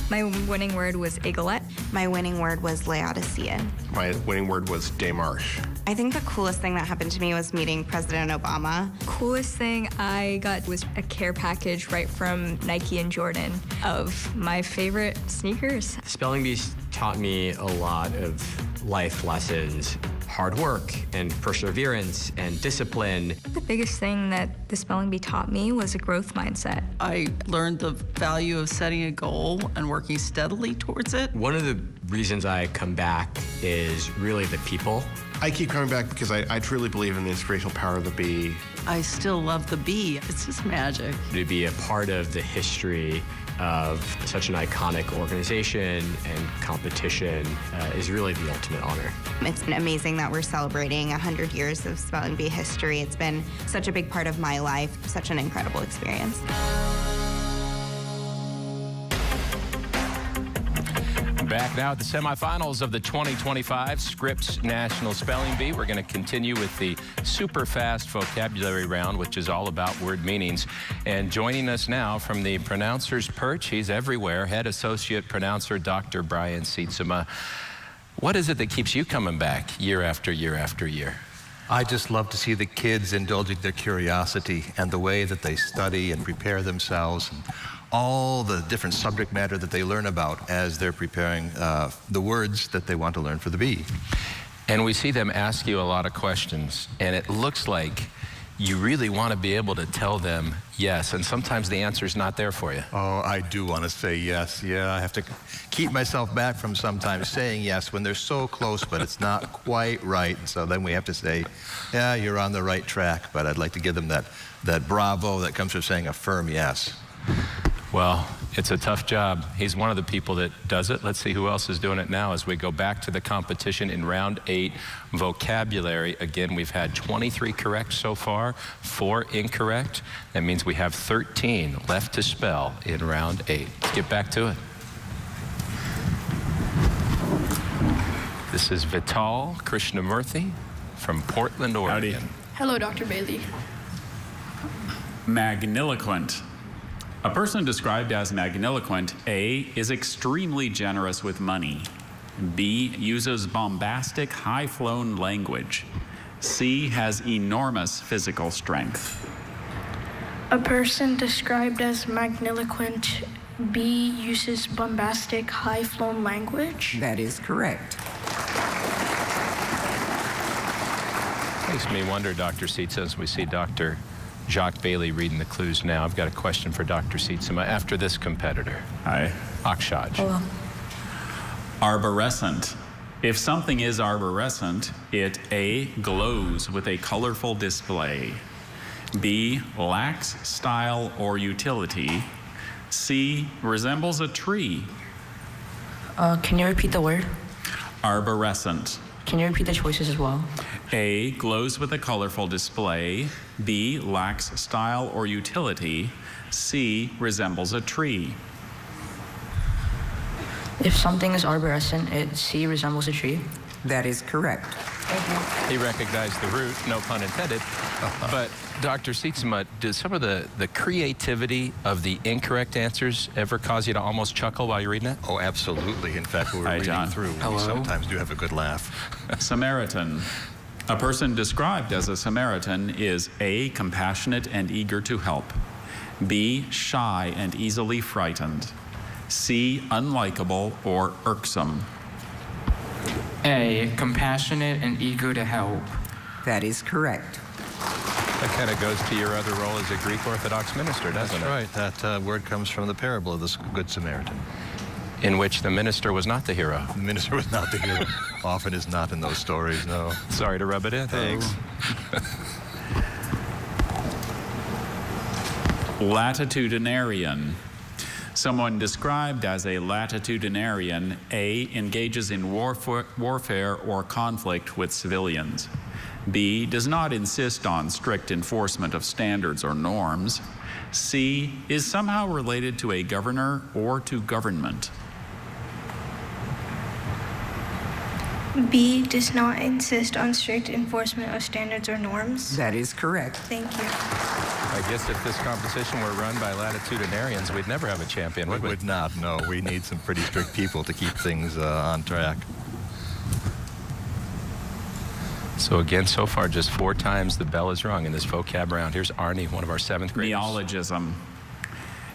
My winning word was eaglet. My winning word was Laodicean. My winning word was démarche. I think the coolest thing that happened to me was meeting President Obama. Coolest thing I got was a care package right from Nike and Jordan of my favorite sneakers. Spelling Bees taught me a lot of life lessons. Hard work and perseverance and discipline. The biggest thing that the spelling bee taught me was a growth mindset. I learned the value of setting a goal and working steadily towards it. One of the reasons I come back is really the people. I keep coming back because I truly believe in the inspirational power of the bee. I still love the bee. It's just magic. To be a part of the history of such an iconic organization and competition is really the ultimate honor. It's been amazing that we're celebrating 100 years of spelling bee history. It's been such a big part of my life, such an incredible experience. Back now at the semifinals of the 2025 Scripps National Spelling Bee. We're going to continue with the super fast vocabulary round, which is all about word meanings. And joining us now from the pronouncer's perch, he's everywhere, head associate pronouncer Dr. Brian Sietsema. What is it that keeps you coming back year after year after year? I just love to see the kids indulging their curiosity and the way that they study and prepare themselves, and all the different subject matter that they learn about as they're preparing the words that they want to learn for the bee. And we see them ask you a lot of questions, and it looks like you really want to be able to tell them yes, and sometimes the answer's not there for you. Oh, I do want to say yes. Yeah, I have to keep myself back from sometimes saying yes when they're so close, but it's not quite right. So then we have to say, yeah, you're on the right track, but I'd like to give them that bravo that comes from saying a firm yes. Well, it's a tough job. He's one of the people that does it. Let's see who else is doing it now as we go back to the competition in round 8, vocabulary. Again, we've had 23 correct so far, 4 incorrect. That means we have 13 left to spell in round 8. Let's get back to it. This is Vital Krishnamurthy from Portland, Oregon. Howdy. Hello, Dr. Bailey. Magniloquent. A person described as magniloquent, A, is extremely generous with money. B, uses bombastic, high-flown language. C, has enormous physical strength. A person described as magniloquent, B, uses bombastic, high-flown language. That is correct. Makes me wonder, Dr. Sietsema, as we see Dr. Jacques Bailey reading the clues now. I've got a question for Dr. Sietsema after this competitor. Hi. Akshaj. Hello. Arborescent. If something is arborescent, it A, glows with a colorful display. B, lacks style or utility. C, resembles a tree. Can you repeat the word? Arborescent. Can you repeat the choices as well? A, glows with a colorful display. B, lacks style or utility. C, resembles a tree. If something is arborescent, C, resembles a tree. That is correct. Thank you. He recognized the root, no pun intended. But Dr. Sietsema, does some of the creativity of the incorrect answers ever cause you to almost chuckle while you're reading it? Oh, absolutely. In fact, when we're reading John. through, we sometimes do have a good laugh. Samaritan. A person described as a Samaritan is A, compassionate and eager to help. B, shy and easily frightened. C, unlikable or irksome. A, compassionate and eager to help. That is correct. That kind of goes to your other role as a Greek Orthodox minister, doesn't That's it? right. That word comes from the parable of the Good Samaritan. In which the minister was not the hero. The minister was not the hero. Often is not in those stories, no. Sorry to rub it in. Thanks. Latitudinarian. Someone described as a latitudinarian, A, engages in warfare or conflict with civilians. B, does not insist on strict enforcement of standards or norms. C, is somehow related to a governor or to government. B, does not insist on strict enforcement of standards or norms. That is correct. Thank you. I guess if this competition were run by latitudinarians, we'd never have a champion, would we? Would not, no. We need some pretty strict people to keep things on track. So again, so far, just 4 times the bell is rung in this vocab round. Here's Arnie, one of our 7th graders. Neologism.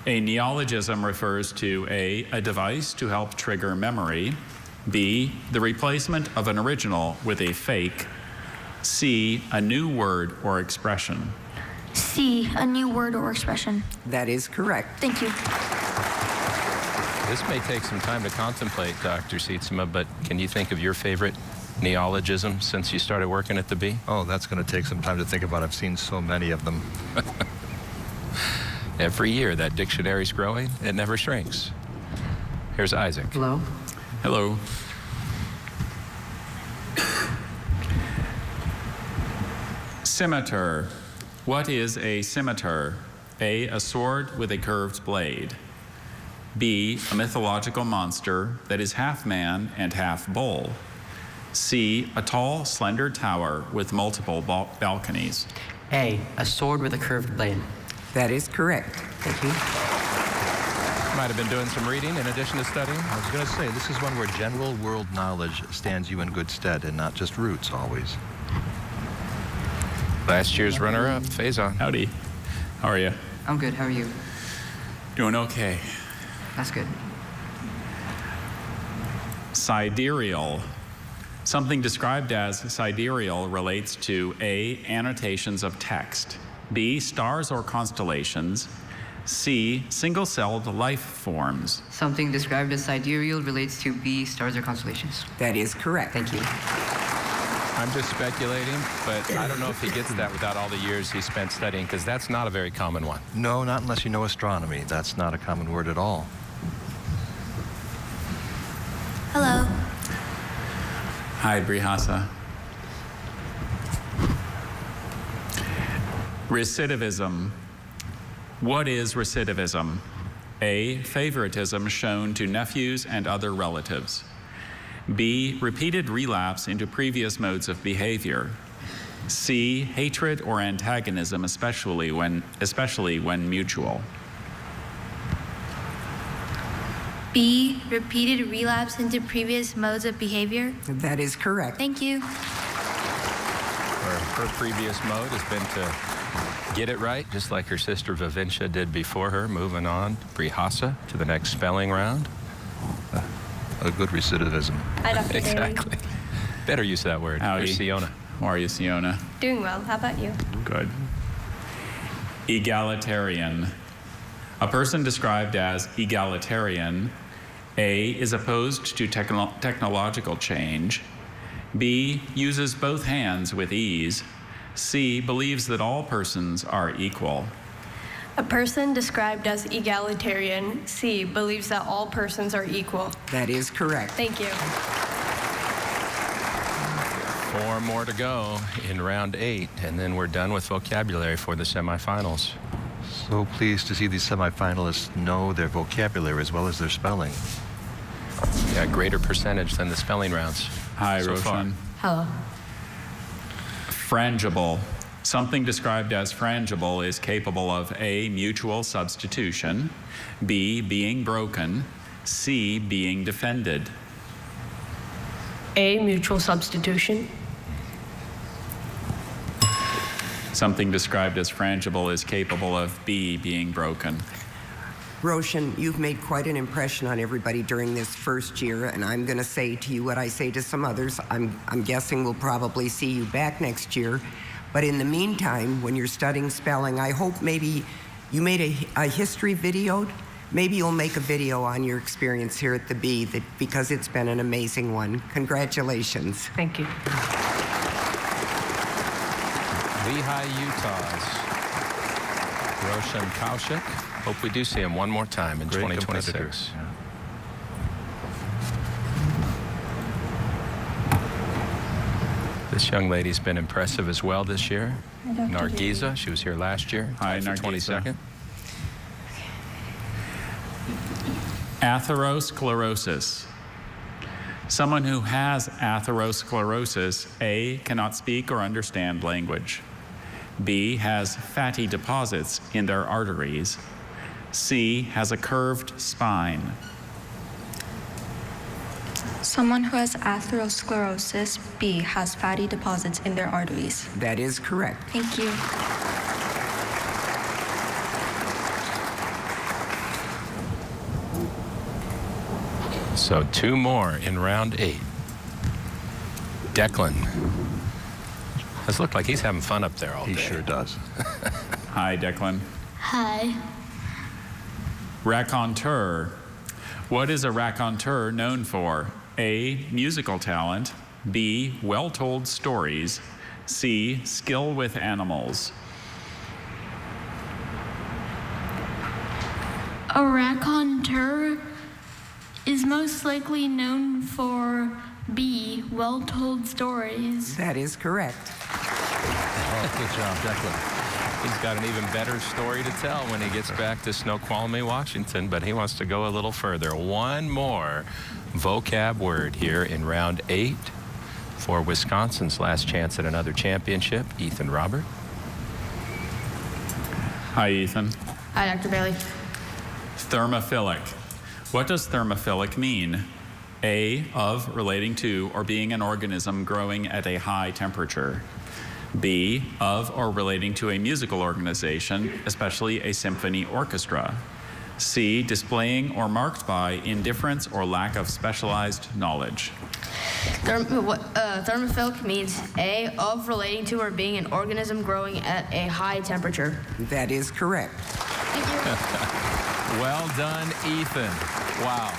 A neologism refers to A, a device to help trigger memory. B, the replacement of an original with a fake. C, a new word or expression. C, a new word or expression. That is correct. Thank you. This may take some time to contemplate, Dr. Sietsema, but can you think of your favorite neologism since you started working at the Bee? Oh, that's going to take some time to think about. I've seen so many of them. Every year that dictionary's growing, it never shrinks. Here's Isaac. Hello. Hello. Scimitar. What is a scimitar? A sword with a curved blade. B, a mythological monster that is half man and half bull. C, a tall, slender tower with multiple balconies. A sword with a curved blade. That is correct. Thank you. Might have been doing some reading in addition to studying. I was going to say, this is one where general world knowledge stands you in good stead and not just roots always. Last year's runner-up, Faison. Howdy. How are you? I'm good. How are you? Doing okay. That's good. Sidereal. Something described as sidereal relates to A, annotations of text, B, stars or constellations, C, single-celled life forms. Something described as sidereal relates to B, stars or constellations. That is correct. Thank you. I'm just speculating, but I don't know if he gets that without all the years he spent studying, because that's not a very common one. No, not unless you know astronomy. That's not a common word at all. Hello. Hi, Brihasa. Recidivism. What is recidivism? A, favoritism shown to nephews and other relatives. B, repeated relapse into previous modes of behavior. C, hatred or antagonism, especially when mutual. B, repeated relapse into previous modes of behavior. That is correct. Thank you. Her previous mode has been to get it right, just like her sister Vivincia did before her, moving on, Brihasa, to the next spelling round. A good recidivism. Hi, Dr. Exactly. Better use of that word. Howdy. Here's Siona. How are you, Siona? Doing well. How about you? Good. Egalitarian. A person described as egalitarian, A, is opposed to technological change, B, uses both hands with ease, C, believes that all persons are equal. A person described as egalitarian, C, believes that all persons are equal. That is correct. Thank you. 4 more to go in round 8, and then we're done with vocabulary for the semifinals. So pleased to see these semifinalists know their vocabulary as well as their spelling. Yeah, greater percentage than the spelling rounds. Hi, so Roshan. Hello. Frangible. Something described as frangible is capable of A, mutual substitution, B, being broken, C, being defended. A, mutual substitution. Something described as frangible is capable of B, being broken. Roshan, you've made quite an impression on everybody during this first year, and I'm going to say to you what I say to some others. I'm guessing we'll probably see you back next year. But in the meantime, when you're studying spelling, I hope maybe you made a history video. Maybe you'll make a video on your experience here at the Bee, because it's been an amazing one. Congratulations. Thank you. Lehigh, Utah's Roshan Kaushik. Hope we do see him one more time in 2026. Yeah. This young lady's been impressive as well this year. Nargiza, she was here last year. Hi, for Nargiza. 22nd. Atherosclerosis. Someone who has atherosclerosis, A, cannot speak or understand language. B, has fatty deposits in their arteries. C, has a curved spine. Someone who has atherosclerosis, B, has fatty deposits in their arteries. That is correct. Thank you. So 2 more in round 8. Declan. Does look like he's having fun up there all day. He sure does. Hi, Declan. Hi. Raconteur. What is a raconteur known for? A, musical talent, B, well-told stories, C, skill with animals. A raconteur is most likely known for B, well-told stories. That is correct. Oh, good job, Declan. He's got an even better story to tell when he gets back to Snoqualmie, Washington, but he wants to go a little further. One more vocab word here in round 8 for Wisconsin's last chance at another championship. Ethan Robert. Hi, Ethan. Hi, Dr. Bailey. Thermophilic. What does thermophilic mean? A, of, relating to, or being an organism growing at a high temperature. B, of or relating to a musical organization, especially a symphony orchestra. C, displaying or marked by indifference or lack of specialized knowledge. Thermophilic means A, of, relating to, or being an organism growing at a high temperature. That is correct. Thank you. Well done, Ethan. Wow.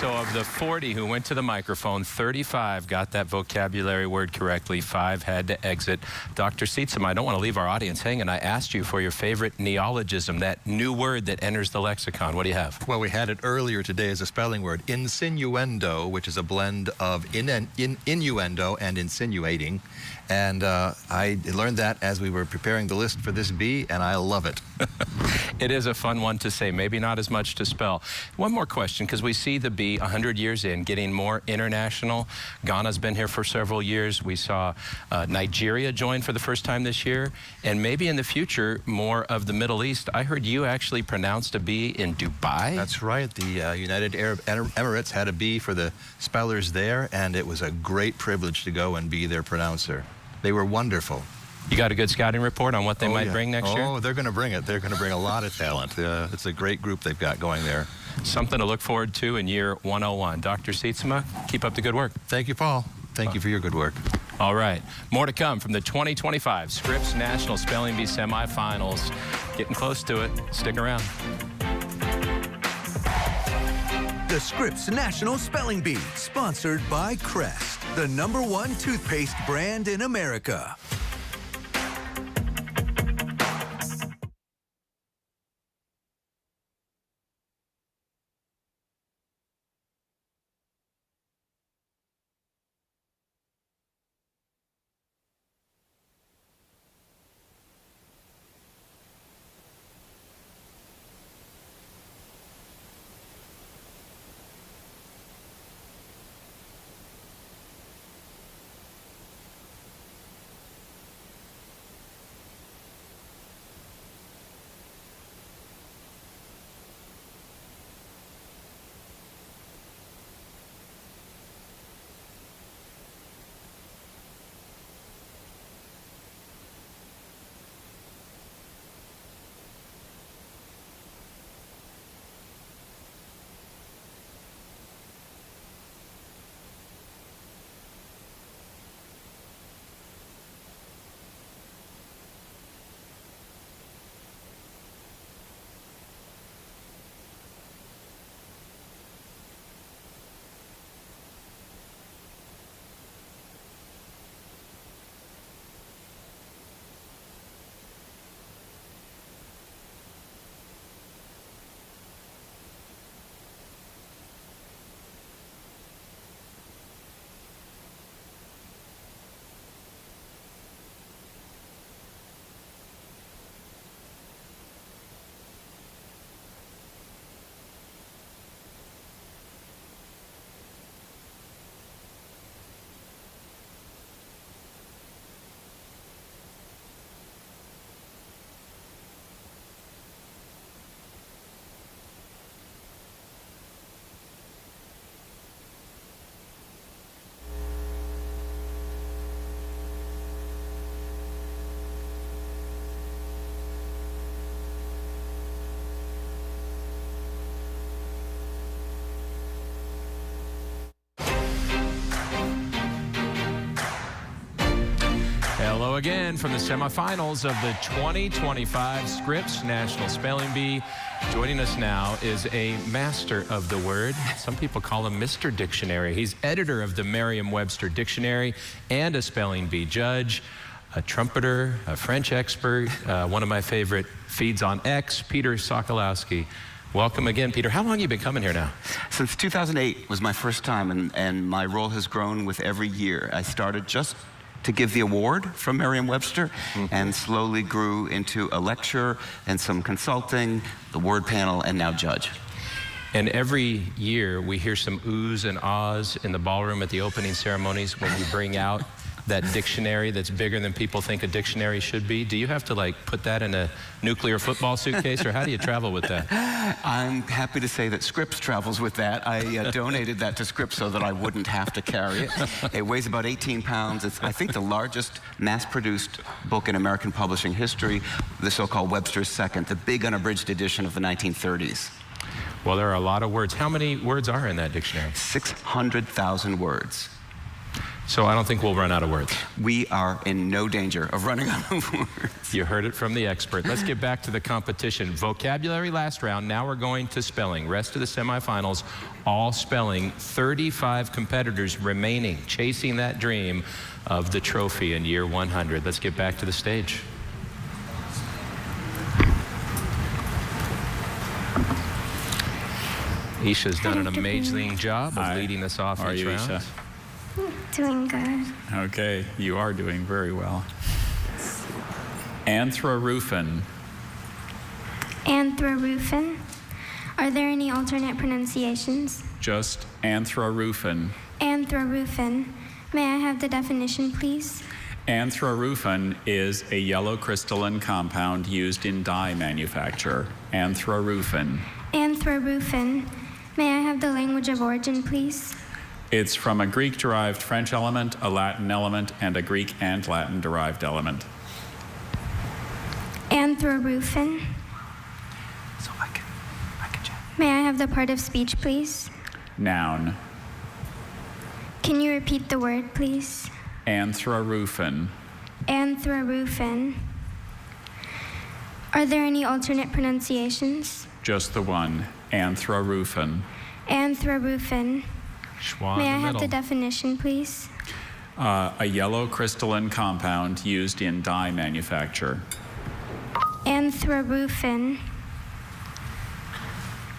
So of the 40 who went to the microphone, 35 got that vocabulary word correctly. 5 had to exit. Dr. Sietsema, I don't want to leave our audience hanging. I asked you for your favorite neologism, that new word that enters the lexicon. What do you have? Well, we had it earlier today as a spelling word, insinuendo, which is a blend of innuendo and insinuating. And I learned that as we were preparing the list for this bee, and I love it. It is a fun one to say, maybe not as much to spell. One more question, because we see the bee 100 years in getting more international. Ghana's been here for several years. We saw Nigeria join for the first time this year, and maybe in the future, more of the Middle East. I heard you actually pronounced a bee in Dubai. That's right. The United Arab Emirates had a bee for the spellers there, and it was a great privilege to go and be their pronouncer. They were wonderful. You got a good scouting report on what they might bring next year? Oh, they're going to bring it. They're going to bring a lot of talent. It's a great group they've got going there. Something to look forward to in year 101. Dr. Sietsema, keep up the good work. Thank you, Paul. Thank you for your good work. All right. More to come from the 2025 Scripps National Spelling Bee Semifinals. Getting close to it. Stick around. The Scripps National Spelling Bee, sponsored by Crest, the #1 toothpaste brand in America. Hello again from the semifinals of the 2025 Scripps National Spelling Bee. Joining us now is a master of the word. Some people call him Mr. Dictionary. He's editor of the Merriam-Webster Dictionary and a spelling bee judge, a trumpeter, a French expert, one of my favorite feeds on X, Peter Sokolowski. Welcome again, Peter. How long have you been coming here now? Since 2008 was my first time, and my role has grown with every year. I started just to give the award from Merriam-Webster, and slowly grew into a lecture and some consulting, the word panel, and now judge. And every year we hear some oohs and ahs in the ballroom at the opening ceremonies when you bring out that dictionary that's bigger than people think a dictionary should be. Do you have to like put that in a nuclear football suitcase, or how do you travel with that? I'm happy to say that Scripps travels with that. I donated that to Scripps so that I wouldn't have to carry it. It weighs about 18 pounds. It's, I think, the largest mass-produced book in American publishing history, the so-called Webster's Second, the big unabridged edition of the 1930s. Well, there are a lot of words. How many words are in that dictionary? 600,000 words. So I don't think we'll run out of words. We are in no danger of running out of words. You heard it from the expert. Let's get back to the competition. Vocabulary last round. Now we're going to spelling. Rest of the semifinals, all spelling. 35 competitors remaining, chasing that dream of the trophy in year 100. Let's get back to the stage. Isha's done an amazing job of leading us off each round. Isha? Doing good. Okay, you are doing very well. Anthrorufen. Anthrorufen. Are there any alternate pronunciations? Just Anthrorufen. Anthrorufen. May I have the definition, please? Anthrorufen is a yellow crystalline compound used in dye manufacture. Anthrorufen. Anthrorufen. May I have the language of origin, please? It's from a Greek-derived French element, a Latin element, and a Greek and Latin-derived element. Anthrorufen. So I can check. May I have the part of speech, please? Noun. Can you repeat the word, please? Anthrorufen. Anthrorufen. Are there any alternate pronunciations? Just the one. Anthrorufen. Anthrorufen. May I have the middle. definition, please? A yellow crystalline compound used in dye manufacture. Anthrorufen.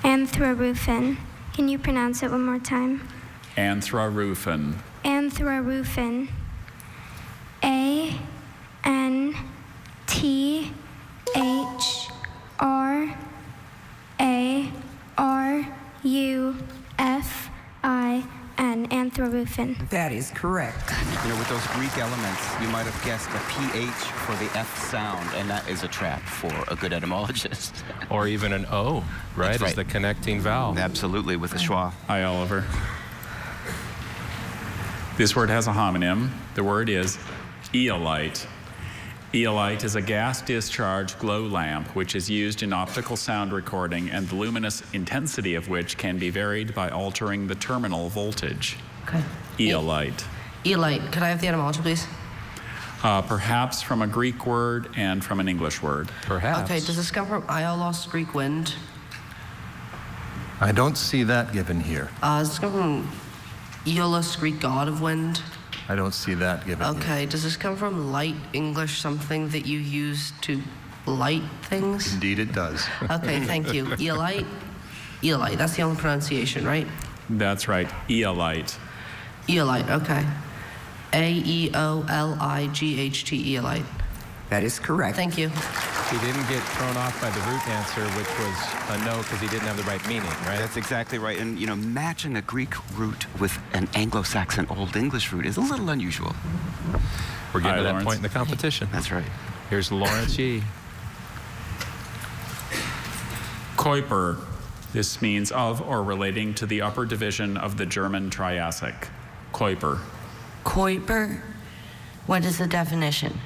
Anthrorufen. Can you pronounce it one more time? Anthrorufen. Anthrorufen. A-N-T-H-R-A-R-U-F-I-N. Anthrorufen. That is correct. You know, with those Greek elements, you might have guessed a PH for the F sound, and that is a trap for a good etymologist. Or even an O, right? That's right. As the connecting vowel. Absolutely, with a schwa. Hi, Oliver. This word has a homonym. The word is eolite. Eolite is a gas discharge glow lamp which is used in optical sound recording, and the luminous intensity of which can be varied by altering the terminal voltage. Okay. Eolite. Eolite. Could I have the etymology, please? Perhaps from a Greek word and from an English word. Perhaps. Okay, does this come from Aiolos, Greek wind? I don't see that given here. Does this come from Aiolos, Greek god of wind? I don't see that given here. Okay, does this come from light English, something that you use to light things? Indeed it does. Okay, thank you. Eolite? Eolite, that's the only pronunciation, right? That's right, eolite. Eolite, okay. A-E-O-L-I-G-H-T, eolite. That is correct. Thank you. He didn't get thrown off by the root answer, which was a no because he didn't have the right meaning, right? That's exactly right. And, you know, matching a Greek root with an Anglo-Saxon Old English root is a little unusual. We're getting Hi, to that Lawrence. point in the competition. That's right. Here's Lawrence Yee. Kuiper. This means of or relating to the upper division of the German Triassic. Kuiper. Kuiper? What is the definition?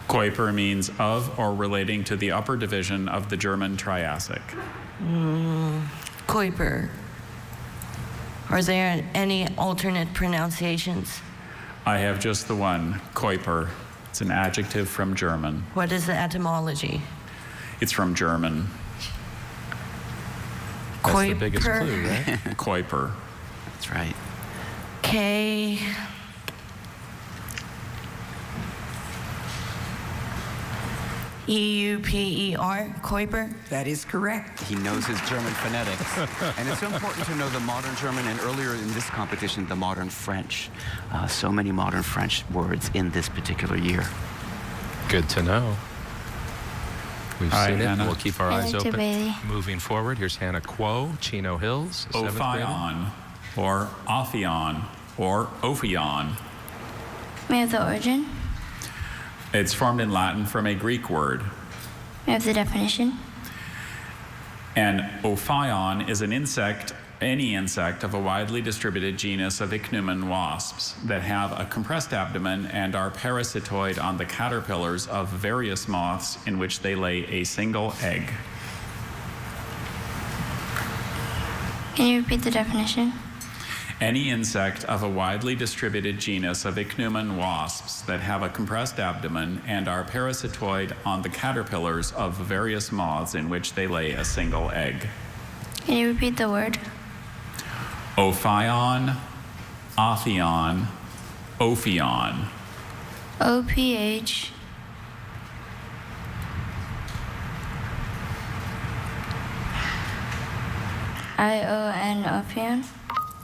Kuiper means of or relating to the upper division of the German Triassic. Kuiper. Are there any alternate pronunciations? I have just the one, Kuiper. It's an adjective from German. What is the etymology? It's from German. That's the biggest clue, right? Kuiper. That's right. K. E-U-P-E-R, Kuiper? That is correct. He knows his German phonetics. And it's so important to know the modern German, and earlier in this competition, the modern French. So many modern French words in this particular year. Good to know. We've All right, seen it. Hannah. We'll keep our eyes Thank you, open. Bailey. Moving forward, here's Hannah Quo, Chino Hills, 7th grade. Ophion, or Ophion, or Ophion. May I have the origin? It's formed in Latin from a Greek word. May I have the definition? An ophion is an insect, any insect of a widely distributed genus of ichneumon wasps that have a compressed abdomen and are parasitoid on the caterpillars of various moths in which they lay a single egg. Can you repeat the definition? Any insect of a widely distributed genus of ichneumon wasps that have a compressed abdomen and are parasitoid on the caterpillars of various moths in which they lay a single egg. Can you repeat the word? Ophion, Ophion, Ophion. O-P-H. I-O-N, Ophion?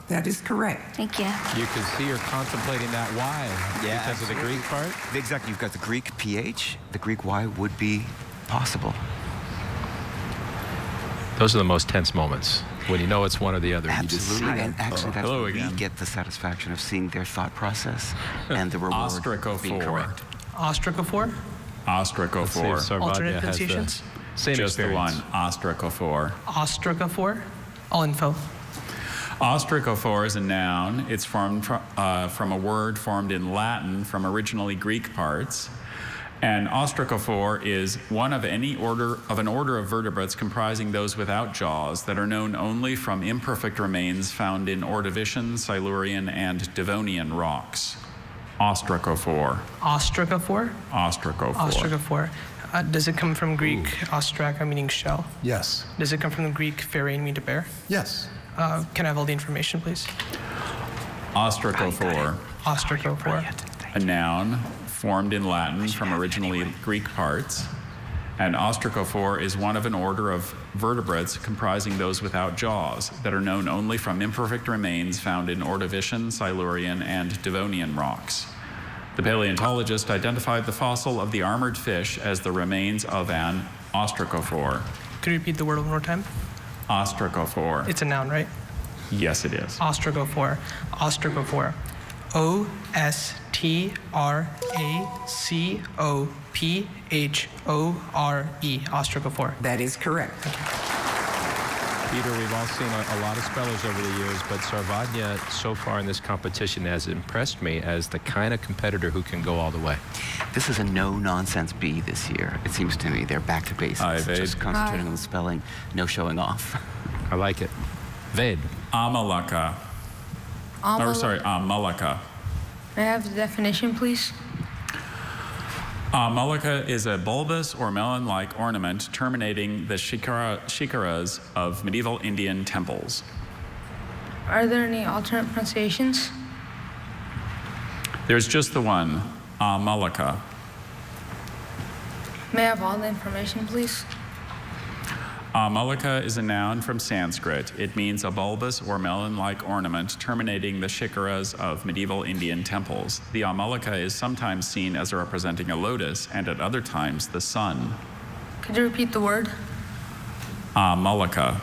That is correct. Thank you. You can see you're contemplating that Y because of the Greek part. Exactly. You've got the Greek PH. The Greek Y would be possible. Those are the most tense moments when you know it's one or the other. Absolutely. And actually, that's Hello where again. we get the satisfaction of seeing their thought process and the reward of being correct. Ostracophore? Ostracophore. Alternate pronunciations? Same Just experience. the one. Ostracophore. Ostracophore? All info. Ostracophore is a noun. It's formed from a word formed in Latin from originally Greek parts. And ostracophore is one of an order of vertebrates comprising those without jaws that are known only from imperfect remains found in Ordovician, Silurian, and Devonian rocks. Ostracophore. Ostracophore? Ostracophore. Ostracophore. Does it come from Greek ostraka, meaning shell? Yes. Does it come from the Greek pherein, meaning to bear? Yes. Can I have all the information, please? Ostracophore. Ostracophore. A noun formed in Latin from originally Greek parts. And ostracophore is one of an order of vertebrates comprising those without jaws that are known only from imperfect remains found in Ordovician, Silurian, and Devonian rocks. The paleontologist identified the fossil of the armored fish as the remains of an ostracophore. Could you repeat the word one more time? Ostracophore. It's a noun, right? Yes, it is. Ostracophore. Ostracophore. O-S-T-R-A-C-O-P-H-O-R-E. Ostracophore. That is correct. Peter, we've all seen a lot of spellers over the years, but Sarvadya so far in this competition has impressed me as the kind of competitor who can go all the way. This is a no-nonsense B this year. It seems to me they're back to basics. Just concentrating on the spelling, no showing off. I like it. Ved. Amalaka. Amalaka. May I have the definition, please? Amalaka is a bulbous or melon-like ornament terminating the shikaras of medieval Indian temples. Are there any alternate pronunciations? There's just the one, Amalaka. May I have all the information, please? Amalaka is a noun from Sanskrit. It means a bulbous or melon-like ornament terminating the shikaras of medieval Indian temples. The Amalaka is sometimes seen as representing a lotus and at other times the sun. Could you repeat the word? Amalaka.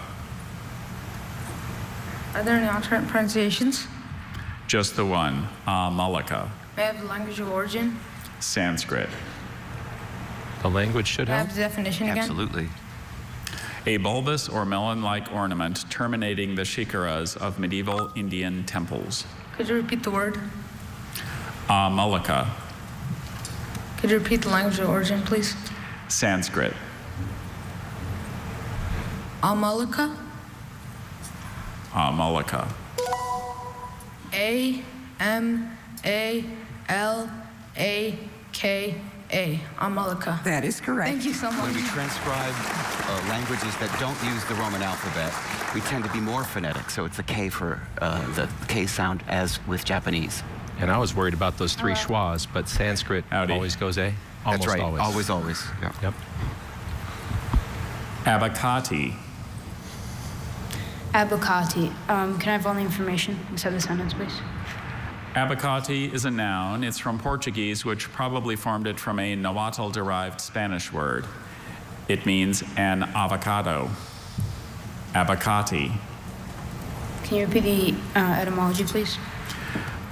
Are there any alternate pronunciations? Just the one, Amalaka. May I have the language of origin? Sanskrit. The language should May I help. have the definition again? Absolutely. A bulbous or melon-like ornament terminating the shikaras of medieval Indian temples. Could you repeat the word? Amalaka. Could you repeat the language of origin, please? Sanskrit. Amalaka? Amalaka. A-M-A-L-A-K-A. K-A, Amalika. That is correct. Thank you so much. When we transcribe languages that don't use the Roman alphabet, we tend to be more phonetic. So it's the K for the K sound, as with Japanese. And I was worried about those three schwas, but Sanskrit always goes A. Almost That's right. always. Always. Yeah. Yep. Abacati. Abacati. Can I have all the information inside the sentence, please? Abacati is a noun. It's from Portuguese, which probably formed it from a Nahuatl-derived Spanish word. It means an avocado. Abacati. Can you repeat the etymology, please?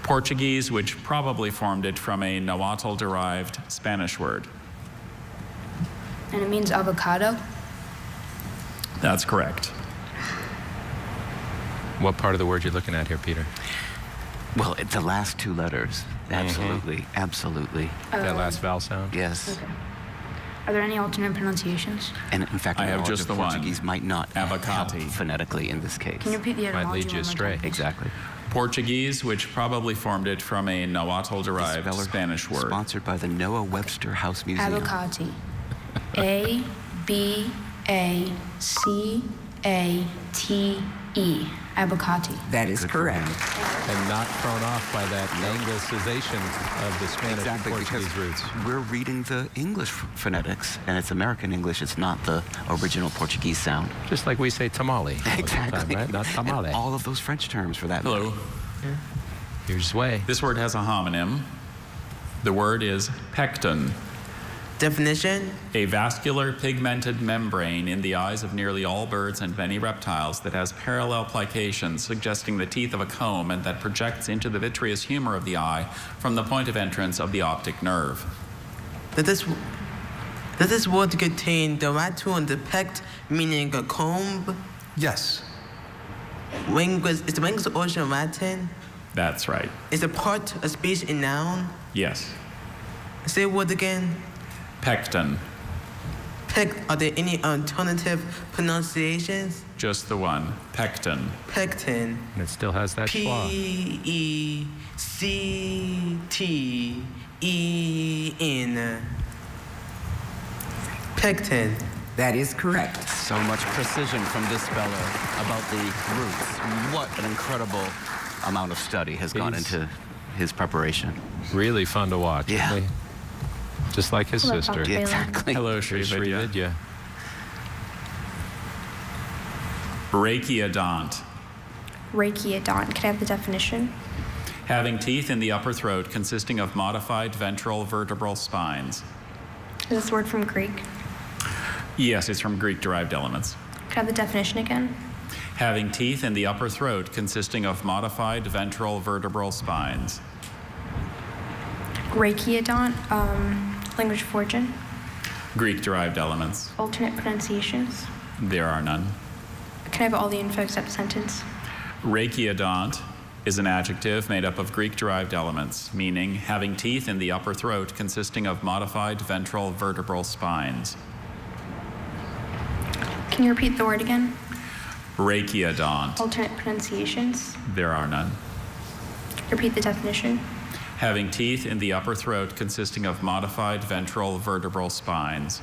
Portuguese, which probably formed it from a Nahuatl-derived Spanish word. And it means avocado? That's correct. What part of the word you're looking at here, Peter? Well, the last two letters. Absolutely. Absolutely. That last vowel sound? Yes. Okay. Are there any alternate pronunciations? And in fact, I have knowledge just of the one. Portuguese might not help Abacati. phonetically in this case. Can you repeat the etymology? Might lead you one more astray. time? Exactly. Portuguese, which probably formed it from a Nahuatl-derived Spanish word. Sponsored by the Noah Webster House Museum. Abacati. A-B-A-C-A-T-E. Abacati. That is correct. And not thrown off by that anglicization of the Spanish Exactly, and Portuguese because roots. we're reading the English phonetics, and it's American English. It's not the original Portuguese sound. Just like we say tamale. Most of the Exactly. time, right? Not tamale. And all of those French terms for that. Hello. Here's way. This word has a homonym. The word is pecten. Definition? A vascular pigmented membrane in the eyes of nearly all birds and many reptiles that has parallel plications suggesting the teeth of a comb and that projects into the vitreous humor of the eye from the point of entrance of the optic nerve. Does this word contain the right tool and the pect, meaning a comb? Yes. Is the language the origin of Latin? That's right. Is a part a speech and noun? Yes. Say the word again. Pecten. Pect. Are there any alternative pronunciations? Just the one. Pecten. Pecten. And it still has that schwa. P-E-C-T-E-N. Pecten. That is correct. So much precision from this speller about the roots. What an incredible amount of study has gone into his preparation. Really fun to watch. Yeah. Really. Just like his Hello, sister. Papa Bailey. Exactly. Hello, Srividya. Brachiodont. Brachiodont. Can I have the definition? Having teeth in the upper throat consisting of modified ventral vertebral spines. Is this word from Greek? Yes, it's from Greek-derived elements. Can I have the definition again? Having teeth in the upper throat consisting of modified ventral vertebral spines. Brachiodont. Language of origin. Greek-derived elements. Alternate pronunciations. There are none. Can I have all the info except sentence? Brachiodont is an adjective made up of Greek-derived elements, meaning having teeth in the upper throat consisting of modified ventral vertebral spines. Can you repeat the word again? Brachiodont. Alternate pronunciations. There are none. Repeat the definition. Having teeth in the upper throat consisting of modified ventral vertebral spines.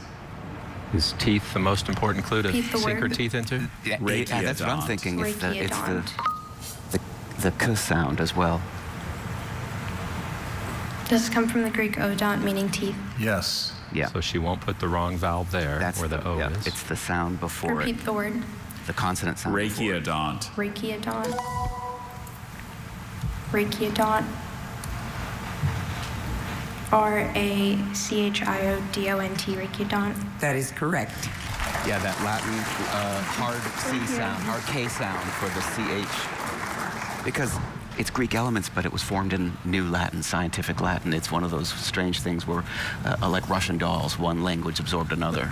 Is teeth the most important clue to Repeat the sink our word. teeth into? Yeah, that's what I'm thinking. It's the k sound as well. Does this come from the Greek odont, meaning teeth? Yes. Yeah. So she won't put the wrong valve there where the O is. It's the sound before Repeat it. the word. The consonant sound. Brachiodont. Brachiodont. Brachiodont. R-A-C-H-I-O-D-O-N-T, Brachiodont. That is correct. Yeah, that Latin hard C sound, hard K sound for the CH. Because it's Greek elements, but it was formed in New Latin, scientific Latin. It's one of those strange things where, like Russian dolls, one language absorbed another.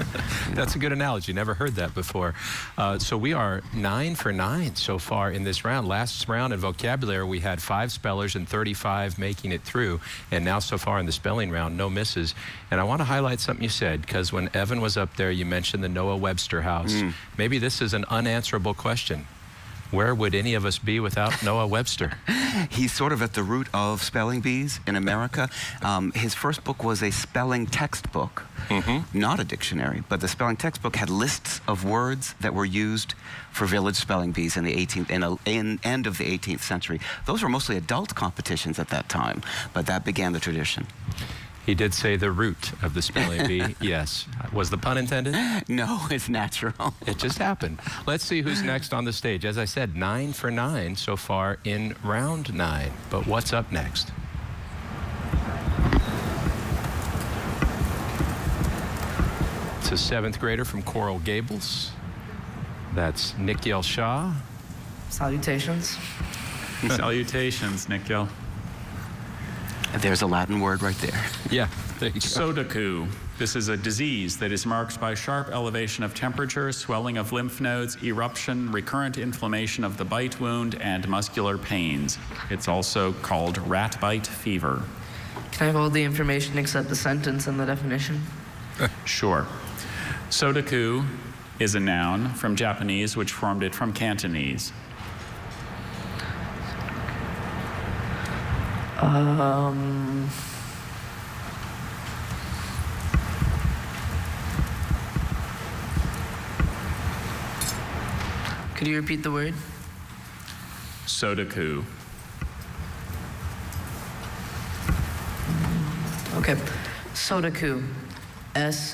That's a good analogy. Never heard that before. So we are 9 for 9 so far in this round. Last round in vocabulary, we had 5 spellers and 35 making it through. And now so far in the spelling round, no misses. And I want to highlight something you said, because when Evan was up there, you mentioned the Noah Webster House. Maybe this is an unanswerable question. Where would any of us be without Noah Webster? He's sort of at the root of spelling bees in America. His first book was a spelling textbook, not a dictionary, but the spelling textbook had lists of words that were used for village spelling bees in the end of the 18th century. Those were mostly adult competitions at that time, but that began the tradition. He did say the root of the spelling bee. Yes. Was the pun intended? No, it's natural. It just happened. Let's see who's next on the stage. As I said, 9 for 9 so far in round 9. But what's up next? It's a 7th grader from Coral Gables. That's Nikhil Shah. Salutations. Salutations, Nikhil. There's a Latin word right there. Yeah, there you go. Sodaku. This is a disease that is marked by sharp elevation of temperature, swelling of lymph nodes, eruption, recurrent inflammation of the bite wound, and muscular pains. It's also called rat bite fever. Can I have all the information except the sentence and the definition? Sure. Sodaku is a noun from Japanese, which formed it from Cantonese. Could you repeat the word? Sodaku. Okay. Sodaku. S-O-D-A-K-U.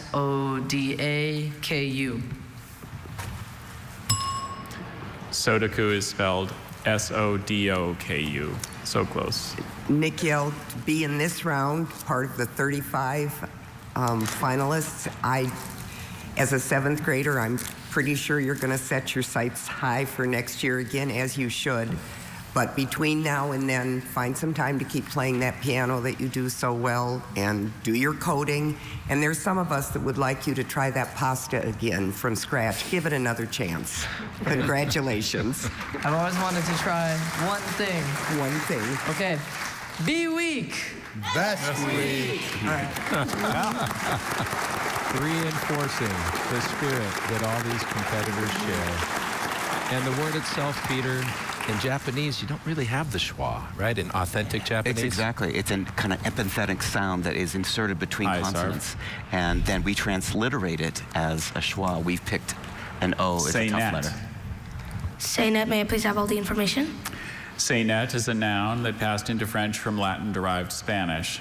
Sodaku is spelled S-O-D-O-K-U. So close. Nikhil, to be in this round, part of the 35 finalists, as a 7th grader, I'm pretty sure you're going to set your sights high for next year again, as you should. But between now and then, find some time to keep playing that piano that you do so well and do your coding. And there's some of us that would like you to try that pasta again from scratch. Give it another chance. Congratulations. I've always wanted to try one thing. One thing. Okay. Be weak. Best week. All right. Reinforcing the spirit that all these competitors share. And the word itself, Peter, in Japanese, you don't really have the schwa, right? In authentic Japanese? It's a kind of epenthetic sound that is inserted between consonants. And then we transliterate it as a schwa. We've picked an O as a tough letter. Saynet, may I please have all the information? Saynet is a noun that passed into French from Latin-derived Spanish.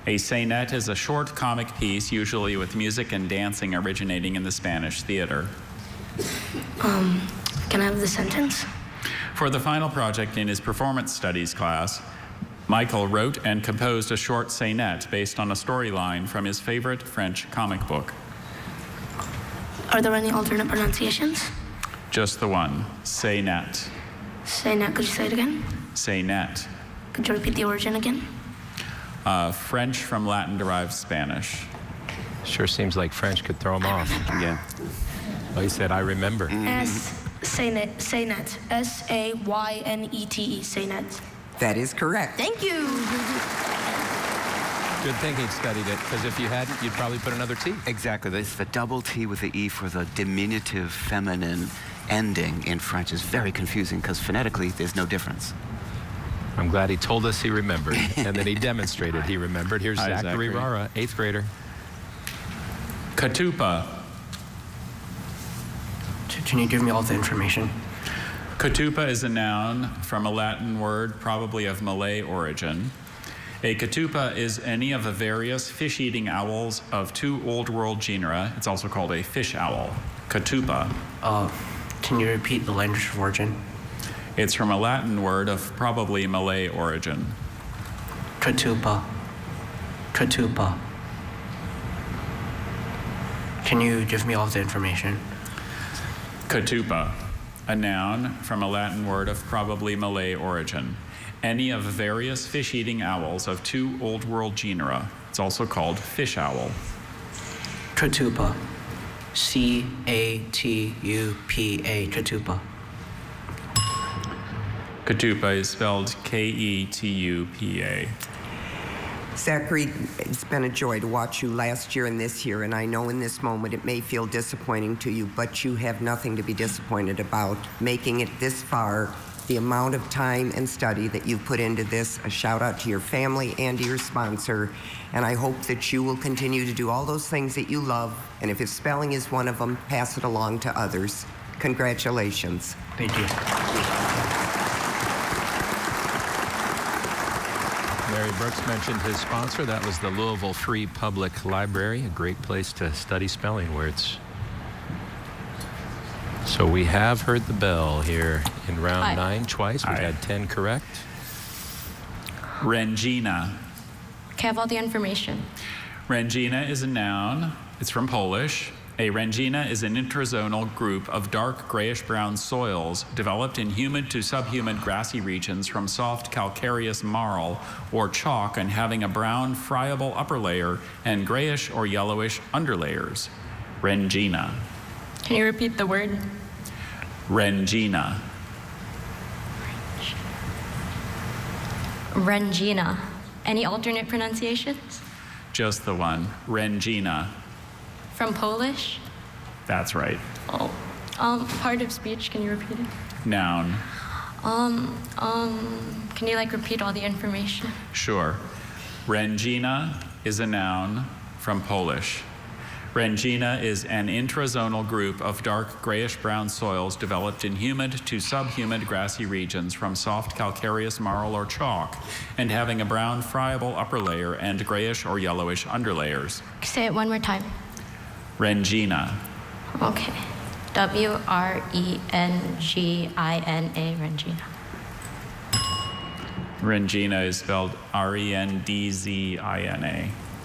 A saynet is a short comic piece, usually with music and dancing originating in the Spanish theater. Can I have the sentence? For the final project in his performance studies class, Michael wrote and composed a short saynet based on a storyline from his favorite French comic book. Are there any alternate pronunciations? Just the one, saynet. Saynet, could you say it again? Saynet. Could you repeat the origin again? French from Latin-derived Spanish. Sure seems like French could throw him off. Yeah. Well, he said, I remember. Saynet. S-A-Y-N-E-T-E. Saynet. That is correct. Thank you. Good thing he'd studied it, because if you hadn't, you'd probably put another T. Exactly. It's the double T with the E for the diminutive feminine ending in French is very confusing because phonetically there's no difference. I'm glad he told us he remembered, and then he demonstrated he remembered. Here's Hi, Zachary Rara, 8th grader. Katupa. Can you give me all the information? Katupa is a noun from a Latin word, probably of Malay origin. A katupa is any of the various fish-eating owls of 2 Old World genera. It's also called a fish owl. Katupa. Can you repeat the language of origin? It's from a Latin word of probably Malay origin. Katupa. Katupa. Can you give me all the information? Katupa, a noun from a Latin word of probably Malay origin. Any of various fish-eating owls of 2 Old World genera. It's also called fish owl. Katupa. C-A-T-U-P-A. Katupa. Katupa is spelled K-E-T-U-P-A. Zachary, it's been a joy to watch you last year and this year, and I know in this moment it may feel disappointing to you, but you have nothing to be disappointed about. Making it this far, the amount of time and study that you've put into this, a shout out to your family and to your sponsor, and I hope that you will continue to do all those things that you love, and if spelling is one of them, pass it along to others. Congratulations. Thank you. Mary Brooks mentioned his sponsor. That was the Louisville Free Public Library, a great place to study spelling words. So we have heard the bell here in round 9 twice. We've had 10 correct. Rengina. Okay, I have all the information. Rengina is a noun. It's from Polish. A rengina is an intrazonal group of dark grayish-brown soils developed in humid to subhumid grassy regions from soft calcareous marl or chalk and having a brown friable upper layer and grayish or yellowish underlayers. Rengina. Can you repeat the word? Rengina. Rengina. Any alternate pronunciations? Just the one. Rengina. From Polish? That's right. Oh. Part of speech, can you repeat it? Noun. Can you repeat all the information? Sure. Rengina is a noun from Polish. Rengina is an intrazonal group of dark grayish-brown soils developed in humid to subhumid grassy regions from soft calcareous marl or chalk and having a brown friable upper layer and grayish or yellowish underlayers. Say it one more time. Rengina. Okay. W-R-E-N-G-I-N-A, Rengina. Rengina is spelled R-E-N-D-Z-I-N-A.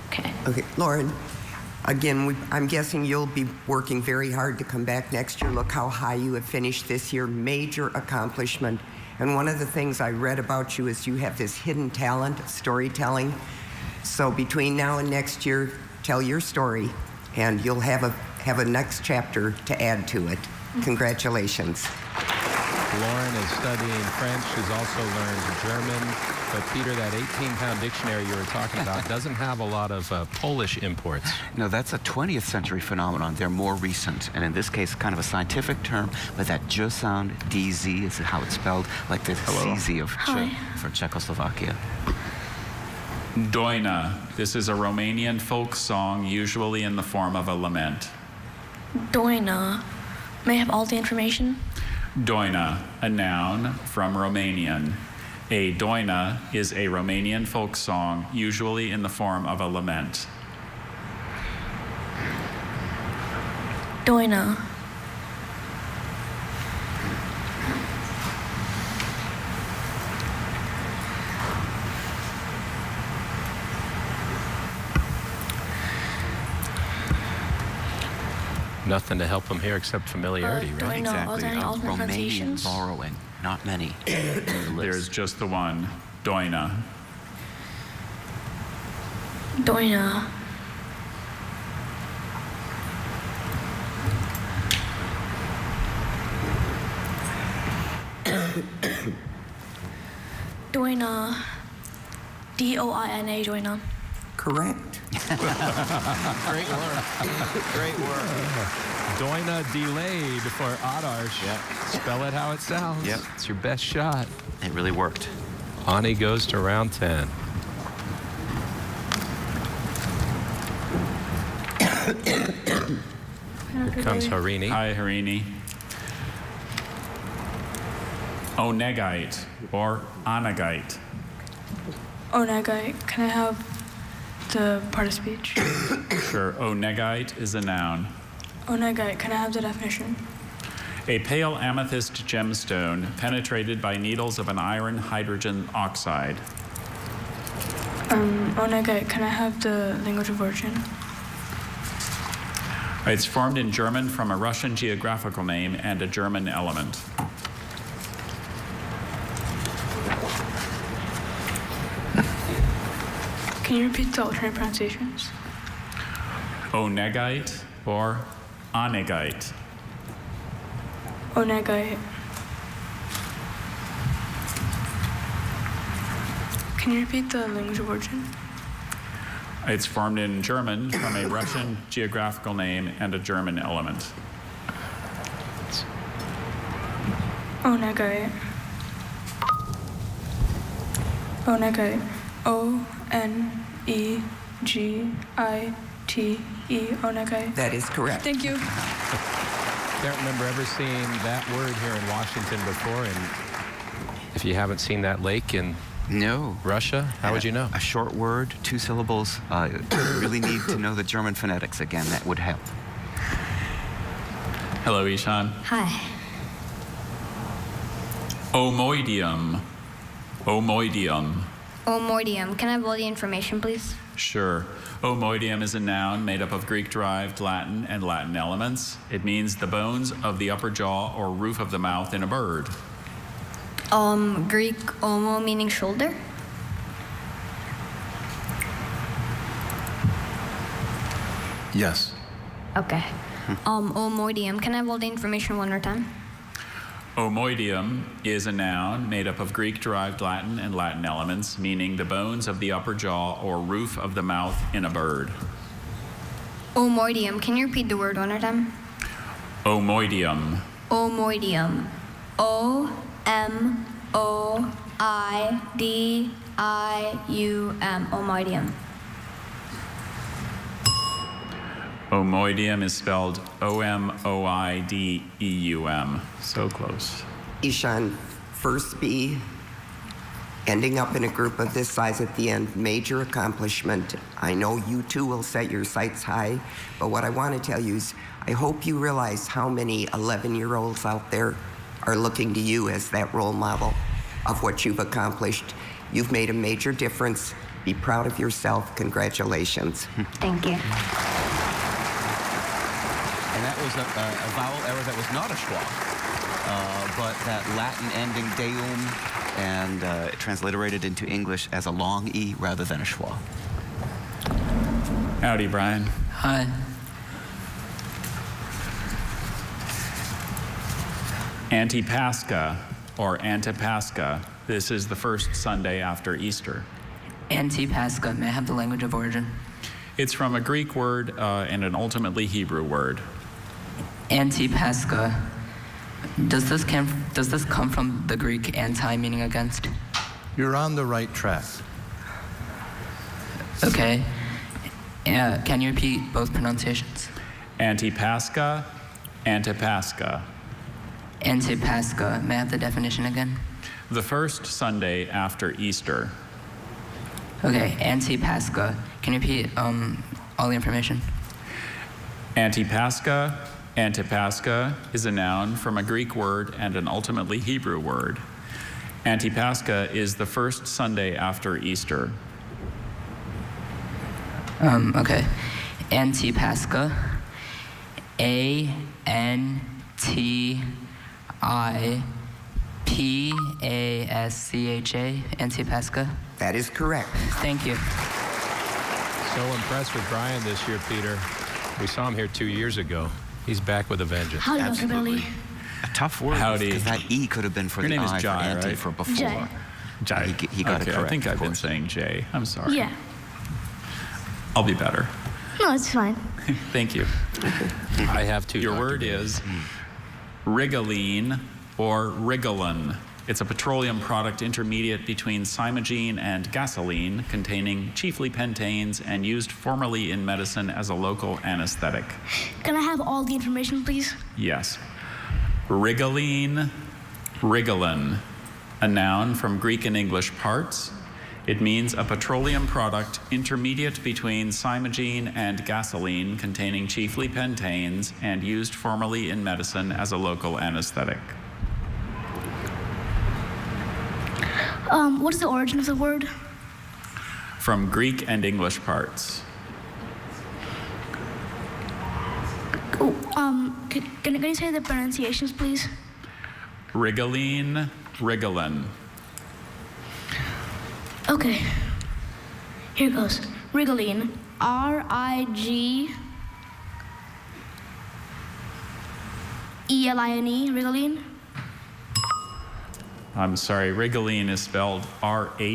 Okay. Okay, Lauren, again, I'm guessing you'll be working very hard to come back next year. Look how high you have finished this year. Major accomplishment. And one of the things I read about you is you have this hidden talent of storytelling. So between now and next year, tell your story, and you'll have a next chapter to add to it. Congratulations. Lauren is studying French. She's also learned German. But Peter, that 18-pound dictionary you were talking about doesn't have a lot of Polish imports. No, that's a 20th century phenomenon. They're more recent. And in this case, kind of a scientific term, but that J sound, DZ, is how it's spelled, like the CZ of for Czechoslovakia. Dojna. This is a Romanian folk song, usually in the form of a lament. Dojna. May I have all the information? Dojna, a noun from Romanian. A dojna is a Romanian folk song, usually in the form of a lament. Dojna. Nothing to help him here except familiarity, right? Exactly. Romanian borrowing. Not many. There's just the one. Dojna. Dojna. Dojna. D-O-I-N-A, Dojna. Correct. Great work. Great work. Dojna delayed for Adarsh. Yep. Spell it how it sounds. Yep. It's your best shot. It really worked. Ani goes to round 10. Here comes Harini. Hi, Harini. Onegite or onagite. Onagite. Can I have the part of speech? Sure. Onegite is a noun. Onagite. Can I have the definition? A pale amethyst gemstone penetrated by needles of an iron hydrogen oxide. Onagite. Can I have the language of origin? It's formed in German from a Russian geographical name and a German element. Can you repeat the alternate pronunciations? Onegite or onegite. Onagite. Can you repeat the language of origin? It's formed in German from a Russian geographical name and a German element. Onagate. Onagate. O-N-E-G-I-T-E. Onagate. That is correct. Thank you. Can't remember ever seeing that word here in Washington before. And if you haven't seen that lake in Russia, how would you know? A short word, 2 syllables. Really need to know the German phonetics again. That would help. Hello, Ishan. Hi. Omoidium. Omoidium. Omoidium. Can I have all the information, please? Sure. Omoidium is a noun made up of Greek-derived Latin and Latin elements. It means the bones of the upper jaw or roof of the mouth in a bird. Greek omo meaning shoulder? Yes. Okay. Omoidium. Can I have all the information one more time? Omoidium is a noun made up of Greek-derived Latin and Latin elements, meaning the bones of the upper jaw or roof of the mouth in a bird. Omoidium. Can you repeat the word one more time? Omoidium. Omoidium. O-M-O-I-D-I-U-M. Omoidium. Omoidium is spelled O-M-O-I-D-E-U-M. So close. Ishan, first B, ending up in a group of this size at the end, major accomplishment. I know you too will set your sights high, but what I want to tell you is I hope you realize how many 11-year-olds out there are looking to you as that role model of what you've accomplished. You've made a major difference. Be proud of yourself. Congratulations. Thank you. And that was a vowel error that was not a schwa, but that Latin ending deum, and it transliterated into English as a long E rather than a schwa. Howdy, Brian. Hi. Antipascha, or Antipascha. This is the first Sunday after Easter. Antipascha. May I have the language of origin? It's from a Greek word and an ultimately Hebrew word. Antipascha. Does this come from the Greek anti, meaning against? You're on the right track. Okay. Can you repeat both pronunciations? Antipascha, Antipascha. Antipascha. May I have the definition again? The first Sunday after Easter. Okay, Antipascha. Can you repeat all the information? Antipascha, Antipascha is a noun from a Greek word and an ultimately Hebrew word. Antipascha is the first Sunday after Easter. Okay. Antipascha. A-N-T-I-P-A-S-C-H-A. Antipascha. That is correct. Thank you. So impressed with Brian this year, Peter. We saw him here 2 years ago. He's back with a vengeance. Howdy, Dr. Billy. A tough word. Howdy. Because that E could have been for Your the name is I, Jai, for anti, right? for before. Jai. Jai. He got it correct. I think I've been course. saying Jay. I'm sorry. Yeah. I'll be better. No, it's fine. Thank you. I have two. Your Dr. word Billy. is Rigaline or Rigalin. It's a petroleum product intermediate between cymogene and gasoline, containing chiefly pentanes and used formerly in medicine as a local anesthetic. Can I have all the information, please? Yes. Rigaline, Rigalin, a noun from Greek and English parts. It means a petroleum product intermediate between cymogene and gasoline, containing chiefly pentanes and used formerly in medicine as a local anesthetic. What is the origin of the word? From Greek and English parts. Can you say the pronunciations, please? Rigaline, Rigalin. Okay. Here goes. Rigaline. R-I-G-E-L-I-N-E. Rigaline. I'm sorry, Rigaline is spelled R-H-I-G-O-L-E-N-E.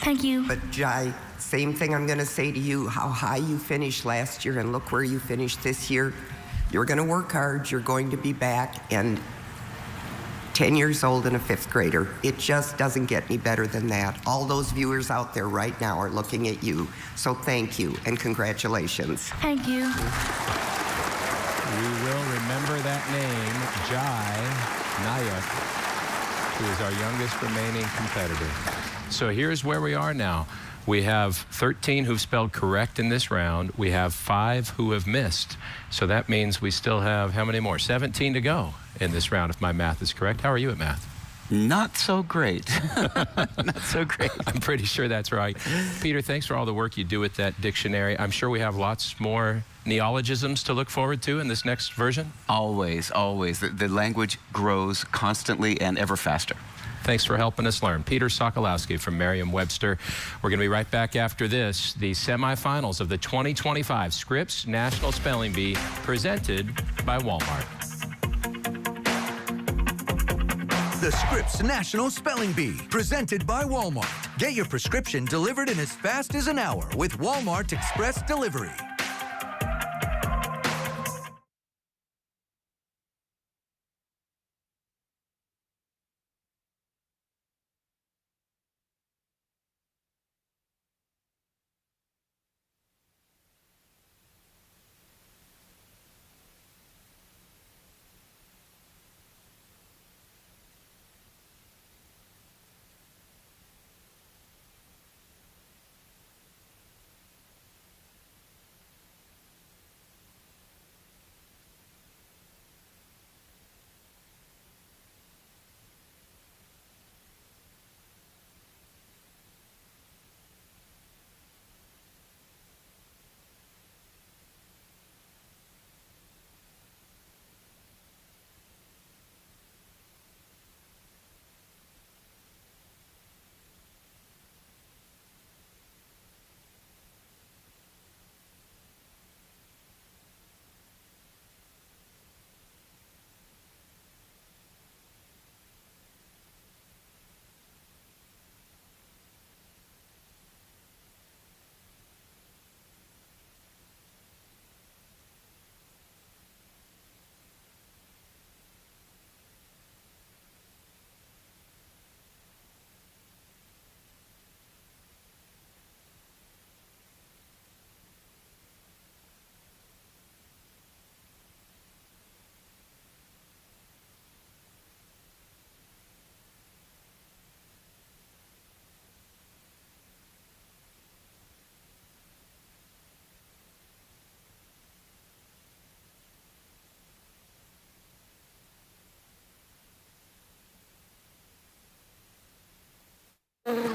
Thank you. But Jai, same thing I'm going to say to you, how high you finished last year and look where you finished this year. You're going to work hard, you're going to be back, and 10 years old and a 5th grader. It just doesn't get any better than that. All those viewers out there right now are looking at you. So thank you and congratulations. Thank you. We will remember that name, Jai Nayak, who is our youngest remaining competitor. So here's where we are now. We have 13 who've spelled correct in this round. We have 5 who have missed. So that means we still have how many more? 17 to go in this round, if my math is correct. How are you at math? Not so great. Not so great. I'm pretty sure that's right. Peter, thanks for all the work you do with that dictionary. I'm sure we have lots more neologisms to look forward to in this next version. Always, always. The language grows constantly and ever faster. Thanks for helping us learn. Peter Sokolowski from Merriam-Webster. We're going to be right back after this. The semifinals of the 2025 Scripps National Spelling Bee presented by Walmart. The Scripps National Spelling Bee, presented by Walmart. Get your prescription delivered in as fast as an hour with Walmart Express Delivery.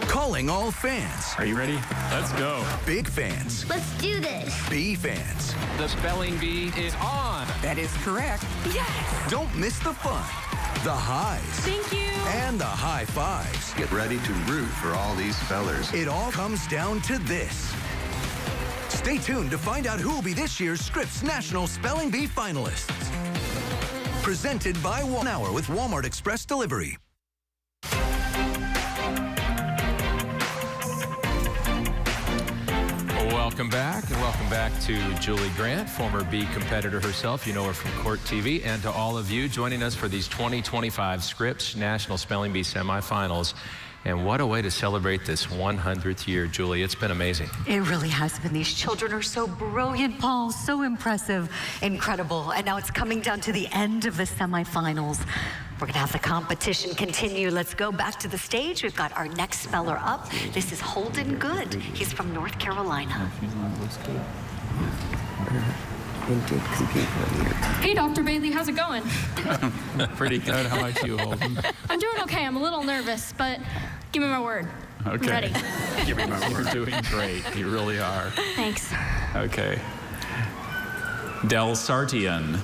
Calling all fans. Are you ready? Let's go. Big fans. Let's do this. Bee fans. The spelling bee is on. That is correct. Yes. Don't miss the fun, the highs, Thank you. and the high fives. Get ready to root for all these spellers. It all comes down to this. Stay tuned to find out who will be this year's Scripps National Spelling Bee finalists. Presented by 1 Hour with Walmart Express Delivery. Welcome back, and welcome back to Julie Grant, former bee competitor herself. You know her from Court TV, and to all of you joining us for these 2025 Scripps National Spelling Bee semifinals. And what a way to celebrate this 100th year, Julie. It's been amazing. It really has been. These children are so brilliant, Paul, so impressive, incredible. And now it's coming down to the end of the semifinals. We're gonna have the competition continue. Let's go back to the stage. We've got our next speller up. This is Holden Good. He's from North Carolina. Hey, Dr. Bailey, how's it going? Pretty good. How about you, Holden? I'm doing okay. I'm a little nervous, but give me my word. Okay. I'm ready. Give me my word. You're doing great. You really are. Thanks. Okay. Delsartian.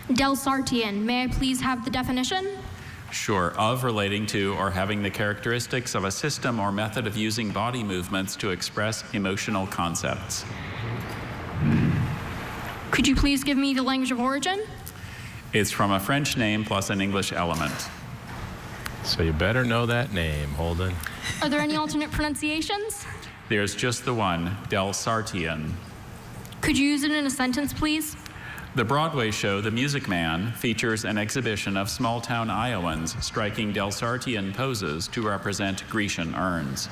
Delsartian. May I please have the definition? Sure. Of, relating to, or having the characteristics of a system or method of using body movements to express emotional concepts. Could you please give me the language of origin? It's from a French name plus an English element. So you better know that name, Holden. Are there any alternate pronunciations? There's just the one, Delsartean. Could you use it in a sentence, please? The Broadway show, The Music Man, features an exhibition of small-town Iowans striking Delsartean poses to represent Grecian urns.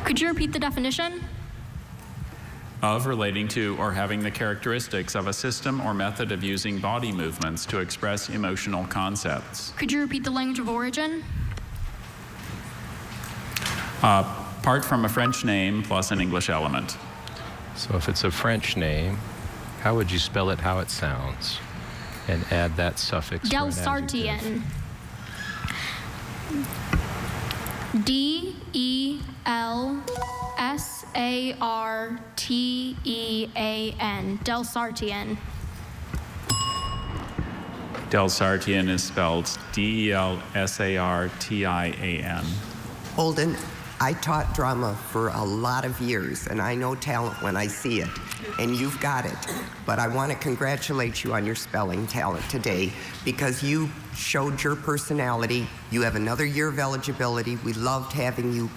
Could you repeat the definition? Of, relating to, or having the characteristics of a system or method of using body movements to express emotional concepts. Could you repeat the language of origin? Part from a French name plus an English element. So if it's a French name, how would you spell it how it sounds? And add that suffix. Delsartean. D-E-L-S-A-R-T-E-A-N. Delsartean. Delsartean is spelled D-E-L-S-A-R-T-I-A-N. Holden, I taught drama for a lot of years, and I know talent when I see it, and you've got it. But I want to congratulate you on your spelling talent today, because you showed your personality. You have another year of eligibility. We loved having you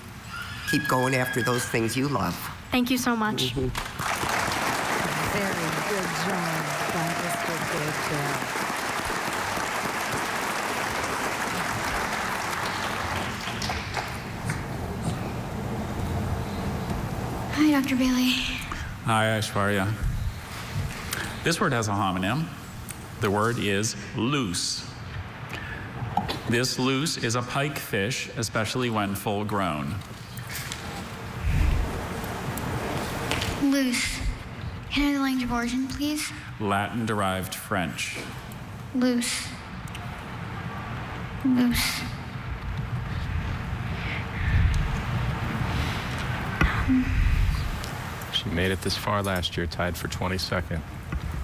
keep going after those things you love. Thank you so much. Very good job. That was good job. Hi, Dr. Bailey. Hi, Aishwarya. This word has a homonym. The word is loose. This loose is a pike fish, especially when full grown. Loose. Can I have the language of origin, please? Latin-derived French. Loose. Loose. She made it this far last year, tied for 22nd.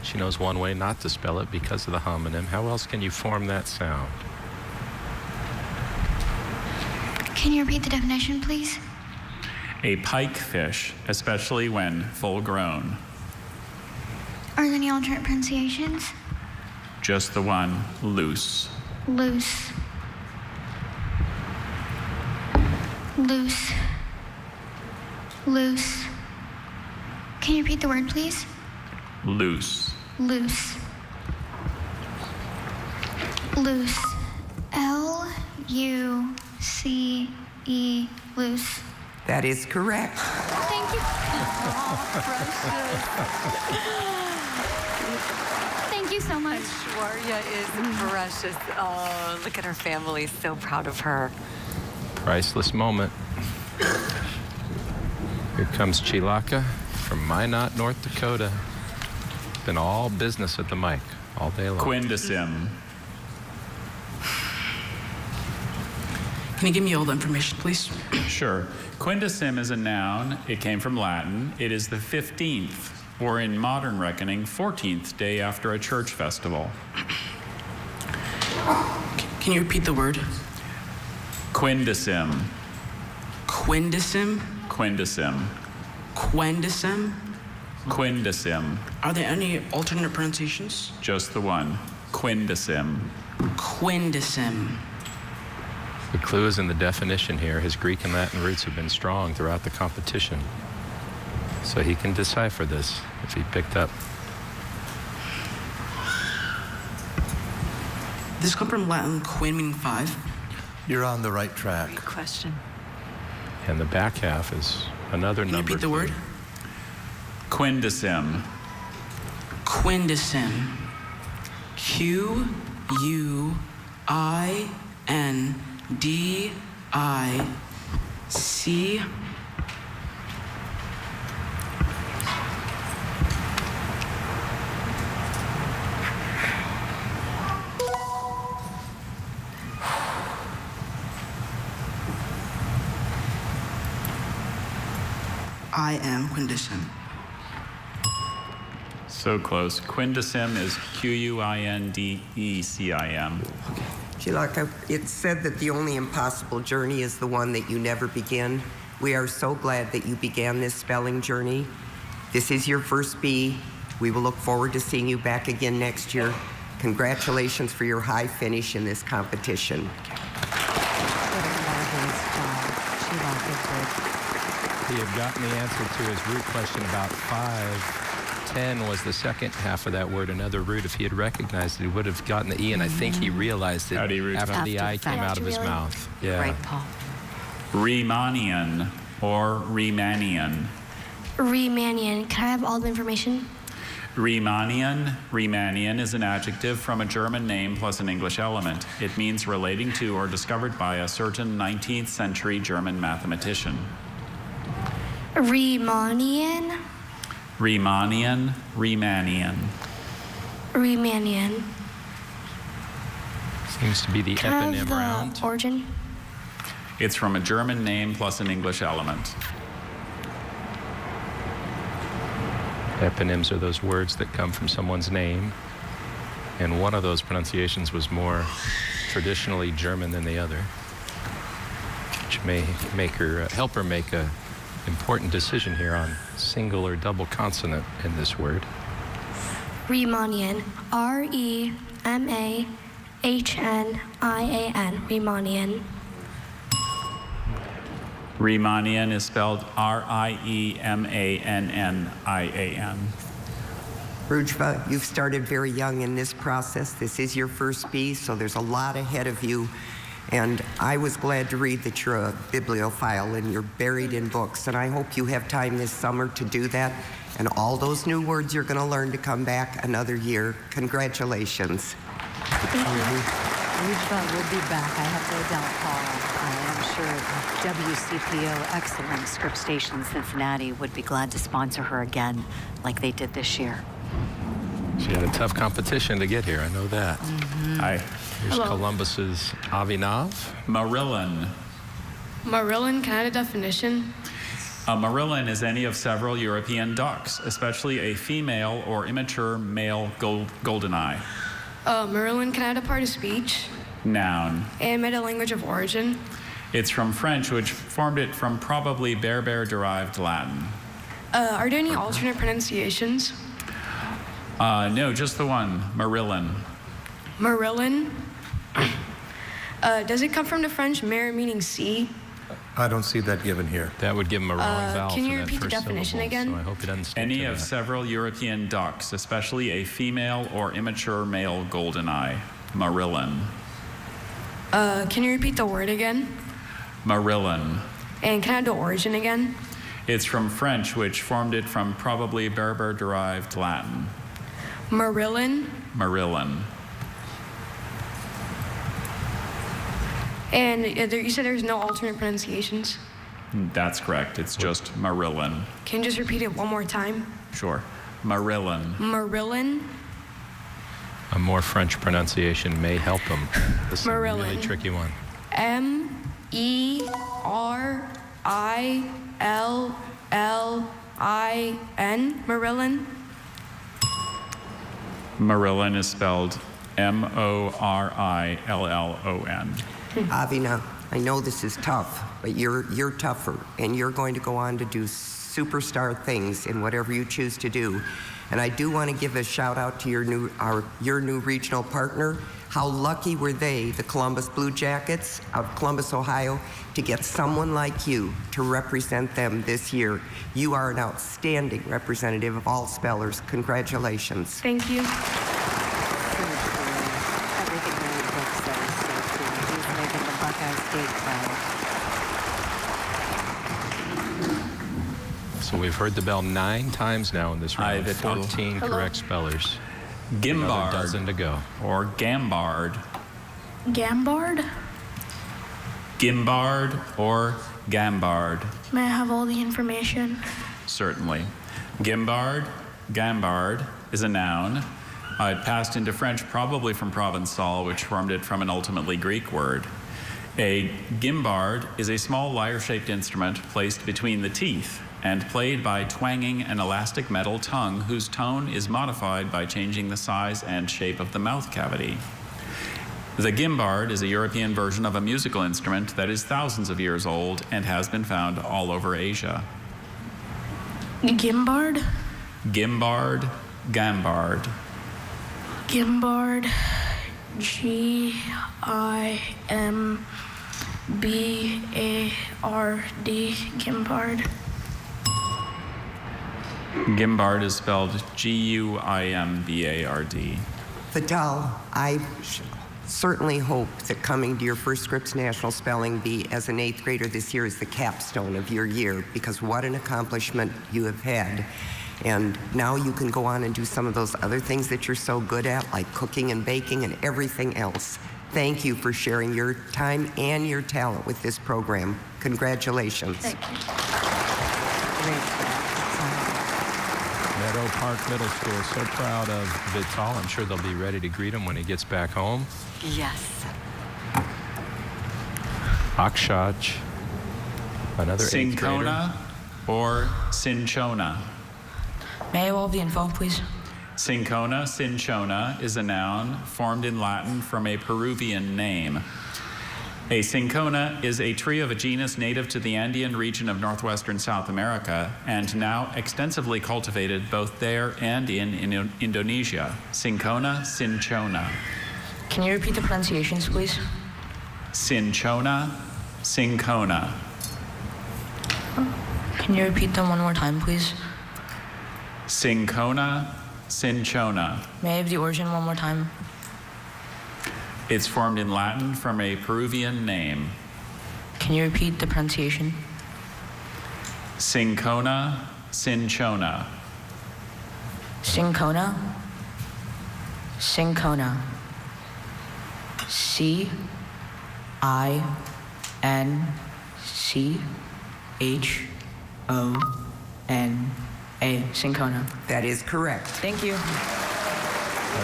She knows one way not to spell it because of the homonym. How else can you form that sound? Can you repeat the definition, please? A pike fish, especially when full grown. Are there any alternate pronunciations? Just the one, loose. Loose. Loose. Loose. Can you repeat the word, please? Loose. Loose. Loose. L-U-C-E. Loose. That is correct. Thank you. Thank you so much. Aishwarya is precious. Oh, look at her family. So proud of her. Priceless moment. Here comes Chilaka from Minot, North Dakota. Been all business at the mic all day long. Quindasim. Can you give me all the information, please? Sure. Quindasim is a noun. It came from Latin. It is the 15th, or in modern reckoning, 14th day after a church festival. Can you repeat the word? Quindasim. Quindasim? Quindasim. Quindasim? Quindasim. Are there any alternate pronunciations? Just the one. Quindasim. Quindasim. The clue is in the definition here. His Greek and Latin roots have been strong throughout the competition. So he can decipher this if he picked up. This come from Latin quin meaning 5. You're on the right track. Great question. And the back half is another Can you number. repeat the word? Quindasim. Quindasim. Q-U-I-N-D-I-C. I am Quindasim. So close. Quindasim is Q-U-I-N-D-E-C-I-M. Chilaka, it's said that the only impossible journey is the one that you never begin. We are so glad that you began this spelling journey. This is your first B. We will look forward to seeing you back again next year. Congratulations for your high finish in this competition. He had gotten the answer to his root question about 5. 10 was the second half of that word, another root. If he had recognized it, he would have gotten the E, and I think he realized it after the I came out of his mouth. Yeah. Right, Paul. Riemannian or Riemannian. Riemannian. Can I have all the information? Riemannian is an adjective from a German name plus an English element. It means relating to or discovered by a certain 19th century German mathematician. Riemannian. Riemannian. Seems to be the Can I eponym have the round. origin? It's from a German name plus an English element. Eponyms are those words that come from someone's name, and one of those pronunciations was more traditionally German than the other, which may help her make a important decision here on single or double consonant in this word. Riemannian. Rehmannian. Riemannian. Riemannian is spelled Riemannian. Rujva, you've started very young in this process. This is your first B, so there's a lot ahead of you. And I was glad to read that you're a bibliophile and you're buried in books. And I hope you have time this summer to do that. And all those new words you're going to learn to come back another year. Congratulations. Rujva will be back, I have no doubt, Paul. I'm sure WCPO Excellent Scripps Station Cincinnati would be glad to sponsor her again like they did this year. She had a tough competition to get here, I know that. Hi. Here's Columbus's Avinav. Marilyn. Marilyn, can I have a definition? A Marilyn is any of several European ducks, especially a female or immature male goldeneye. Marilyn, can I have a part of speech? Noun. And meta language of origin? It's from French, which formed it from probably Berber-derived Latin. Are there any alternate pronunciations? No, just the one, Marilyn. Marilyn? Does it come from the French mer meaning sea? I don't see that given here. That would give him a wrong vowel. Can you for that repeat the first definition syllable, again? So I hope he doesn't stick Any to of that. several European ducks, especially a female or immature male goldeneye. Marilyn. Can you repeat the word again? Marilyn. And can I have the origin again? It's from French, which formed it from probably Berber-derived Latin. Marilyn? Marilyn. And you said there's no alternate pronunciations? That's correct. It's just Marilyn. Can you just repeat it one more time? Sure. Marilyn. Marilyn? A more French pronunciation may help him. This is a really Marilyn. tricky one. M-E-R-I-L-L-I-N. Marilyn? Marilyn is spelled M-O-R-I-L-L-O-N. Avina, I know this is tough, but you're tougher, and you're going to go on to do superstar things in whatever you choose to do. And I do want to give a shout out to your new regional partner. How lucky were they, the Columbus Blue Jackets of Columbus, Ohio, to get someone like you to represent them this year. You are an outstanding representative of all spellers. Congratulations. Thank you. Everything Mary Brooks says is so true. He's making the Buckeye State proud. So we've heard the bell 9 times now in this round. The total. 14 correct spellers. Gimbard. Another dozen to go. Or Gambard. Gambard? Gimbard or Gambard. May I have all the information? Certainly. Gambard is a noun. It passed into French probably from Provençal, which formed it from an ultimately Greek word. A gimbard is a small lyre-shaped instrument placed between the teeth and played by twanging an elastic metal tongue whose tone is modified by changing the size and shape of the mouth cavity. The gimbard is a European version of a musical instrument that is thousands of years old and has been found all over Asia. Gimbard? Gimbard Gambard. Gimbard. G-I-M-B-A-R-D. Gimbard. Gimbard is spelled G-U-I-M-B-A-R-D. Vidal, I certainly hope that coming to your first Scripps National Spelling Bee as an 8th grader this year is the capstone of your year, because what an accomplishment you have had. And now you can go on and do some of those other things that you're so good at, like cooking and baking and everything else. Thank you for sharing your time and your talent with this program. Congratulations. Thank you. Meadow Park Middle School, so proud of Vital. I'm sure they'll be ready to greet him when he gets back home. Yes. Akshaj, another 8th grader. Cinchona or Cinchona? May I have all the info, please? Cinchona is a noun formed in Latin from a Peruvian name. A cinchona is a tree of a genus native to the Andean region of northwestern South America and now extensively cultivated both there and in Indonesia. Cinchona. Can you repeat the pronunciations, please? Cinchona. Can you repeat them one more time, please? Cinchona. May I have the origin one more time? It's formed in Latin from a Peruvian name. Can you repeat the pronunciation? Cinchona. Cinchona. C-I-N-C-H-O-N-A. Cinchona. That is correct. Thank you.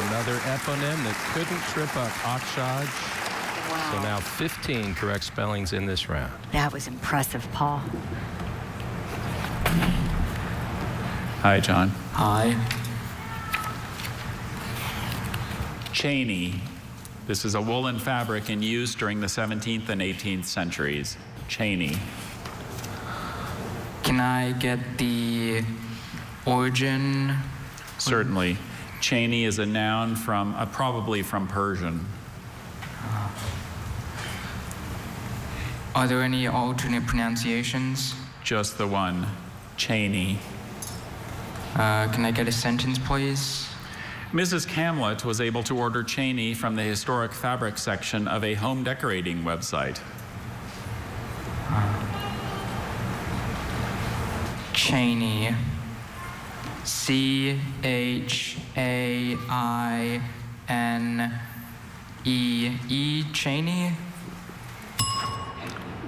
Another eponym that couldn't trip up Akshaj. Wow. So now 15 correct spellings in this round. That was impressive, Paul. Hi, John. Hi. Cheney. This is a woolen fabric in use during the 17th and 18th centuries. Cheney. Can I get the origin? Certainly. Cheney is a noun from, probably from Persian. Are there any alternate pronunciations? Just the one. Cheney. Can I get a sentence, please? Mrs. Camlet was able to order Cheney from the historic fabric section of a home decorating website. Cheney. C-H-A-I-N-E-E. Cheney?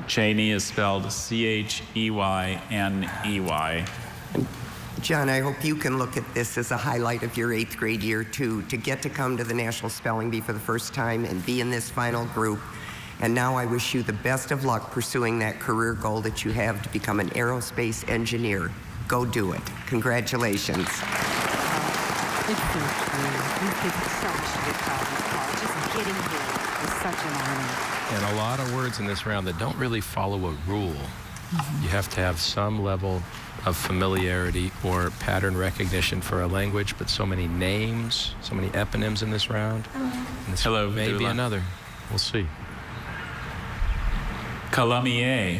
Cheney is spelled C-H-E-Y-N-E-Y. John, I hope you can look at this as a highlight of your 8th grade year, too, to get to come to the National Spelling Bee for the first time and be in this final group. And now I wish you the best of luck pursuing that career goal that you have to become an aerospace engineer. Go do it. Congratulations. It's so true. These kids are so much to be proud of, Paul. Just getting here is such an honor. And a lot of words in this round that don't really follow a rule. You have to have some level of familiarity or pattern recognition for a language, but so many names, so many eponyms in this round. And this Hello, may be Dula. another. We'll see. Calamier.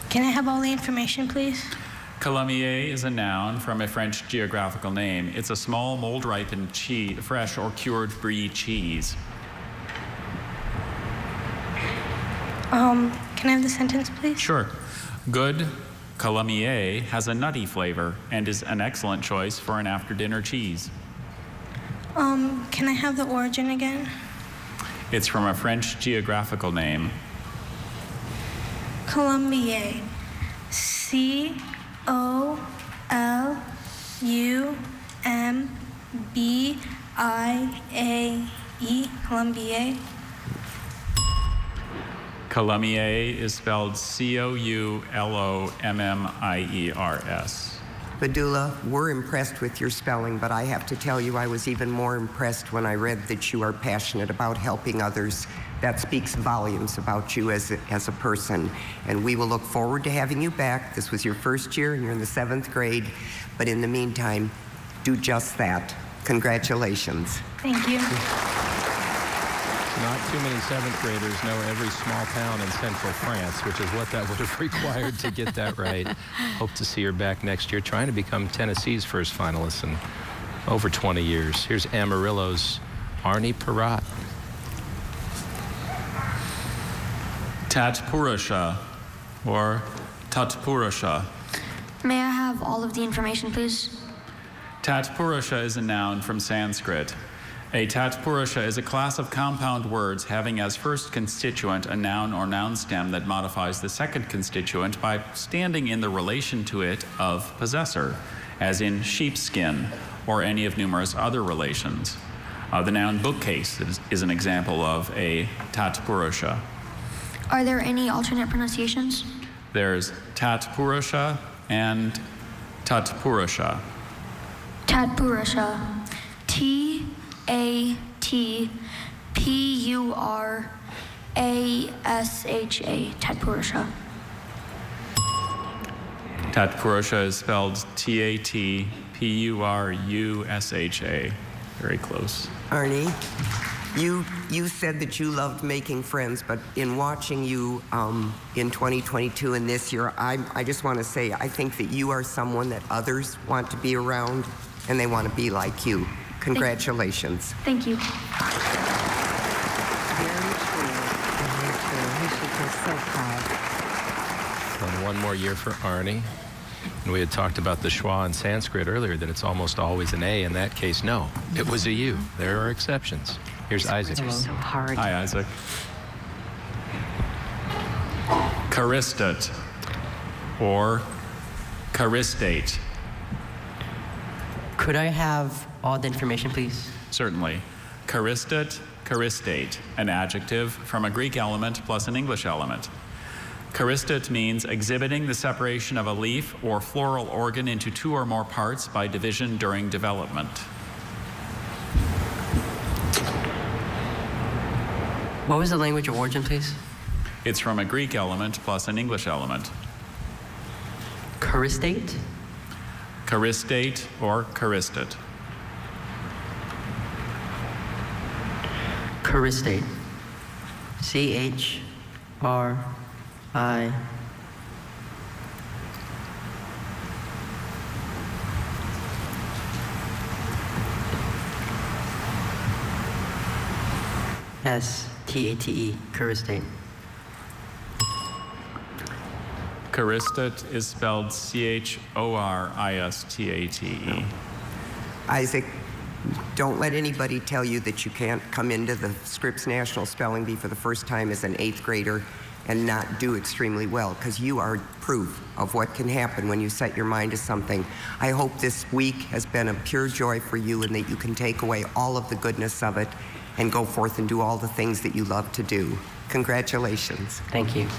Can I have all the information, please? Calamier is a noun from a French geographical name. It's a small mold-ripened cheese, fresh or cured brie cheese. Can I have the sentence, please? Sure. Good Calamier has a nutty flavor and is an excellent choice for an after-dinner cheese. Can I have the origin again? It's from a French geographical name. Colombier. C-O-L-U-M-B-I-A-E. Colombier. Calamier is spelled C-O-U-L-O-M-M-I-E-R-S. Badula, we're impressed with your spelling, but I have to tell you I was even more impressed when I read that you are passionate about helping others. That speaks volumes about you as a person. And we will look forward to having you back. This was your first year and you're in the 7th grade. But in the meantime, do just that. Congratulations. Thank you. Not too many 7th graders know every small town in central France, which is what that would have required to get that right. Hope to see her back next year, trying to become Tennessee's first finalist in over 20 years. Here's Amarillo's Arnie Peratt. Tatpurusha, or Tatpurusha. May I have all of the information, please? Tatpurusha is a noun from Sanskrit. A Tatpurusha is a class of compound words having as first constituent a noun or noun stem that modifies the second constituent by standing in the relation to it of possessor, as in sheepskin, or any of numerous other relations. The noun bookcase is an example of a Tatpurusha. Are there any alternate pronunciations? There's Tatpurusha and Tatpurusha. Tatpurusha. Tatpurusha. Tatpurusha. Tatpurusha is spelled Tatpurusha. Very close. Arnie, you said that you loved making friends, but in watching you in 2022 and this year, I just want to say I think that you are someone that others want to be around, and they want to be like you. Congratulations. Thank you. Very true. He should feel so proud. And one more year for Arnie. And we had talked about the schwa in Sanskrit earlier, that it's almost always an A. In that case, no, it was a U. There are exceptions. Here's Isaac. Words are so hard. Hi, Isaac. Charistate, or charistate. Could I have all the information, please? Certainly. Charistate, charistate, an adjective from a Greek element plus an English element. Charistate means exhibiting the separation of a leaf or floral organ into 2 or more parts by division during development. What was the language of origin, please? It's from a Greek element plus an English element. Charistate? Charistate or charistate. Charistate. C-H-R-I. S-T-A-T-E. Charistate. Charistate is spelled C-H-O-R-I-S-T-A-T-E. Isaac, don't let anybody tell you that you can't come into the Scripps National Spelling Bee for the first time as an 8th grader and not do extremely well, because you are proof of what can happen when you set your mind to something. I hope this week has been a pure joy for you and that you can take away all of the goodness of it and go forth and do all the things that you love to do. Congratulations. Thank you.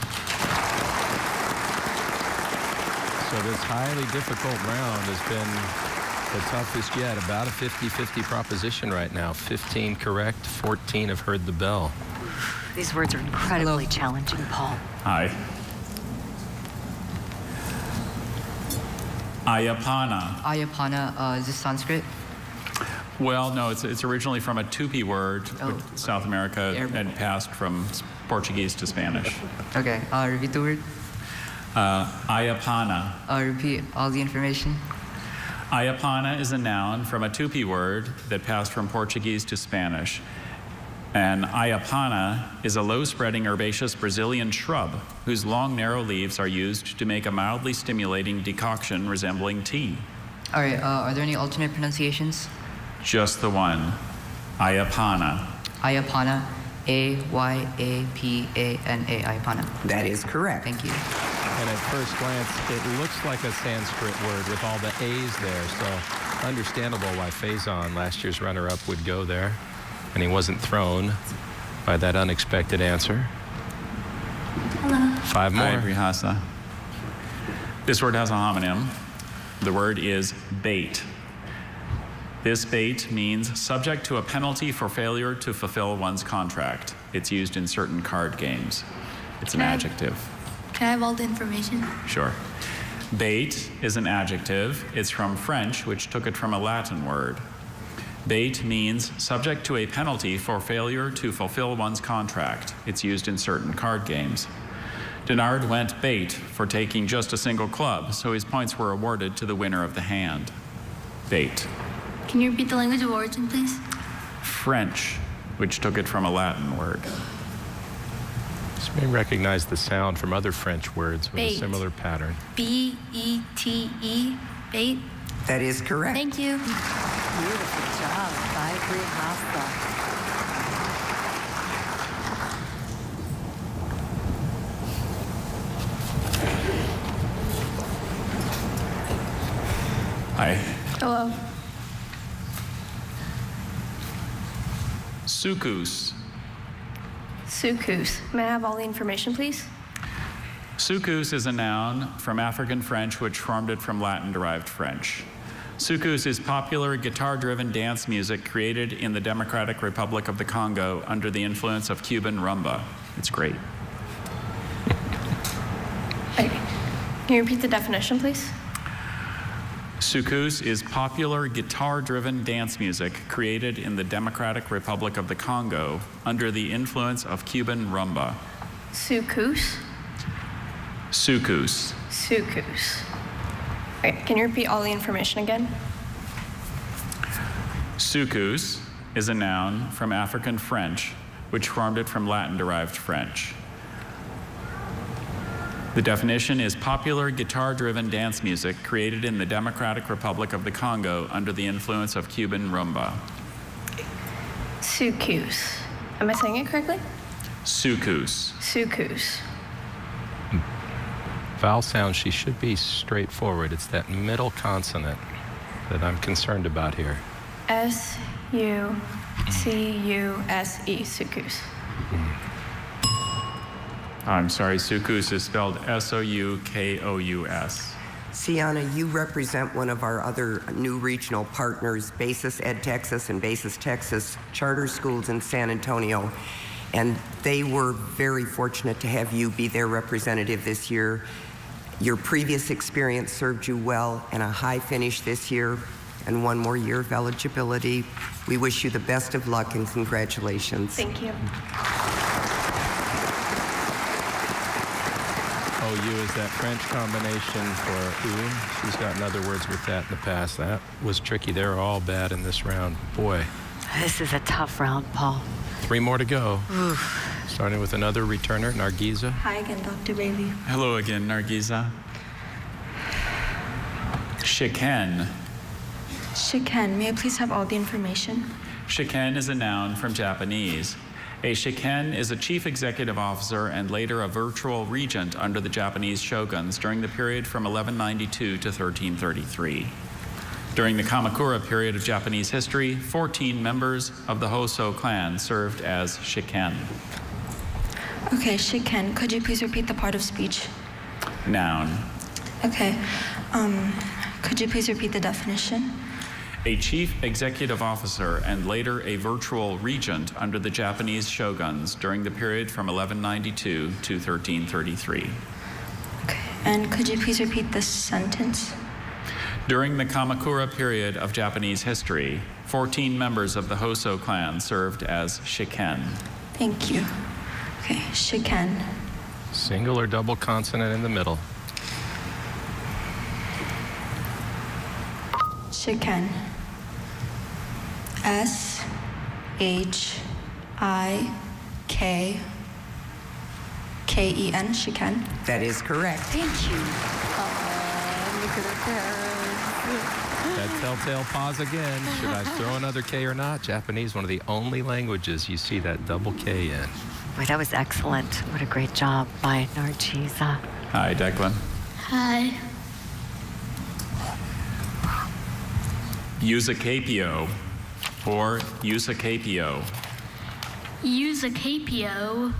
So this highly difficult round has been the toughest yet. About a 50-50 proposition right now. 15 correct, 14 have heard the bell. These words are incredibly challenging, Paul. Hi. Ayapana. Ayapana, is this Sanskrit? Well, no, it's originally from a Tupi word, which South America, and passed from Portuguese to Spanish. Okay, repeat the word. Ayapana. Repeat all the information. Ayapana is a noun from a Tupi word that passed from Portuguese to Spanish. And ayapana is a low-spreading herbaceous Brazilian shrub whose long, narrow leaves are used to make a mildly stimulating decoction resembling tea. All right, are there any alternate pronunciations? Just the one. Ayapana. Ayapana. A-Y-A-P-A-N-A. Ayapana. That is correct. Thank you. And at first glance, it looks like a Sanskrit word with all the A's there. So understandable why Faison, last year's runner-up, would go there. And he wasn't thrown by that unexpected answer. Hello. 5 more. Hi, Brihasa. This word has a homonym. The word is bait. This bait means subject to a penalty for failure to fulfill one's contract. It's used in certain card games. It's an adjective. Can I have all the information? Sure. Bait is an adjective. It's from French, which took it from a Latin word. Bait means subject to a penalty for failure to fulfill one's contract. It's used in certain card games. Denard went bait for taking just a single club, so his points were awarded to the winner of the hand. Bait. Can you repeat the language of origin, please? French, which took it from a Latin word. This may recognize the sound from other French words with Bait. a similar pattern. B-E-T-E, bait. That is correct. Thank you. Beautiful job. I agree, Hasta. Hi. Hello. Sucus. Sucus. May I have all the information, please? Sucus is a noun from African French, which formed it from Latin-derived French. Sucus is popular guitar-driven dance music created in the Democratic Republic of the Congo under the influence of Cuban rumba. It's great. Okay. Can you repeat the definition, please? Sucus is popular guitar-driven dance music created in the Democratic Republic of the Congo under the influence of Cuban rumba. Sucus. Sucus. Sucus. Okay. Can you repeat all the information again? Sucus is a noun from African French, which formed it from Latin-derived French. The definition is popular guitar-driven dance music created in the Democratic Republic of the Congo under the influence of Cuban rumba. Sucus. Am I saying it correctly? Sucus. Sucus. Vowel sound, she should be straightforward. It's that middle consonant that I'm concerned about here. S-U-C-U-S-E. Sucus. I'm sorry, Sucus is spelled S-O-U-K-O-U-S. Sienna, you represent one of our other new regional partners, Basis Ed Texas and Basis Texas Charter Schools in San Antonio. And they were very fortunate to have you be their representative this year. Your previous experience served you well, and a high finish this year and one more year of eligibility. We wish you the best of luck and congratulations. Thank you. OU is that French combination for ou. She's gotten other words with that in the past. That was tricky. They're all bad in this round. Boy. This is a tough round, Paul. 3 more to go. Oof. Starting with another returner, Nargiza. Hi again, Dr. Bailey. Hello again, Nargiza. Shiken. Shiken, may I please have all the information? Shiken is a noun from Japanese. A shiken is a chief executive officer and later a virtual regent under the Japanese shoguns during the period from 1192 to 1333. During the Kamakura period of Japanese history, 14 members of the Hoso clan served as shiken. Okay, Shiken, could you please repeat the part of speech? Noun. Okay, could you please repeat the definition? A chief executive officer and later a virtual regent under the Japanese shoguns during the period from 1192 to 1333. Okay, and could you please repeat this sentence? During the Kamakura period of Japanese history, 14 members of the Hoso clan served as shiken. Thank you. Okay, shiken. Single or double consonant in the middle. Shiken. S-H-I-K-K-E-N. Shiken. That is correct. Thank you. Look at her That telltale pause again. Should I throw another K or not? Japanese, one of the only languages you see that double K in. Boy, that was excellent. What a great job by Nargiza. Hi, Declan. Hi. Eusacapio or Eusacapio. Eusacapio.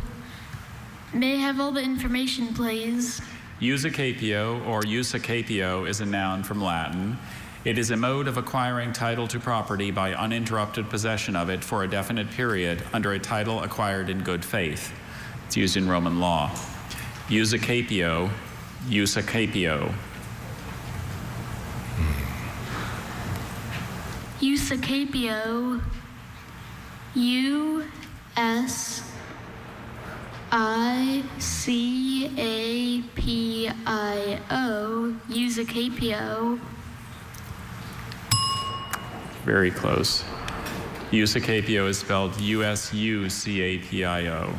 May I have all the information, please? Eusacapio or Eusacapio is a noun from Latin. It is a mode of acquiring title to property by uninterrupted possession of it for a definite period under a title acquired in good faith. It's used in Roman law. Eusacapio, Eusacapio. Eusacapio, U-S-I-C-A-P-I-O, Eusacapio. Very close. Eusacapio is spelled U-S-U-C-A-P-I-O.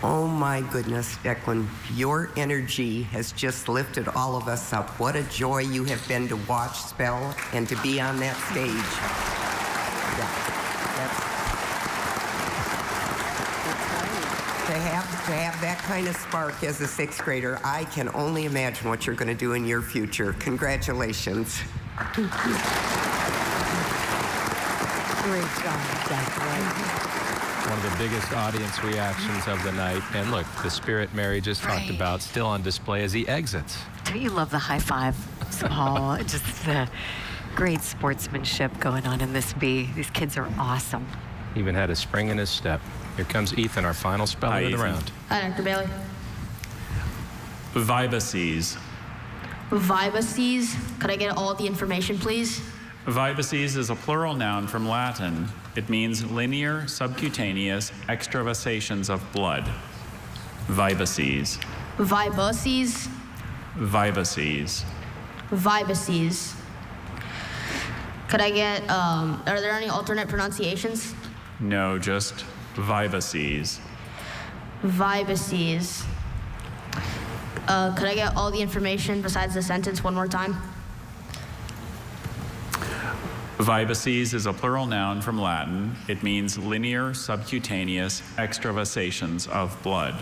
Oh my goodness, Declan, your energy has just lifted all of us up. What a joy you have been to watch spell and to be on that stage. To have that kind of spark as a sixth grader, I can only imagine what you're going to do in your future. Congratulations. Great job, Declan. One of the biggest audience reactions of the night. And look, the spirit Mary just talked about still on display as he exits. Don't you love the high five, Paul? Just great sportsmanship going on in this bee. These kids are awesome. Even had a spring in his step. Here comes Ethan, our final speller of the round. Hi, Dr. Bailey. Vibaces. Vibaces. Could I get all the information, please? Vibaces is a plural noun from Latin. It means linear subcutaneous extravasations of blood. Vibaces. Vibaces. Vibaces. Vibaces. Could I get, are there any alternate pronunciations? No, just vibaces. Vibaces. Could I get all the information besides the sentence one more time? Vibaces is a plural noun from Latin. It means linear subcutaneous extravasations of blood.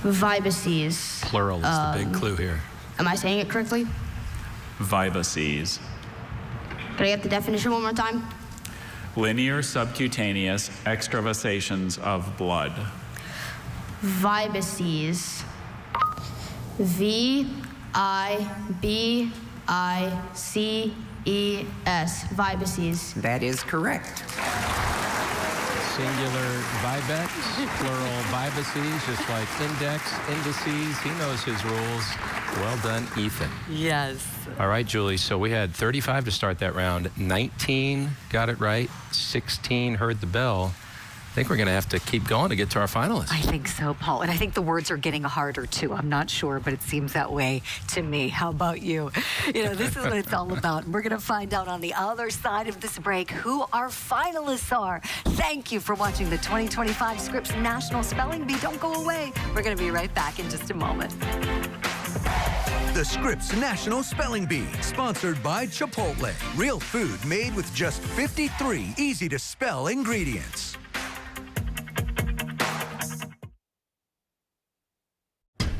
Vibaces. Plural is the big clue here. Am I saying it correctly? Vibaces. Could I get the definition one more time? Linear subcutaneous extravasations of blood. Vibaces. V-I-B-I-C-E-S. Vibaces. That is correct. Singular vibex, plural vibaces, just like index, indices. He knows his rules. Well done, Ethan. Yes. All right, Julie, so we had 35 to start that round. 19 got it right. 16 heard the bell. I think we're going to have to keep going to get to our finalists. I think so, Paul. And I think the words are getting harder, too. I'm not sure, but it seems that way to me. How about you? You know, this is what it's all about. We're going to find out on the other side of this break who our finalists are. Thank you for watching the 2025 Scripps National Spelling Bee. Don't go away. We're going to be right back in just a moment. The Scripps National Spelling Bee, sponsored by Chipotle. Real food made with just 53 easy-to-spell ingredients.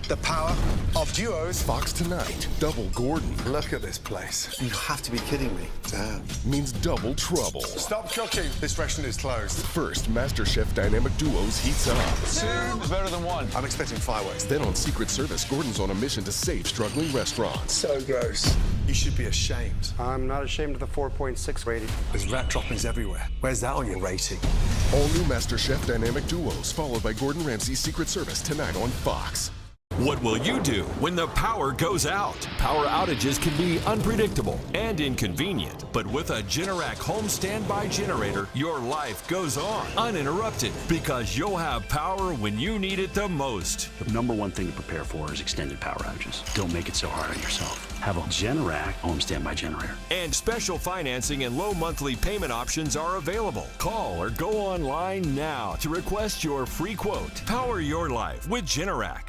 The power of duos. Fox tonight. Double Gordon. Look at this place. You have to be kidding me. Damn. Means double trouble. Stop cooking. This restaurant is closed. First, MasterChef Dynamic Duos heats up. 2 is better than 1. I'm expecting fireworks. Then on Secret Service, Gordon's on a mission to save struggling restaurants. So gross. You should be ashamed. I'm not ashamed of the 4.6 rating. There's rat droppings everywhere. Where's that on your rating? All new MasterChef Dynamic Duos, followed by Gordon Ramsay's Secret Service tonight on Fox. What will you do when the power goes out? Power outages can be unpredictable and inconvenient, but with a Generac home standby generator, your life goes on uninterrupted because you'll have power when you need it the most. The number one thing to prepare for is extended power outages. Don't make it so hard on yourself. Have a Generac home standby generator. And special financing and low monthly payment options are available. Call or go online now to request your free quote. Power your life with Generac.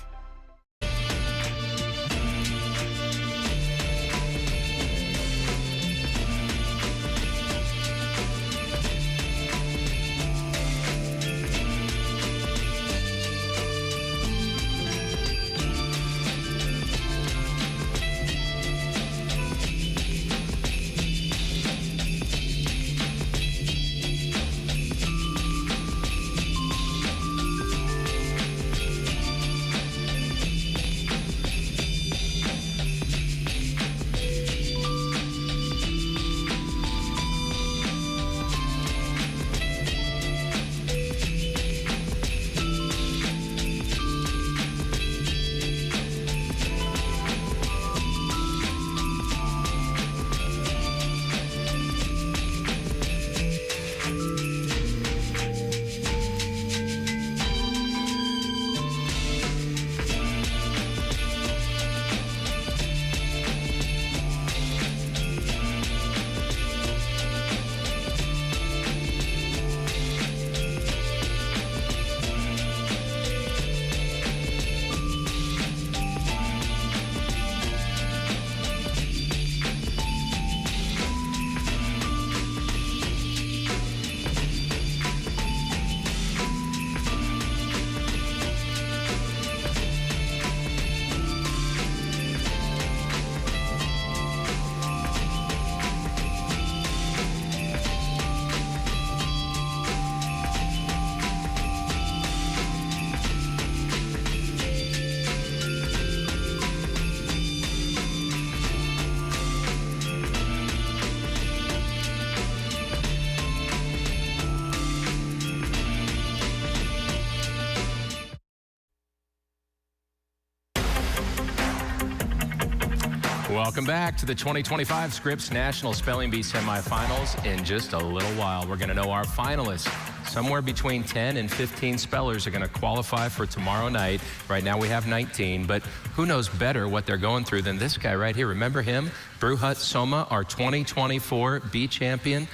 Welcome back to the 2025 Scripps National Spelling Bee Semifinals. In just a little while, we're going to know our finalists. Somewhere between 10 and 15 spellers are going to qualify for tomorrow night. Right now we have 19, but who knows better what they're going through than this guy right here. Remember him? Bruhut Soma, our 2024 bee champion.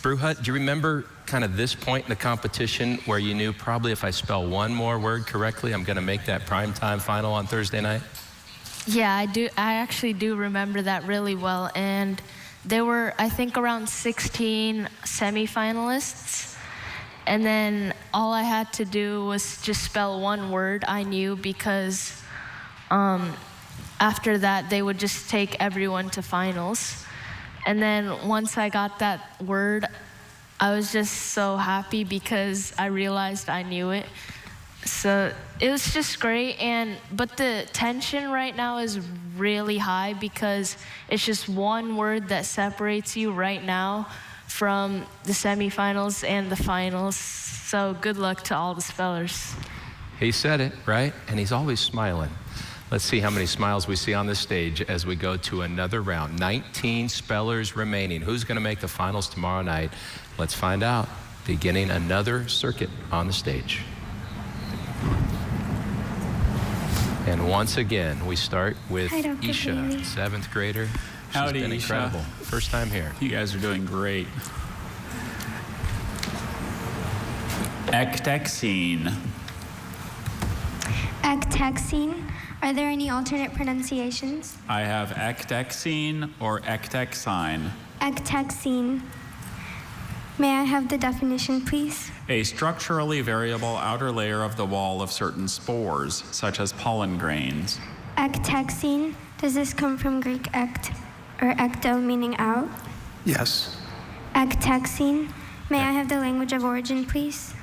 Bruhut, do you remember kind of this point in the competition where you knew probably if I spell one more word correctly, I'm going to make that primetime final on Thursday night? Yeah, I do. I actually do remember that really well. And there were, I think, around 16 semifinalists. And then all I had to do was just spell one word I knew, because after that, they would just take everyone to finals. And then once I got that word, I was just so happy because I realized I knew it. So it was just great, but the tension right now is really high because it's just one word that separates you right now from the semifinals and the finals. So good luck to all the spellers. He said it, right? And he's always smiling. Let's see how many smiles we see on this stage as we go to another round. 19 spellers remaining. Who's going to make the finals tomorrow night? Let's find out. Beginning another circuit on the stage. And once again, we start with Isha, 7th grader. Howdy, She's been incredible. Isha. First time here. You guys are doing great. Ectexine. Ectexine. Are there any alternate pronunciations? I have ectexine or ectexine. Ectexine. May I have the definition, please? A structurally variable outer layer of the wall of certain spores, such as pollen grains. Ectexine. Does this come from Greek ect, or ecto, meaning out? Yes. Ectexine. May I have the language of origin, please?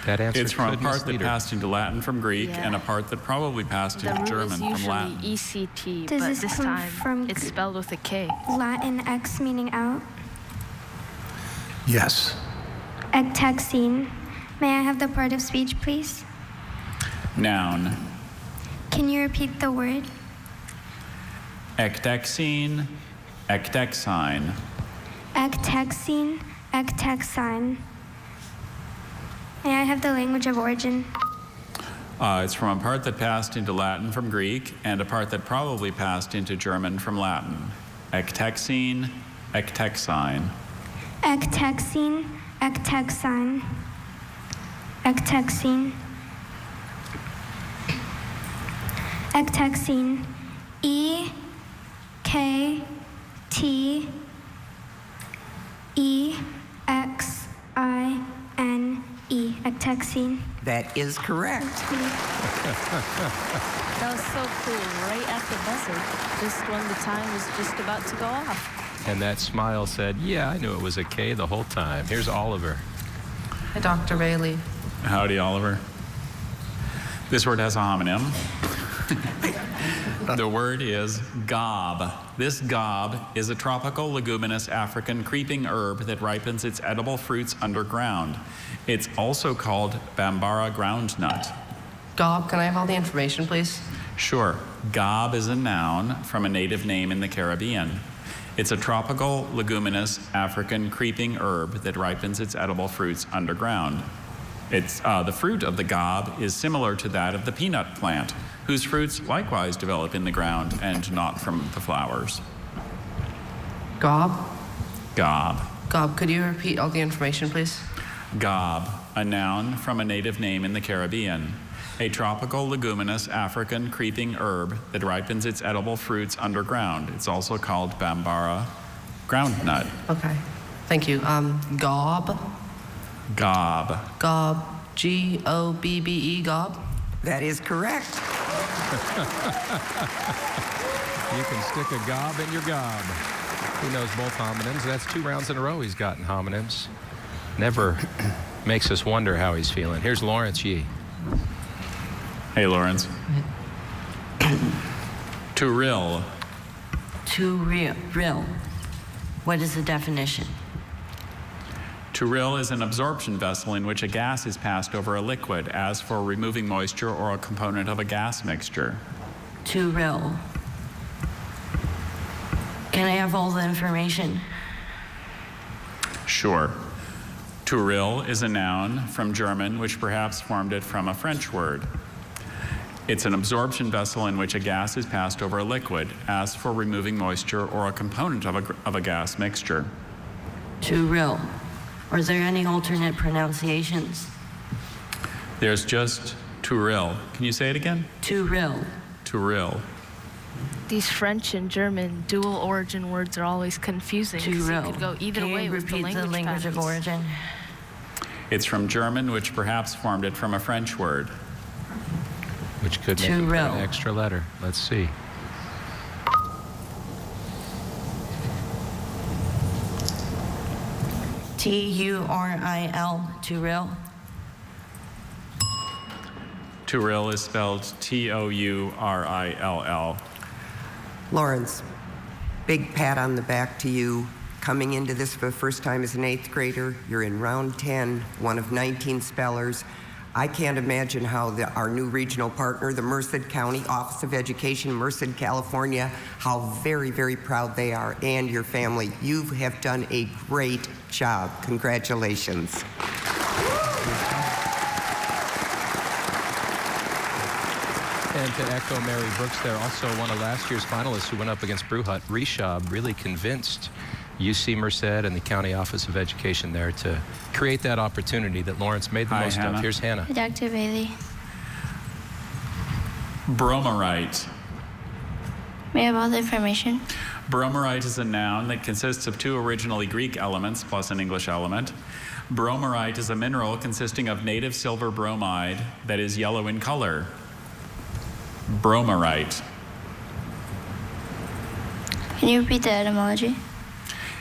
That answer It's from a part that passed into Latin from Greek and a part that probably passed into German from Latin. The root is usually ECT, Does but this this come time from it's spelled with a K. Latin ex, meaning out? Yes. Ectexine. May I have the part of speech, please? Noun. Can you repeat the word? Ectexine, ectexine. Ectexine, ectexine. May I have the language of origin? It's from a part that passed into Latin from Greek and a part that probably passed into German from Latin. Ectexine, ectexine. Ectexine, ectexine. Ectexine. Ectexine. E-K-T-E-X-I-N-E. Ectexine. That is correct. That was so cool, right at the buzzer, just when the time was just about to go off. And that smile said, yeah, I knew it was a K the whole time. Here's Oliver. Hi, Dr. Bailey. Howdy, Oliver. This word has a homonym. The word is gob. This gob is a tropical leguminous African creeping herb that ripens its edible fruits underground. It's also called Bambara groundnut. Gob, can I have all the information, please? Sure. Gob is a noun from a native name in the Caribbean. It's a tropical leguminous African creeping herb that ripens its edible fruits underground. The fruit of the gob is similar to that of the peanut plant, whose fruits likewise develop in the ground and not from the flowers. Gob? Gob. Gob, could you repeat all the information, please? Gob, a noun from a native name in the Caribbean. A tropical leguminous African creeping herb that ripens its edible fruits underground. It's also called Bambara groundnut. Okay. Thank you. Gob? Gob. Gob. G-O-B-B-E, gob? That is correct. You can stick a gob in your gob. He knows both homonyms. That's 2 rounds in a row he's gotten homonyms. Never makes us wonder how he's feeling. Here's Lawrence Yee. Hey, Lawrence. To rill. To rill. What is the definition? To rill is an absorption vessel in which a gas is passed over a liquid, as for removing moisture or a component of a gas mixture. To rill. Can I have all the information? Sure. Turil is a noun from German, which perhaps formed it from a French word. It's an absorption vessel in which a gas is passed over a liquid, as for removing moisture or a component of a gas mixture. Turil. Or is there any alternate pronunciations? There's just Turil. Can you say it again? Turil. Turil. These French and German dual origin words are always confusing because you could go either way with the language, of origin? It's from German, which perhaps formed it from a French word. Which could make it an extra letter. Let's see. T-U-R-I-L, Turil. Turil is spelled T-O-U-R-I-L-L. Lawrence, big pat on the back to you. Coming into this for the first time as an 8th grader, you're in round 10, one of 19 spellers. I can't imagine how our new regional partner, the Merced County Office of Education, Merced, California, how very, very proud they are, and your family. You have done a great job. Congratulations. And to echo Mary Brooks there, also one of last year's finalists who went up against Bruhut, Rishab, really convinced UC Merced and the County Office of Education there to create that opportunity that Lawrence made the most of. Here's Hannah. Dr. Bailey. Bromerite. May I have all the information? Bromerite is a noun that consists of 2 originally Greek elements plus an English element. Bromerite is a mineral consisting of native silver bromide that is yellow in color. Bromerite. Can you repeat the etymology?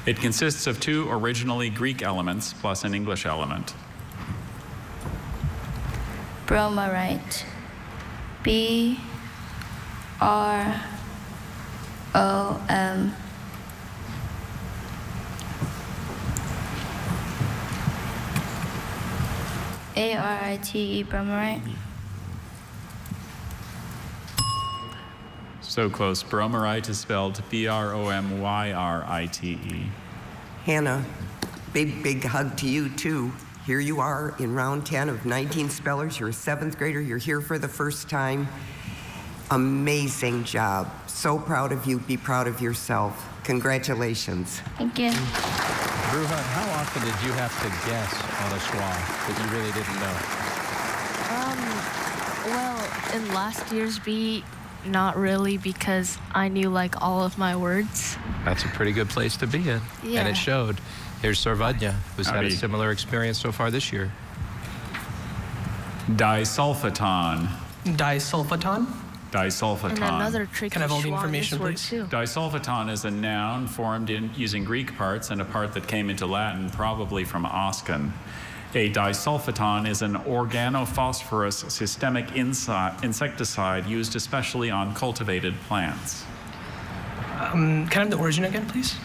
It consists of 2 originally Greek elements plus an English element. Bromerite. B-R-O-M. A-R-I-T-E, bromerite. So close. Bromerite is spelled B-R-O-M-Y-R-I-T-E. Hannah, big hug to you, too. Here you are in round 10 of 19 spellers. You're a 7th grader. You're here for the first time. Amazing job. So proud of you. Be proud of yourself. Congratulations. Thank you. Bruhut, how often did you have to guess on a schwa that you really didn't know? Well, in last year's beat, not really, because I knew like all of my words. That's a pretty good place to be in. Yeah. And it showed. Here's Sarvadnya, who's had a similar experience so far this year. Disulfiton. Disulfiton? Disulfiton. And another tricky Can I have all the schwa in information, this word, please? too. Disulfiton is a noun formed using Greek parts and a part that came into Latin, probably from Oscan. A disulfiton is an organophosphorus systemic insecticide used especially on cultivated plants. Can I have the origin again, please?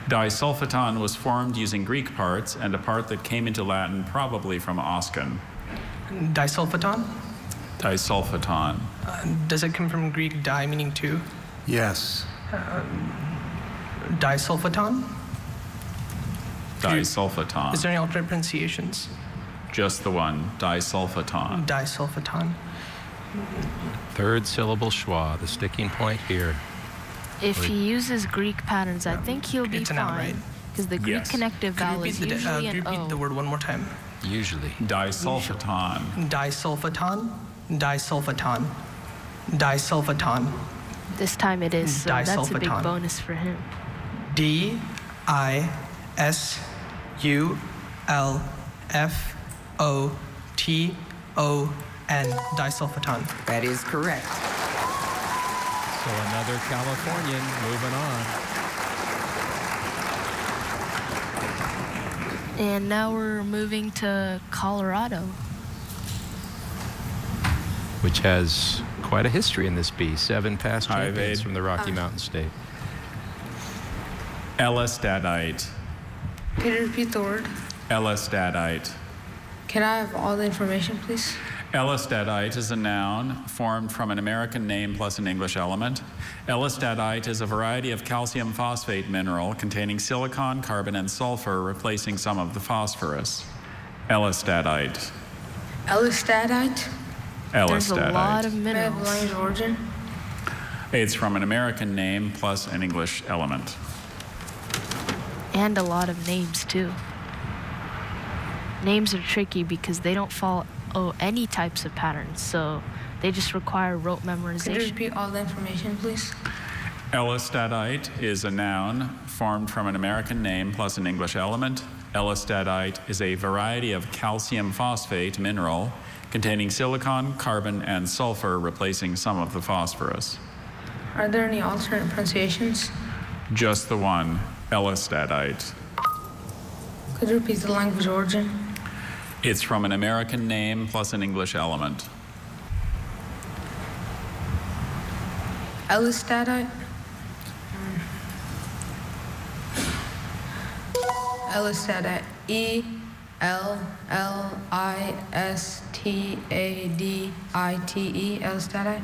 Disulfiton was formed using Greek parts and a part that came into Latin, probably from Oscan. Disulfiton? Disulfiton. Does it come from Greek di, meaning 2? Yes. Disulfiton? Disulfiton. Is there any alternate pronunciations? Just the one, disulfiton. Disulfiton. 3rd syllable schwa, the sticking point here. If he uses Greek patterns, I think he'll be It's an L, right? fine. Because the Greek connective vowel is usually Could you an repeat O. the word one more time? Usually. Disulfiton. Disulfiton? Disulfiton. Disulfiton. This time it is, so that's a big Disulfiton. bonus for him. D-I-S-U-L-F-O-T-O-N. Disulfiton. That is correct. So another Californian moving on. And now we're moving to Colorado. Which has quite a history in this bee. 7 past Hi, champions Vade. from the Rocky Mountain State. Elastadite. Can you repeat the word? Elastadite. Can I have all the information, please? Elistadite is a noun formed from an American name plus an English element. Elistadite is a variety of calcium phosphate mineral containing silicon, carbon, and sulfur, replacing some of the phosphorus. Elistadite. Elistadite? There's a lot of May I have minerals. language of origin? It's from an American name plus an English element. And a lot of names, too. Names are tricky because they don't follow any types of patterns, so they just require rote memorization. Could you repeat all the information, please? Elistadite is a noun formed from an American name plus an English element. Elistadite is a variety of calcium phosphate mineral containing silicon, carbon, and sulfur, replacing some of the phosphorus. Are there any alternate pronunciations? Just the one, Elistadite. Could you repeat the language of origin? It's from an American name plus an English element. Elistadite? Elistadite. E-L-L-I-S-T-A-D-I-T-E. Elistadite?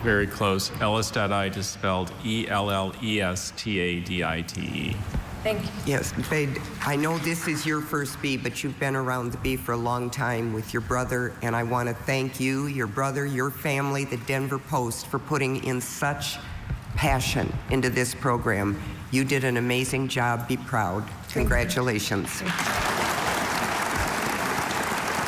Very close. Elistadite is spelled E-L-L-E-S-T-A-D-I-T-E. Thank you. Yes, Fade, I know this is your first bee, but you've been around the bee for a long time with your brother, and I want to thank you, your brother, your family, the Denver Post, for putting in such passion into this program. You did an amazing job. Be proud. Congratulations.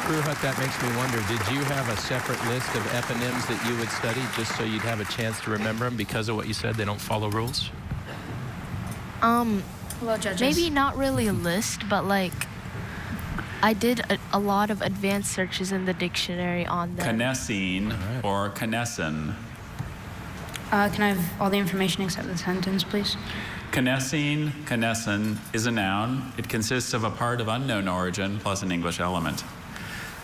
Ruhut, that makes me wonder, did you have a separate list of eponyms that you would study just so you'd have a chance to remember them because of what you said, they don't follow rules? Hello, judges. Maybe not really a list, but like I did a lot of advanced searches in the dictionary on them. Canesine or canesin. Can I have all the information except the sentence, please? Canesine, canesin is a noun. It consists of a part of unknown origin plus an English element.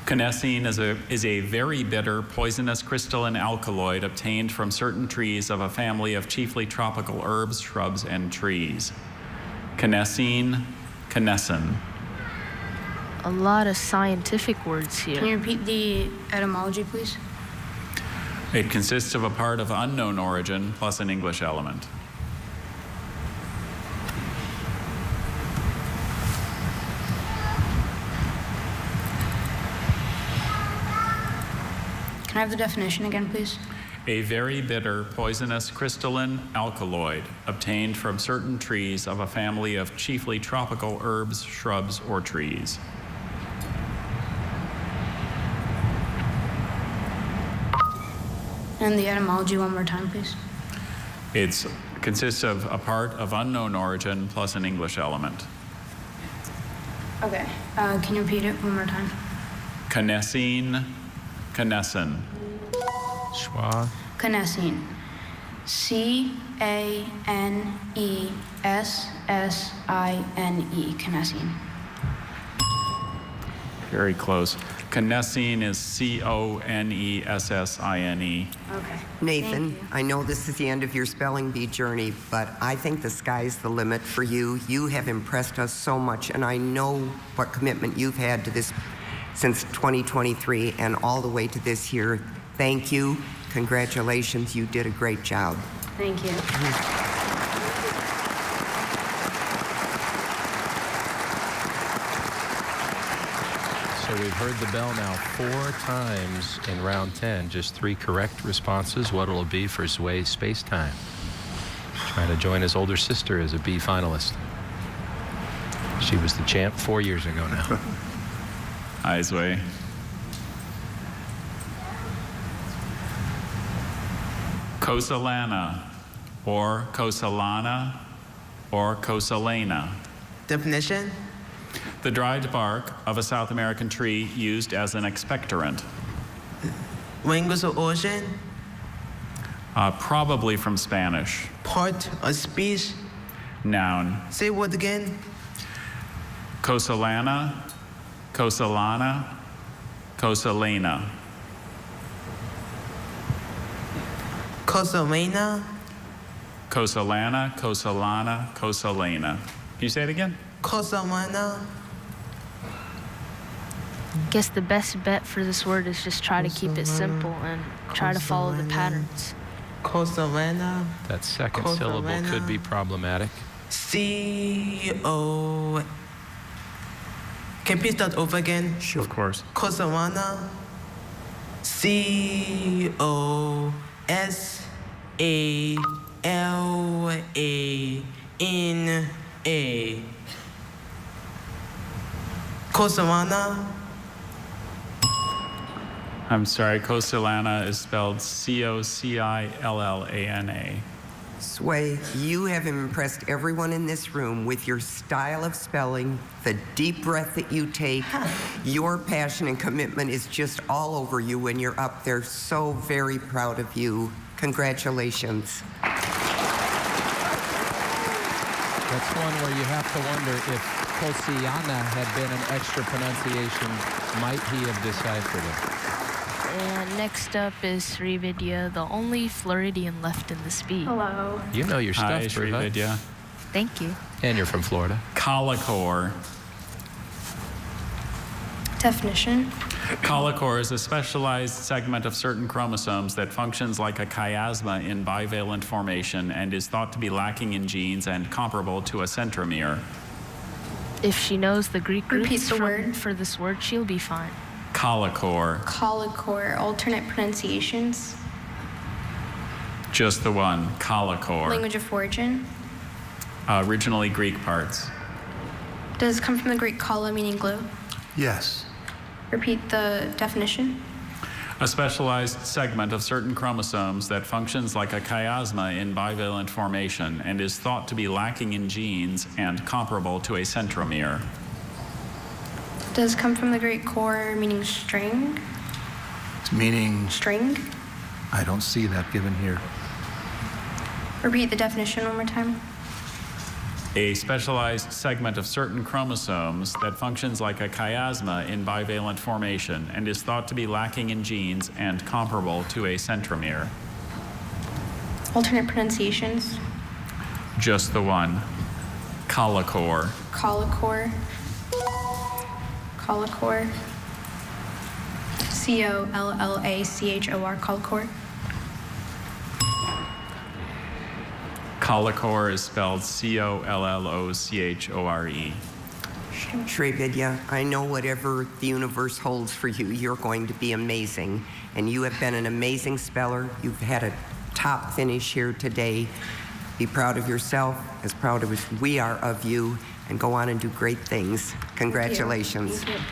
Canesine is a very bitter, poisonous crystalline alkaloid obtained from certain trees of a family of chiefly tropical herbs, shrubs, and trees. Canesine, canesin. A lot of scientific words here. Can you repeat the etymology, please? It consists of a part of unknown origin plus an English element. Can I have the definition again, please? A very bitter, poisonous crystalline alkaloid obtained from certain trees of a family of chiefly tropical herbs, shrubs, or trees. And the etymology one more time, please. It consists of a part of unknown origin plus an English element. Okay. Can you repeat it one more time? Canesine, canesin. Schwa. Canesine. C-A-N-E-S-S-I-N-E. Canesine. Very close. Canesine is C-O-N-E-S-S-I-N-E. Okay. Nathan, I know this is the end of your spelling bee journey, but I think the sky's the limit for you. You have impressed us so much, and I know what commitment you've had to this since 2023 and all the way to this year. Thank you. Congratulations. You did a great job. Thank you. So we've heard the bell now 4 times in round 10, just 3 correct responses. What will it be for Zway's Space Time? Trying to join his older sister as a B finalist. She was the champ 4 years ago now. Hi, Zway. Cosalana, or Cosalana, or Cosalena. Definition? The dried bark of a South American tree used as an expectorant. Language of origin? Probably from Spanish. Part of speech? Noun. Say what again? Cosalana, Cosalana, Cosalena. Cosalena? Cosalana, Cosalana, Cosalena. Can you say it again? Cosalena? Guess the best bet for this word is just try to keep it simple and try to follow the patterns. Cosalana. That second syllable could be problematic. C-O... Can you please start over again? Sure. Of course. Cosalana. C-O-S-A-L-A-N-A. Cosalana. I'm sorry, Cosalana is spelled C-O-C-I-L-L-A-N-A. Sway, you have impressed everyone in this room with your style of spelling, the deep breath that you take. Your passion and commitment is just all over you when you're up there. So very proud of you. Congratulations. That's one where you have to wonder if Kosiana had been an extra pronunciation, might he have deciphered it? And next up is Srividya, the only Floridian left in the speed. Hello. You know your stuff, Hi, Srividya. Thank you. And you're from Florida. Colicore. Definition. Colicore is a specialized segment of certain chromosomes that functions like a chiasma in bivalent formation and is thought to be lacking in genes and comparable to a centromere. If she knows the Greek Repeat roots the word. for this word, she'll be fine. Colicore. Colicore. Alternate pronunciations. Just the one. Colicore. Language of origin. Originally Greek parts. Does it come from the Greek kala, meaning glue? Yes. Repeat the definition. A specialized segment of certain chromosomes that functions like a chiasma in bivalent formation and is thought to be lacking in genes and comparable to a centromere. Does it come from the Greek core, meaning string? Meaning, String. I don't see that given here. Repeat the definition one more time. A specialized segment of certain chromosomes that functions like a chiasma in bivalent formation and is thought to be lacking in genes and comparable to a centromere. Alternate pronunciations. Just the one. Colicore. Colicore. Colicore. C-O-L-L-A-C-H-O-R. Colicore. Colicore is spelled C-O-L-L-O-C-H-O-R-E. Srividya, I know whatever the universe holds for you, you're going to be amazing. And you have been an amazing speller. You've had a top finish here today. Be proud of yourself, as proud as we are of you, and go on and do great things. Congratulations. Thank you.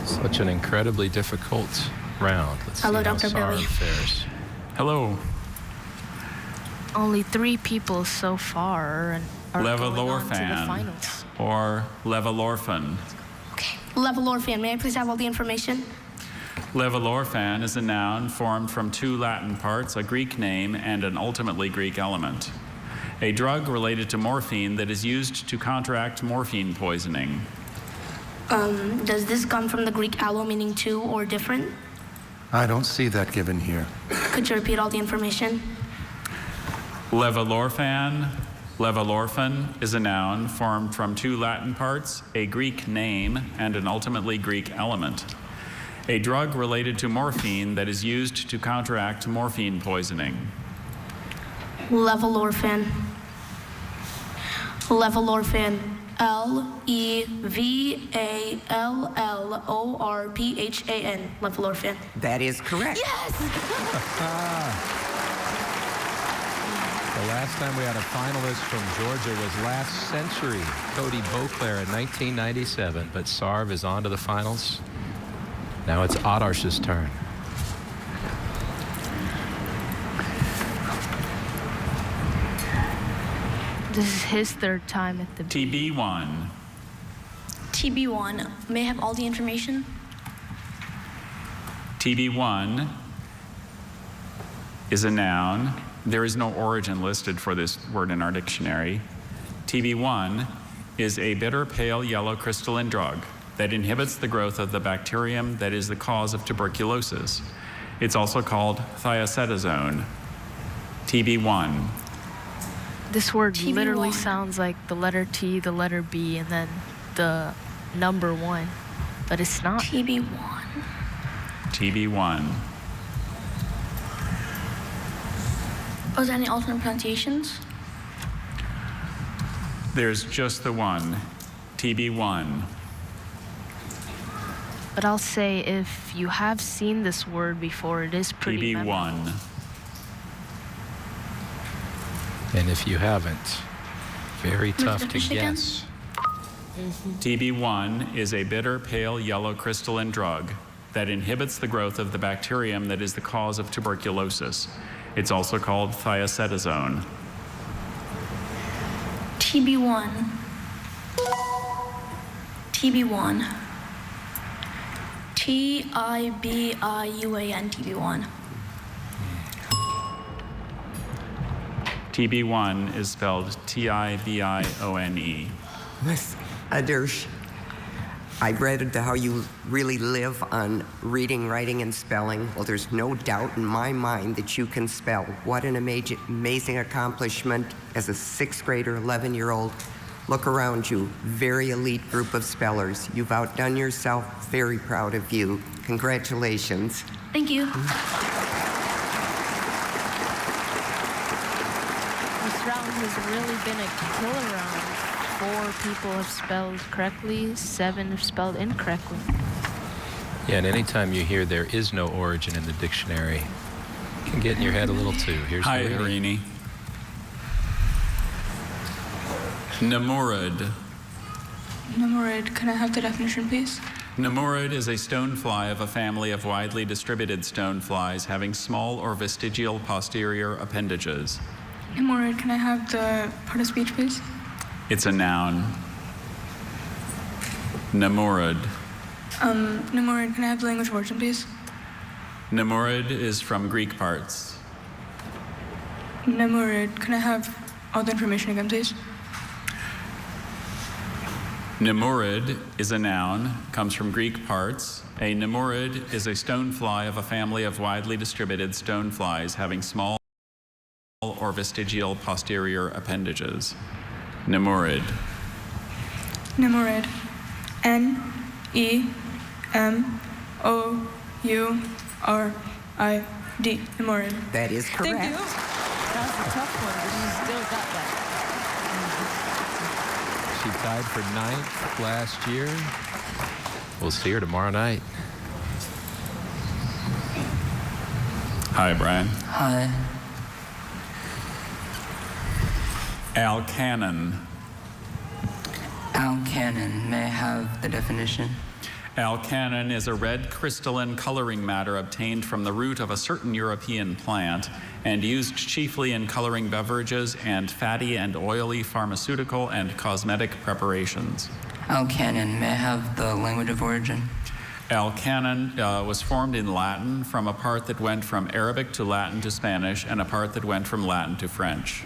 Such an incredibly difficult round. Let's Hello, see how Dr. Sarv Billy. fares. Hello. Only 3 people so far are going on to the Levalorphan finals. or Levalorphan. Levalorphan. May I please have all the information? Levalorphan is a noun formed from 2 Latin parts, a Greek name and an ultimately Greek element. A drug related to morphine that is used to counteract morphine poisoning. Does this come from the Greek allo, meaning two or different? I don't see that given here. Could you repeat all the information? Levalorphan. Levalorphan is a noun formed from 2 Latin parts, a Greek name and an ultimately Greek element. A drug related to morphine that is used to counteract morphine poisoning. Levalorphan. Levalorphan. Levalorphan. Levalorphan. That is correct. Yes! The last time we had a finalist from Georgia was last century, Cody Beauclair in 1997, but Sarv is on to the finals. Now it's Adarsh's turn. This is his 3rd time at the TB1. TB1. May I have all the information? TB1 is a noun. There is no origin listed for this word in our dictionary. TB1 is a bitter, pale yellow crystalline drug that inhibits the growth of the bacterium that is the cause of tuberculosis. It's also called thiacetazone. TB1. This word literally sounds like the letter T, the letter B, and then the number 1, but it's not. TB1. TB1. Was there any alternate pronunciations? There's just the one, TB1. But I'll say if you have seen this word before, it is pretty memorable. TB1. And if you haven't, very tough to guess. TB1 is a bitter, pale, yellow crystalline drug that inhibits the growth of the bacterium that is the cause of tuberculosis. It's also called thiacetazone. TB1. TB1. TIBIUAN, TB1. TB1 is spelled TIBIONE. Miss Adersh, I read how you really live on reading, writing, and spelling. Well, there's no doubt in my mind that you can spell. What an amazing accomplishment as a 6th grader, 11-year-old. Look around you, very elite group of spellers. You've outdone yourself. Very proud of you. Congratulations. Thank you. This round has really been a killer round. 4 people have spelled correctly, 7 have spelled incorrectly. Yeah, and anytime you hear there is no origin in the dictionary, it can get in your head a little too. Here's Hi, Harini. Namurud. Namurud, can I have the definition, please? Namurud is a stonefly of a family of widely distributed stoneflies having small or vestigial posterior appendages. Namurud, can I have the part of speech, please? It's a noun. Namurud. Namurud, can I have the language of origin, please? Namurud is from Greek parts. Namurud, can I have all the information again, please? Namurud is a noun, comes from Greek parts. A namurud is a stonefly of a family of widely distributed stoneflies having small or vestigial posterior appendages. Namurud. Namurud. N-E-M-O-U-R-I-D. Namurud. That is correct. Thank you. That was a tough one, but you still got that. She tied for 9th last year. We'll see her tomorrow night. Hi, Brian. Hi. Alkanon. Alkanon. May I have the definition? Alkanon is a red crystalline coloring matter obtained from the root of a certain European plant and used chiefly in coloring beverages and fatty and oily pharmaceutical and cosmetic preparations. Alkanon. May I have the language of origin? Alkanon was formed in Latin from a part that went from Arabic to Latin to Spanish and a part that went from Latin to French.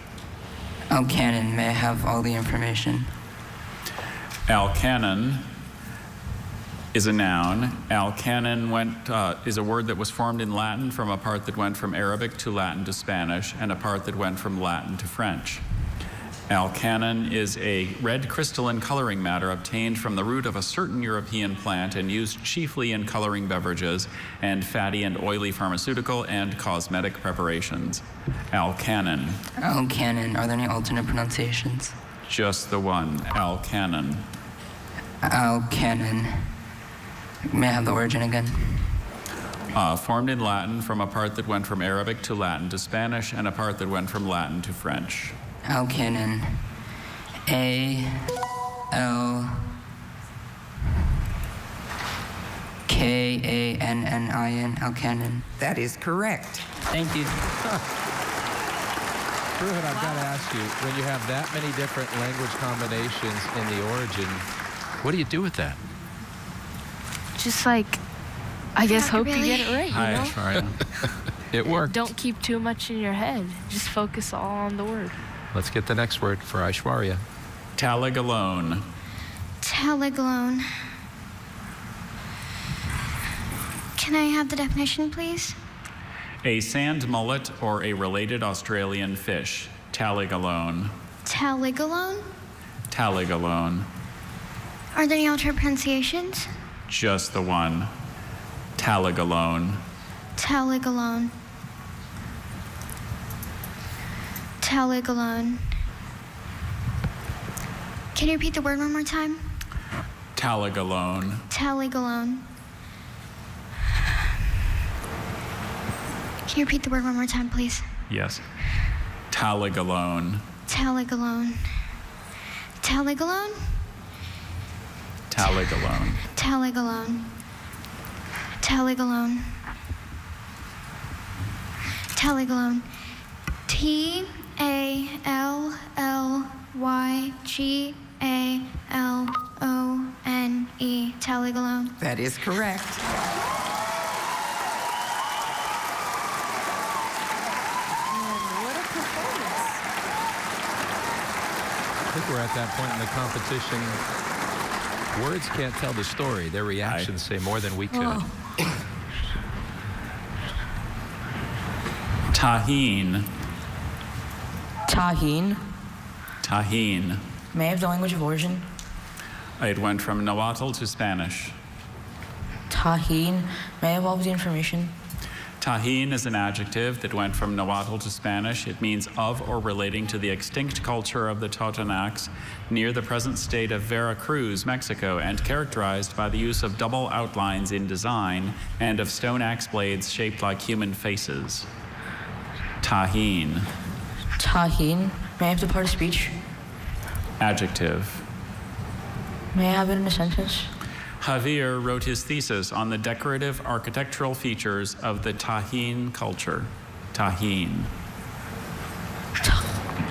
Alkanon. May I have all the information? Alkanon is a noun. Alkanon is a word that was formed in Latin from a part that went from Arabic to Latin to Spanish and a part that went from Latin to French. Alkanon is a red crystalline coloring matter obtained from the root of a certain European plant and used chiefly in coloring beverages and fatty and oily pharmaceutical and cosmetic preparations. Alkanon. Alkanon. Are there any alternate pronunciations? Just the one, Alkanon. Alkanon. May I have the origin again? Formed in Latin from a part that went from Arabic to Latin to Spanish and a part that went from Latin to French. Alkanon. A-L-K-A-N-N-I-N. Alkanon. That is correct. Thank you. Ruhan, I've got to ask you, when you have that many different language combinations in the origin, what do you do with that? Just like, I guess hope you get it right, you know? Right. It worked. Don't keep too much in your head. Just focus all on the word. Let's get the next word for Aishwarya. Talagalone. Talagalone. Can I have the definition, please? A sand mullet or a related Australian fish. Taligalone. Taligalone? Taligalone. Are there any alternate pronunciations? Just the one. Taligalone. Taligalone. Taligalone. Can you repeat the word one more time? Taligalone. Taligalone. Can you repeat the word one more time, please? Yes. Taligalone. Taligalone. Taligalone? Taligalone. Taligalone. Taligalone. Taligalone. Taligalone. Taligalone. That is correct. What a performance. I think we're at that point in the competition. Words can't tell the story. Their reactions say more than we could. Tahine. Tahine. Tahine. May I have the language of origin? It went from Nahuatl to Spanish. Tahine. May I have all of the information? Tahine is an adjective that went from Nahuatl to Spanish. It means of or relating to the extinct culture of the Totonacs near the present state of Veracruz, Mexico, and characterized by the use of double outlines in design and of stone axe blades shaped like human faces. Tahine. Tahine. May I have the part of speech? Adjective. May I have it in a sentence? Javier wrote his thesis on the decorative architectural features of the Tahine culture. Tahine.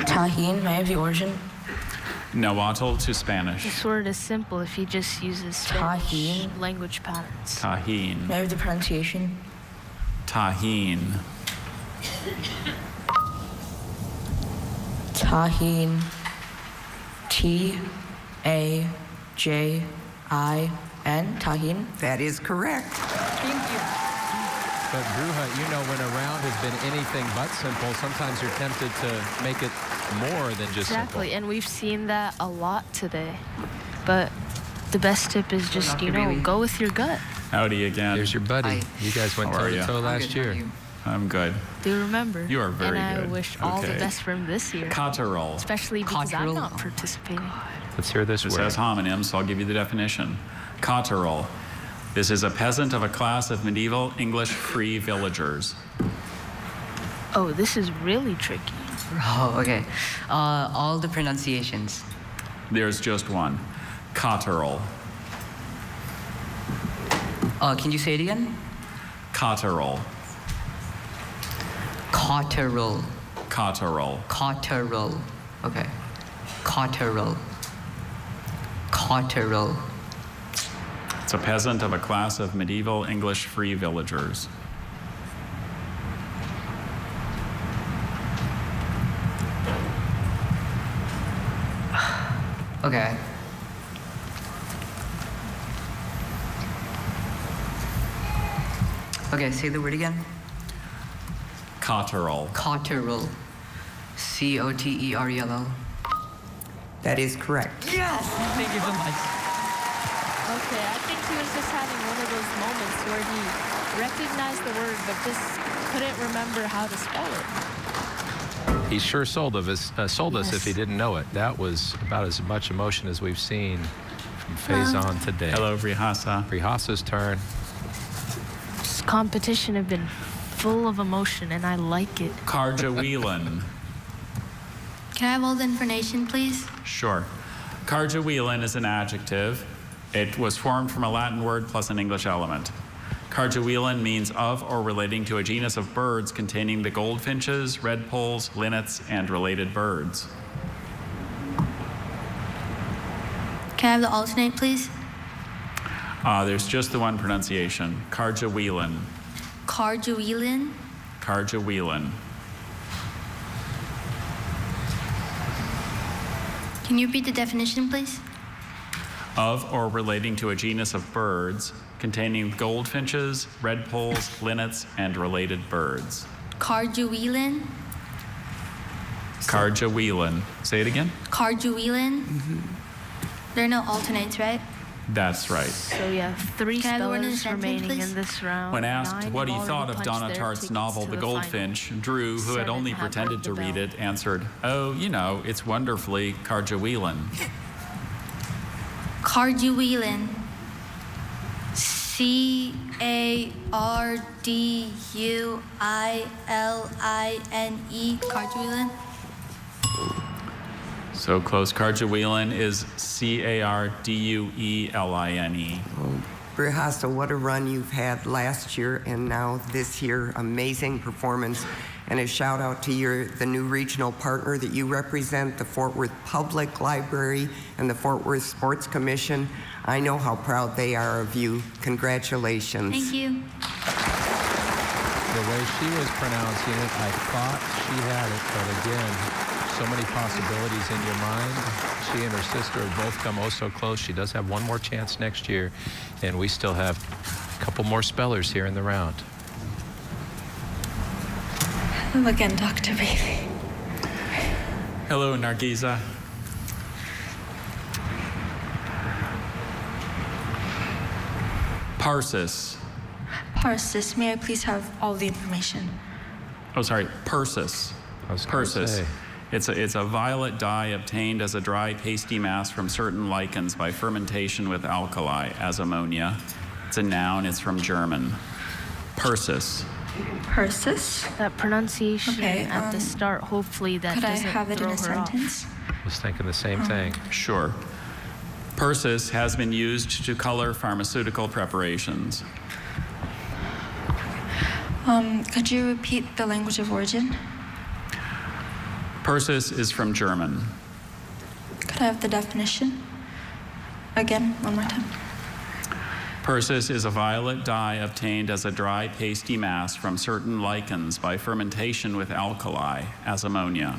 Tahine. May I have the origin? Nahuatl to Spanish. This word is simple if he just uses Spanish language patterns. Tahine. May I have the pronunciation? Tahine. Tahine. T-A-J-I-N. Tahine. That is correct. Thank you. But Bruja, you know, when a round has been anything but simple, sometimes you're tempted to make it more than just Exactly, simple. and we've seen that a lot today. But the best tip is just, go with your gut. Howdy again. Here's your buddy. You guys went toe-to-toe last year. I'm good. Do remember. You are very and good. I wish all the best for him this year. Cotterel. Especially because I'm not participating. Let's hear this word. It says homonym, so I'll give you the definition. Cotterel. This is a peasant of a class of medieval English free villagers. Oh, this is really tricky. Oh, okay. All the pronunciations. There's just one. Cotterel. Can you say it again? Cotterel. Cotterel. Cotterel. Cotterel. Okay. Cotterel. Cotterel. It's a peasant of a class of medieval English free villagers. Okay. Okay, say the word again. Cotterel. Cotterel. C-O-T-E-R-E-L-L. That is correct. Yes! Thank you so much. Okay, I think he was just having one of those moments where he recognized the word but just couldn't remember how to spell it. He sure sold us if he didn't know it. That was about as much emotion as we've seen from Faison today. Hello, Vrihasa. Vrihasa's turn. This competition have been full of emotion, and I like it. Carjaweelan. Can I have all the information, please? Sure. Carjaweelan is an adjective. It was formed from a Latin word plus an English element. Carjaweelan means of or relating to a genus of birds containing the goldfinches, redpolls, linnets, and related birds. Can I have the alternate, please? There's just the one pronunciation. Carjaweelan. Carjaweelan. Carjaweelan. Can you repeat the definition, please? of or relating to a genus of birds containing goldfinches, redpolls, linnets, and related birds. Carduelin. Carduelin. Say it again. Carduelin. There are no alternates, right? That's right. So yeah, 3 Can I have the word in a spellers sentence, remaining please? in this round. When asked 9 what he have thought already of punched Donna their Tartt's tickets novel to The the Goldfinch, Drew, who had 7 only have pretended ringed to the read bell. it, answered, "Oh, you know, it's wonderfully Carduelin." Carduelin. C-A-R-D-U-I-L-I-N-E. Carduelin. So close. Carduelin is C-A-R-D-U-E-L-I-N-E. Brihasa, what a run you've had last year and now this year. Amazing performance. And a shout out to the new regional partner that you represent, the Fort Worth Public Library and the Fort Worth Sports Commission. I know how proud they are of you. Congratulations. Thank you. The way she was pronouncing it, I thought she had it, but again, so many possibilities in your mind. She and her sister have both come oh so close. She does have one more chance next year, and we still have a couple more spellers here in the round. Hello again, Dr. Bailey. Hello, Nargiza. Parsis. Parsis, may I please have all the information? Oh, sorry, Persis. Persis. It's a violet dye obtained as a dry, pasty mass from certain lichens by fermentation with alkali as ammonia. It's a noun. It's from German. Persis. Persis? That pronunciation Okay, at the start, hopefully that could I doesn't have it in throw a her off. sentence? I was thinking the same thing. Sure. Persis has been used to color pharmaceutical preparations. Could you repeat the language of origin? Persis is from German. Could I have the definition? Again, one more time. Persis is a violet dye obtained as a dry, pasty mass from certain lichens by fermentation with alkali as ammonia.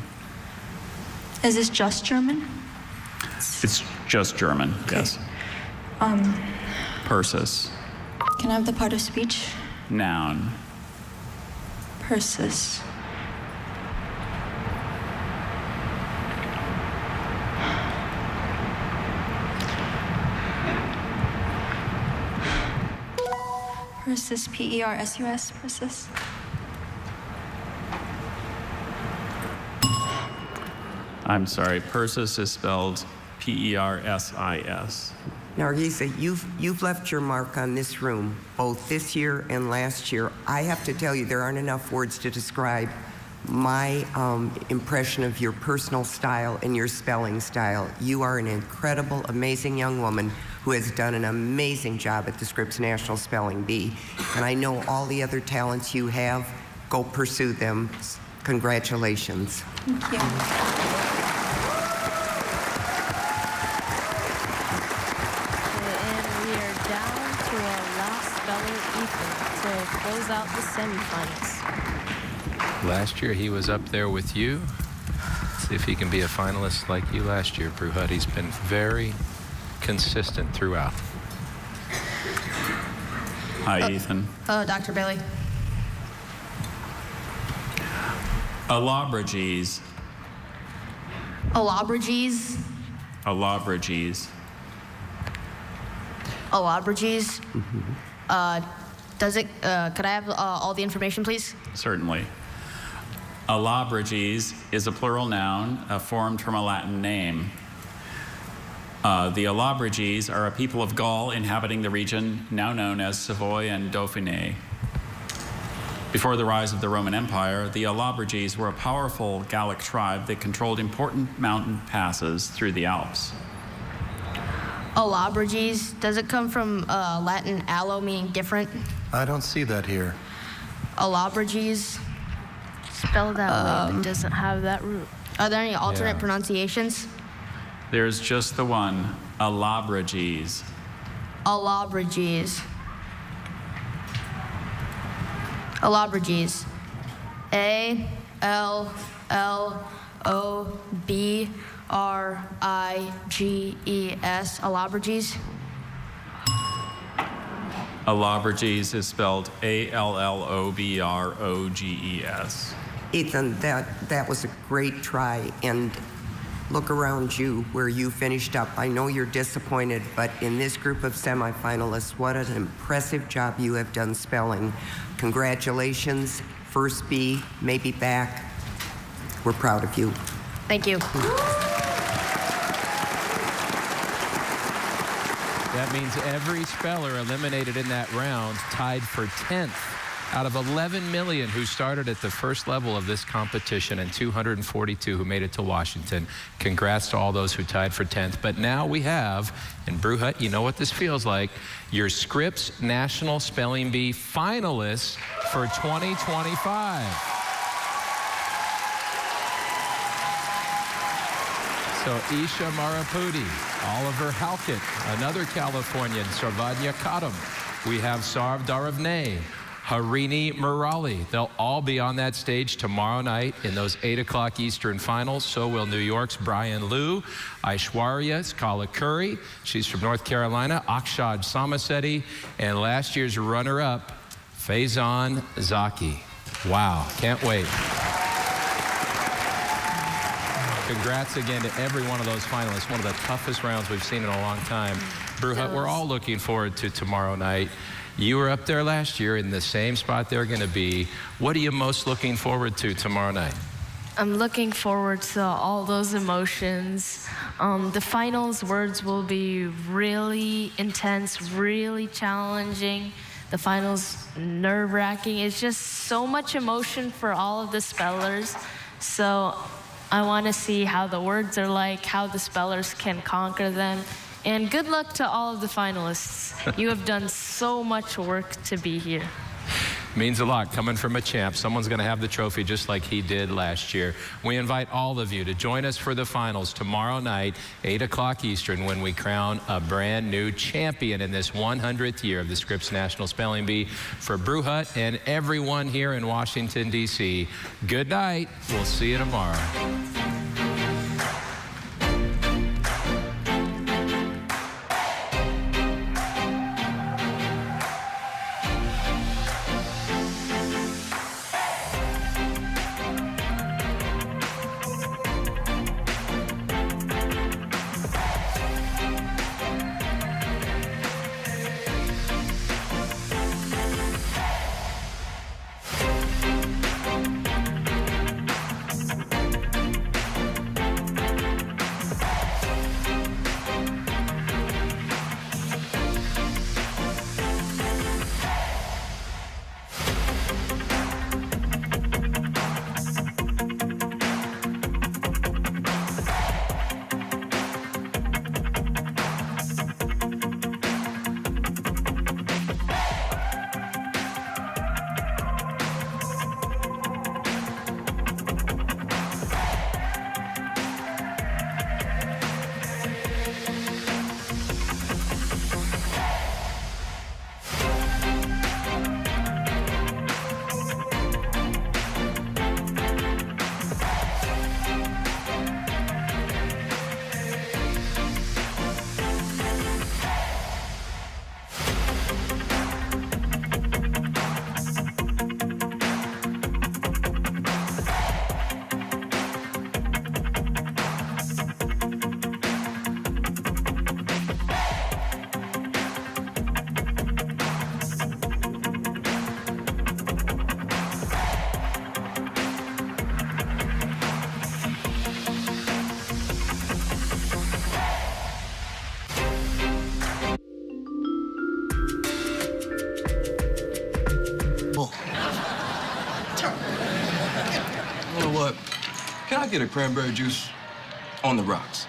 Is this just German? It's just German, yes. Persis. Can I have the part of speech? Noun. Persis. Persis, P-E-R-S-U-S, Persis. I'm sorry, Persis is spelled P-E-R-S-I-S. Nargisa, you've left your mark on this room, both this year and last year. I have to tell you, there aren't enough words to describe my impression of your personal style and your spelling style. You are an incredible, amazing young woman who has done an amazing job at the Scripps National Spelling Bee. And I know all the other talents you have. Go pursue them. Congratulations. Thank you. And we are down to our last speller, Ethan, to close out the semifinals. Last year he was up there with you. Let's see if he can be a finalist like you last year, Bruhut. He's been very consistent throughout. Hi, Ethan. Dr. Bailey. Alabrages. Alabrages. Alabrages. Alabrages. Does it? Could I have all the information, please? Certainly. Alabrages is a plural noun formed from a Latin name. The Alabrages are a people of Gaul inhabiting the region now known as Savoy and Dauphiné. Before the rise of the Roman Empire, the Alabrages were a powerful Gallic tribe that controlled important mountain passes through the Alps. Alabrages. Does it come from Latin allo, meaning different? I don't see that here. Alabrages. Spelled that way, but doesn't have that root. Are there any alternate pronunciations? There's just the one, Alabrages. Alabrages. Alabrages. A-L-L-O-B Alloberges. Alloberges is spelled Allobroges. Ethan, that was a great try, and look around you where you finished up. I know you're disappointed, but in this group of semifinalists, what an impressive job you have done spelling. Congratulations, first B, maybe back. We're proud of you. Thank you. That means every speller eliminated in that round tied for 10th out of 11 million who started at the first level of this competition and 242 who made it to Washington. Congrats to all those who tied for 10th. But now we have, in Brew Hut, you know what this feels like, your Scripps National Spelling Bee finalists for 2025. So Isha Marapudi, Oliver Halkett, another Californian, Sarvanya Kadam. We have Sarv Dharavne, Harini Murali. They'll all be on that stage tomorrow night in those 8 o'clock Eastern finals. So will New York's Brian Liu, Aishwarya's Kala Curry. She's from North Carolina, Akshad Samaseti, and last year's runner-up, Faizan Zaki. Wow, can't wait. Congrats again to every one of those finalists. One of the toughest rounds we've seen in a long time. Brew Hut, we're all looking forward to tomorrow night. You were up there last year in the same spot they're going to be. What are you most looking forward to tomorrow night? I'm looking forward to all those emotions. The finals words will be really intense, really challenging. The finals nerve-wracking. It's just so much emotion for all of the spellers. So I want to see how the words are like, how the spellers can conquer them. And good luck to all of the finalists. You have done so much work to be here. Means a lot coming from a champ. Someone's going to have the trophy just like he did last year. We invite all of you to join us for the finals tomorrow night, 8 o'clock Eastern, when we crown a brand new champion in this 100th year of the Scripps National Spelling Bee. For Brew Hut and everyone here in Washington, D.C., good night. We'll see you tomorrow. You know what? Can I get a cranberry juice on the rocks?